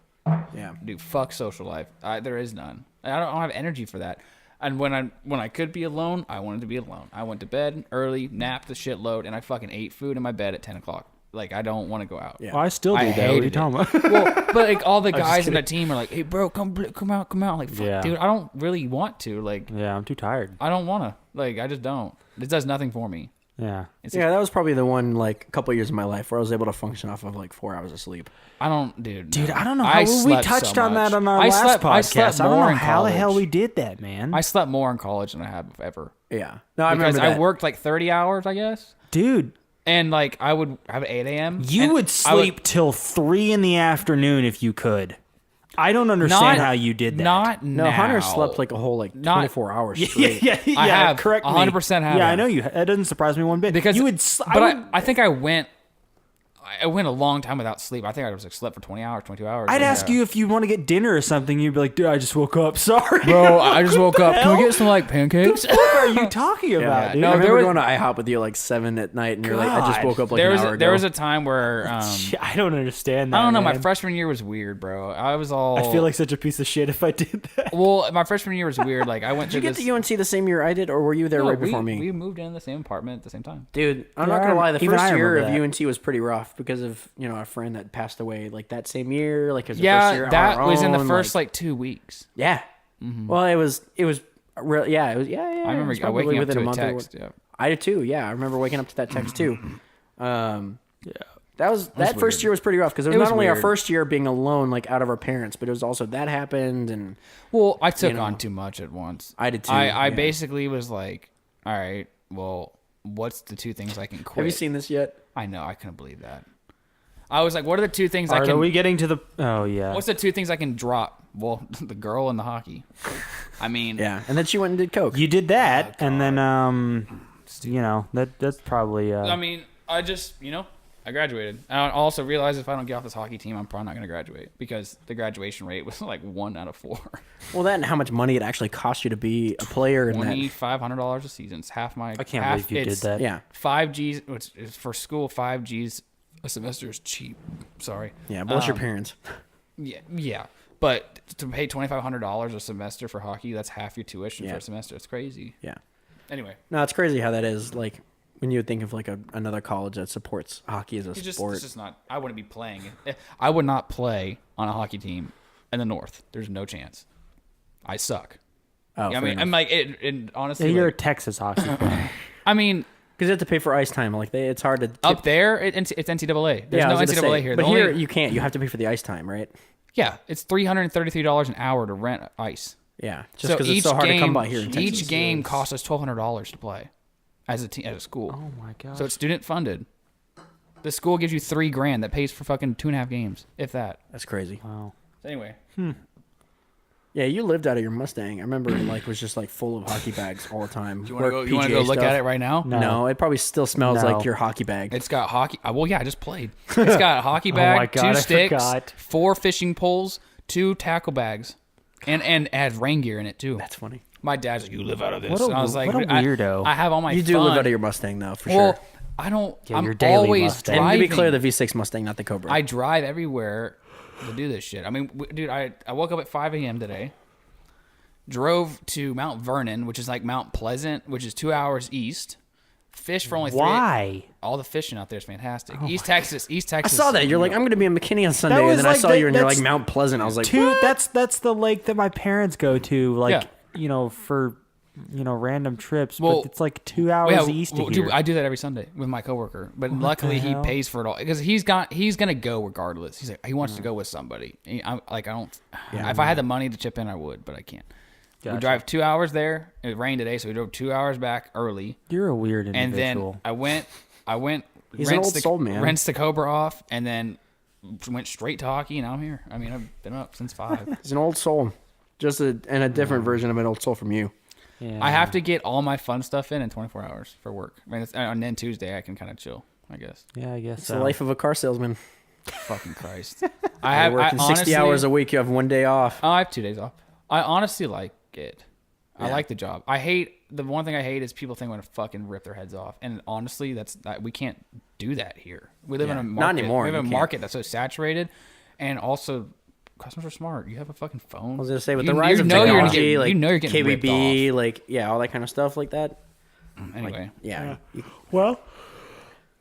Yeah. Dude, fuck social life. There is none. I don't have energy for that. And when I could be alone, I wanted to be alone. I went to bed early, napped the shitload, and I fucking ate food in my bed at 10 o'clock. Like, I don't want to go out. Yeah. Well, I still do I that. What are you hated talking it. about? Well, but like all the just guys in the kidding. team are like, "Hey, bro, come out." I'm like, fuck, Yeah. dude, I don't really want to. Like, Yeah, I'm too tired. I don't want to. Like, I just don't. It does nothing for me. Yeah. It's Yeah, that was probably the one like a couple years of my life where I was able to function off of like 4 hours of sleep. I don't, dude. Dude, no. I don't know how we slept touched so on much. that on our I last slept- I podcast. slept I don't more know in how the hell college. we did that, man. I slept more in college than I have ever. Yeah. No, I Because remember that. I worked like 30 hours, I guess. Dude, And like I would have 8 a.m. you and would I sleep till 3 in the afternoon if you could. I don't understand how you did that. Not No, now. Hunter slept like a whole like Not- 24 hours yeah, straight. yeah, yeah. I have correct me. 100% have. Yeah, I know you. That doesn't surprise me one bit. because you would. I think I went a long time without sleep. I think I was like slept for 20 hours, 22 hours. I'd Yeah. ask you if you want to get dinner or something. You'd be like, dude, I just woke up. Sorry. Bro, I just woke up. Can we hell? get some like pancakes? What are you talking about, dude? no, I remember there was- going to IHOP with you at like 7 at night, and you're like, I just God. woke up like there an was hour ago. there was a time where I don't understand that. I don't know. My man. freshman year was weird, bro. I was all. I feel like such a piece of shit if I did that. Well, my freshman year was weird. Like I went Did you to get this. to UNC the same year I did, or were you there No, right before me? We moved in the same apartment at the same time. Dude, I'm Yeah, not gonna lie. The even first I year of remember UNT was pretty rough because of a friend that passed away like that same year. Like his first Yeah, year on that our was in the own, first like 2 weeks. yeah. Well, it was real. Yeah, it was. Yeah, yeah. I remember it was probably waking up within to a a month or text. what- Yeah. I did too. Yeah, I remember waking up to that text too. Yeah. That first weird. year was pretty rough because it was It not was only our weird. first year being alone, like out of our parents, but it was also that happened, and Well, I took know. on too much at once. I did too, I yeah. basically was like, all right, well, what's the 2 things I can quit? have you seen this yet? I know. I couldn't believe that. I was like, what are the 2 things I Are can? we getting to the? Oh yeah. What's the 2 things I can drop? Well, the girl and the hockey. I mean, Yeah, and then she went and did coke. You did that, and then that's probably. I mean, I just I graduated. I also realized if I don't get off this hockey team, I'm probably not going to graduate because the graduation rate was like 1 out of 4. Well, that and how much money it actually cost you to be a player in that. $2,500 a season. It's half my. I can't believe you did that. Yeah, 5 G's, which is for school. 5 G's a semester is cheap. Sorry. yeah. Bless your parents. Yeah. But to pay $2,500 a semester for hockey, that's half your tuition Yeah. for a semester. It's crazy. Yeah. Anyway, No, it's crazy how that is. Like when you would think of like another college that supports hockey as a it's sport. just not. I wouldn't be playing. I would not play on a hockey team in the North. There's no chance. I suck. Oh, I mean, I'm like, it honestly. You're a like, Texas hockey player. I mean, because you have to pay for ice time. Like it's hard to up there, it's NCAA. There's I no was gonna NCAA say, here. But The here only- you can't. You have to pay for the ice time, right? yeah, it's $333 an hour to rent ice. Yeah, just because it's so hard to come by here in Texas. Each game costs us $1,200 to play as a team, as a school. Oh my god. So it's student funded. The school gives you $3,000 that pays for fucking 2.5 games, if that. That's crazy. Wow. Anyway, Yeah, you lived out of your Mustang. I remember it like was just like full of hockey bags all the time. you want to go look at it right now? No, it probably still smells No. like your hockey bag. It's got hockey. Well, yeah, I just played. It's got a hockey bag, my God, 2 I sticks, forgot. 4 fishing poles, 2 tackle bags, and it has rain gear in it too. That's funny. My dad's like, "You live out of this." What a- and I was like, what a I- weirdo. I have all my. You do fun. live out of your Mustang though, for Well, sure. I don't. Yeah, I'm your daily always Mustang. driving. And to be clear, the V6 Mustang, not the Cobra. I drive everywhere to do this shit. I mean, dude, I woke up at 5 a.m. today, drove to Mount Vernon, which is like Mount Pleasant, which is 2 hours east. Fish for only 3. Why? All the fishing out there is fantastic. East Texas. I saw that. You're like, I'm going to be in McKinney on Sunday, was and then I like saw that- you, and you're that's like Mount Pleasant. I was like, Two. what? That's the lake that my parents go to. Like Yeah. for random trips, Well, but it's like 2 hours east of here. Dude, I do that every Sunday with my coworker, but luckily he pays for it all because he's gonna go regardless. He's like he wants to go with somebody. I don't. Yeah, if I had the money to chip in, I would, but I can't. Gotcha. We drive 2 hours there. It rained today, so we drove 2 hours back early. You're a weird individual. And then I went. He's an old soul, man. Rinsed the Cobra off, and then went straight to hockey, and I'm here. I mean, I've been up since 5. He's an old soul, just a different version of an old soul from you. Yeah. I have to get all my fun stuff in 24 hours for work. I mean, and then Tuesday I can kind of chill, I guess. Yeah, I guess it's the life of a car salesman. Fucking Christ. I working 60 hours a week. You have 1 day off. I have 2 days off. I honestly like it. Yeah. I like the job. The one thing I hate is people think I'm going to fucking rip their heads off. And honestly, we can't do that here. We live in a market. Not anymore. We live in a market that's so saturated. And also, customers are smart. You have a fucking phone. I was gonna say with the rise of technology, you're getting KBB, all that kind of stuff like that. Anyway, Well,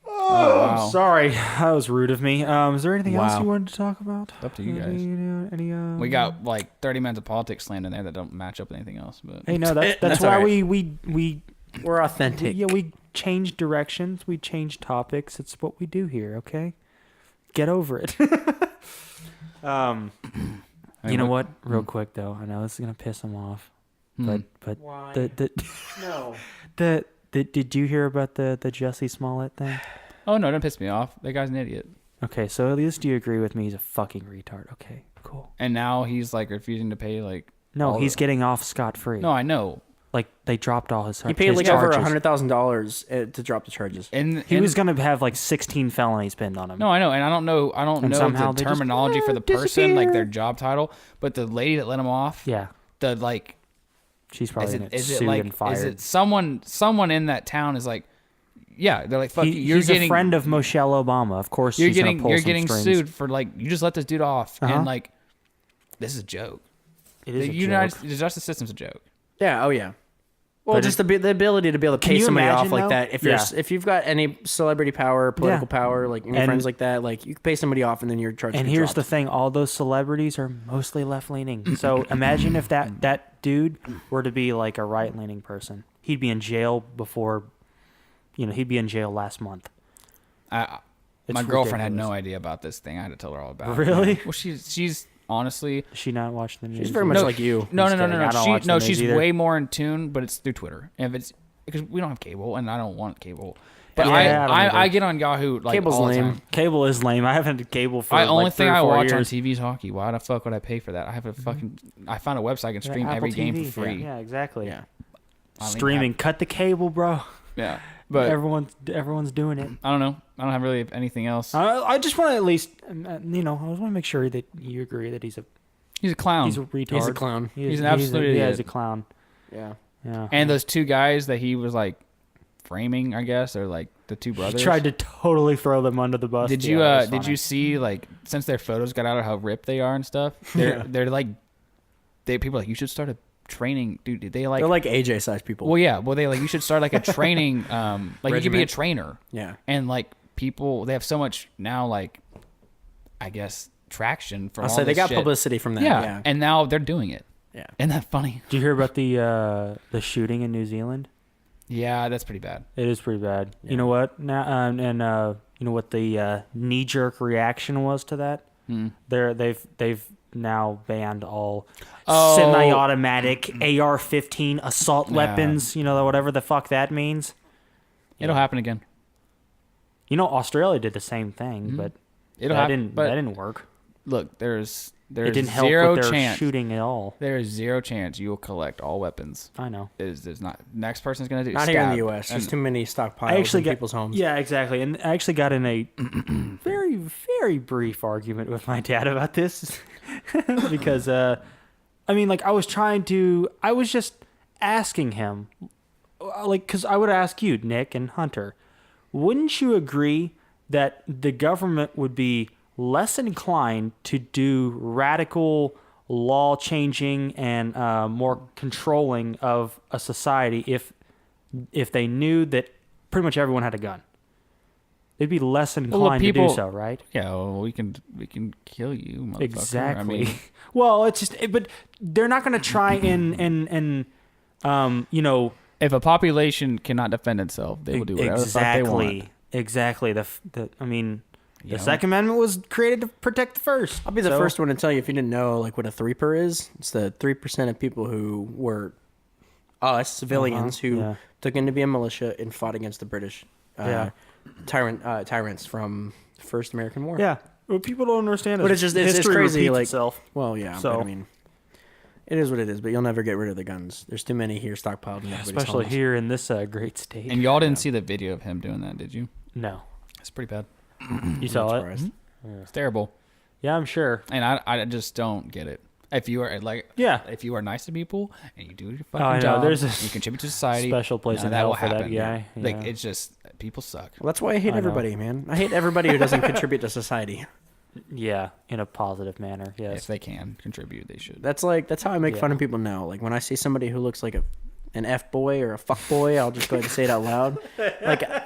wow. Sorry, that was rude of me. Is there anything else you wanted to talk about? It's up to you guys. We got like 30 minutes of politics slammed in there that don't match up with anything else. But hey, no, that's why right. we're authentic. We change directions. We change topics. It's what we do here. Okay, get over it. You know what? Real quick though, I know this is gonna piss him off, but why? No. Did you hear about the Jussie Smollett thing? Oh no, don't piss me off. That guy's an idiot. Okay, so at least you agree with me. He's a fucking retard. Okay, cool. And now he's like refusing to pay like. No, he's getting off scot-free. No, I know. Like they dropped all his. He paid like over $100,000 to drop the charges. And he was gonna have like 16 felonies pinned on him. No, I know, and I don't know the terminology for the person, like their job title, but the lady that let him off. Yeah. She's probably gonna get sued and fired. Is it someone in that town is like, yeah, they're like, fuck you. He's a friend of Michelle Obama. Of course, you're getting sued for like you just let this dude off, and like this is a joke. It is a joke. The justice system's a joke. Yeah. Oh yeah. Well, just the ability to be able to pay somebody off like that. If you've got any celebrity power, political power, like any friends like that, like you can pay somebody off and then you're charged. And here's the thing: all those celebrities are mostly left leaning. So imagine if that dude were to be like a right leaning person, he'd be in jail before, he'd be in jail last month. My girlfriend had no idea about this thing. I had to tell her all about it. Really? Well, she's honestly. Does she not watch the news? She's very much like you. No. She's way more in tune, but it's through Twitter. And if it's because we don't have cable, and I don't want cable. But I get on Yahoo like Cable's all the lame. time. Cable is lame. I haven't had cable for only like 3 thing or I 4 watch years. on TV is hockey. Why the fuck would I pay for that? I have a fucking. I found a website I can stream every game for free. Yeah, exactly. Yeah. Streaming. Cut the cable, bro. Yeah. But everyone's doing it. I don't know. I don't have really anything else. I just want to at least, I just want to make sure that you agree that he's a clown. He's a retard. He's a clown. He's an absolute idiot. Yeah, he's a clown. Yeah. Yeah. And those 2 guys that he was like framing, I guess, or like the 2 brothers. He tried to totally throw them under the bus. Did you see like since their photos got out of how ripped they are and stuff? They're like people are like you should start a training, dude. They're like AJ size people. Well, yeah. Well, they like you should start like a training. Like you could be a trainer. Yeah. And like people, they have so much now. Like, I guess traction from. I'll say they got publicity from that. Yeah. And now they're doing it. Yeah. Isn't that funny? Did you hear about the shooting in New Zealand? Yeah, that's pretty bad. It is pretty bad. Yeah. You know what? Now you know what the knee jerk reaction was to that? They've now banned all semi-automatic AR-15 assault weapons. Whatever the fuck that means. It'll happen again. Australia did the same thing, but that didn't work. Look, there's it didn't help zero with their chance shooting at all. There is zero chance you will collect all weapons. I know. There's not. Next person's gonna do. Not here in the U.S. There's too many stockpiles in people's homes. Yeah, exactly. And I actually got in a very, very brief argument with my dad about this because, I was just asking him, because I would ask you, Nick and Hunter, wouldn't you agree that the government would be less inclined to do radical law changing and more controlling of a society if they knew that pretty much everyone had a gun? They'd be less inclined to do so, right? Yeah, well, we can kill you, motherfucker. Exactly. I mean, well, it's just, but they're not going to try and You know, If a population cannot defend itself, they will do whatever the fuck they want. Exactly. I mean, You the know? Second Amendment was created to protect the first. I'll be the So- first one to tell you if you didn't know like what a threeper is. It's the 3% of people who were us civilians who yeah. took in to be a militia and fought against the British Yeah. tyrants from the First American War. Yeah. What people don't understand is But it's just it's history crazy. repeats Like, itself. well, yeah. So- But I mean, it is what it is. But you'll never get rid of the guns. There's too many here stockpiled. In everybody's Especially homes. here in this great state. And y'all didn't see the video of him doing that, did you? No. It's pretty bad. You saw it? surprised. It's terrible. Yeah, I'm sure. And I just don't get it. If you are like, Yeah. if you are nice to people and you do your Oh, I fucking know. job, There's a you contribute to society. special place none in of hell will for that happen. guy. Like Yeah. it's just people suck. Well, that's why I hate I know. everybody, man. I hate everybody who doesn't contribute to society. Yeah, in a positive manner. If Yes. they can contribute, they should. That's how I make fun Yeah. of people now. Like when I see somebody who looks like an F boy or a fuck boy, I'll just go ahead and say it out loud.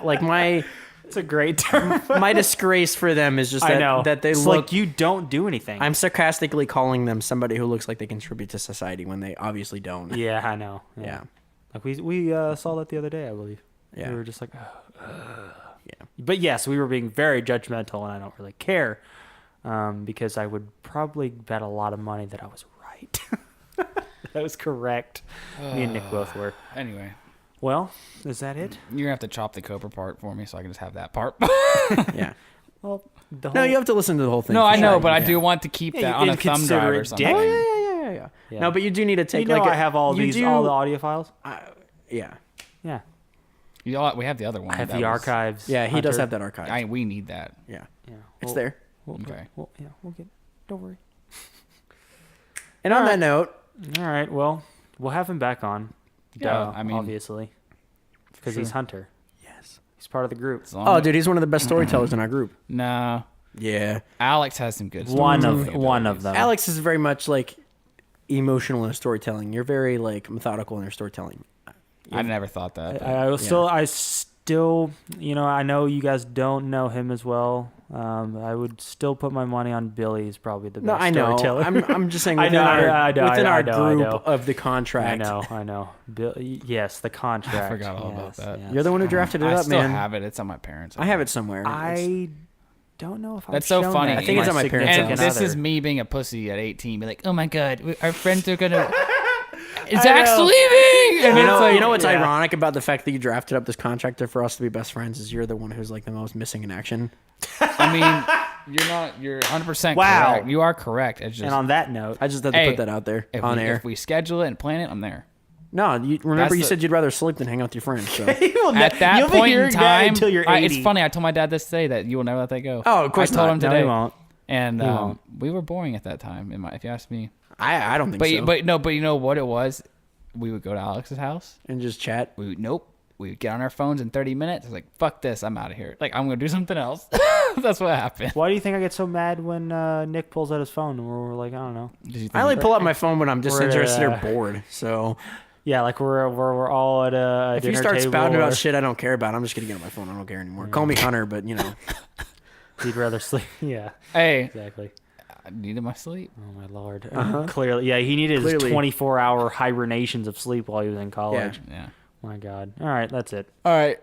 Like my It's a great term. my disgrace for them is just that, I know that they it's look. like you don't do anything. I'm sarcastically calling them somebody who looks like they contribute to society when they obviously don't. Yeah, I know. Yeah. Like we saw that the other day, I believe. Yeah. We were just like, Yeah. But yes, we were being very judgmental, and I don't really care, because I would probably bet a lot of money that I was right. That was correct. Me and Nick both were. Anyway, Well, is that it? you're gonna have to chop the Cobra part for me so I can just have that part. Yeah. Well, the No, you have to listen to the whole thing. No, for I know, sure. but I Yeah. do want to keep Yeah, that you on a thumb consider drive it or something. dick. Oh yeah. Yeah. No, but you do need to take You know like I have all you these, do- all the audio files. Yeah. Yeah, We have the other one. I have that the was- archives. Yeah, he does Hunter. have that archive. We need that. Yeah. Yeah, It's Well, there. Okay. We'll get. Don't worry. And on All that right. note, All right. Well, we'll have him back on. Yeah, Duh, I mean- obviously, because he's Sure. Hunter. yes. He's part of the group. As long Oh, as- dude, he's one of the best storytellers in our group. No, Yeah. Alex has some good. One storytelling of abilities. them. Alex is very much like emotional in his storytelling. You're very like methodical in your storytelling. I never thought that. but- I still, I know you guys don't know him as well. I would still put my money on Billy. He's probably the No, best I know. storyteller. I'm just saying I within know, our, I know, within I our know, I group know. of the contract. I know. Yes, the contract. I forgot all about Yes, that. yes. You're the one who drafted it I up, still man. have it. It's on my parents. I have it somewhere. I don't know if I've That's so shown funny. that I to think it's at my parents' And house. this significant is other. me being a pussy at 18. Be like, oh my god, our friends are gonna. I Zach's know. leaving. And You it's know, like, you know what's yeah. ironic about the fact that you drafted up this contractor for us to be best friends is you're the one who's like the most missing in action. I mean, you're not. You're 100% Wow. correct. You are correct. It's just And on that note, I just had to Hey, put that out there if on we, air. If we schedule it and plan it, I'm there. No, you remember That's you the- said you'd rather sleep than hang out with your friends. So. At that you'll be point in hearing that time, until you're 80. it's funny. I told my dad this today that you will never let that go. Oh, of course I told not. him No, today. he won't. And He won't. we were boring at that time. If you ask me, I don't think but so. but you know what it was? We would go to Alex's house. And just chat. We would get on our phones in 30 minutes. I was like, fuck this, I'm out of here. Like I'm gonna do something else. That's what happened. why do you think I get so mad when Nick pulls out his phone and we're like, I don't know. Did you think- I only pull out my phone when I'm just We're, interested or uh, bored. So Yeah, like we're all at a if you dinner start table spouting about or- shit I don't care about, I'm just gonna get on my phone. I don't care anymore. Call me Hunter, but you know. You'd rather sleep. Yeah, Hey, exactly. I needed my sleep. Oh my lord. Uh-huh. Clearly, yeah, he needed his Clearly. 24-hour hibernations of sleep while he was in college. Yeah. My God. All right, that's it. All right.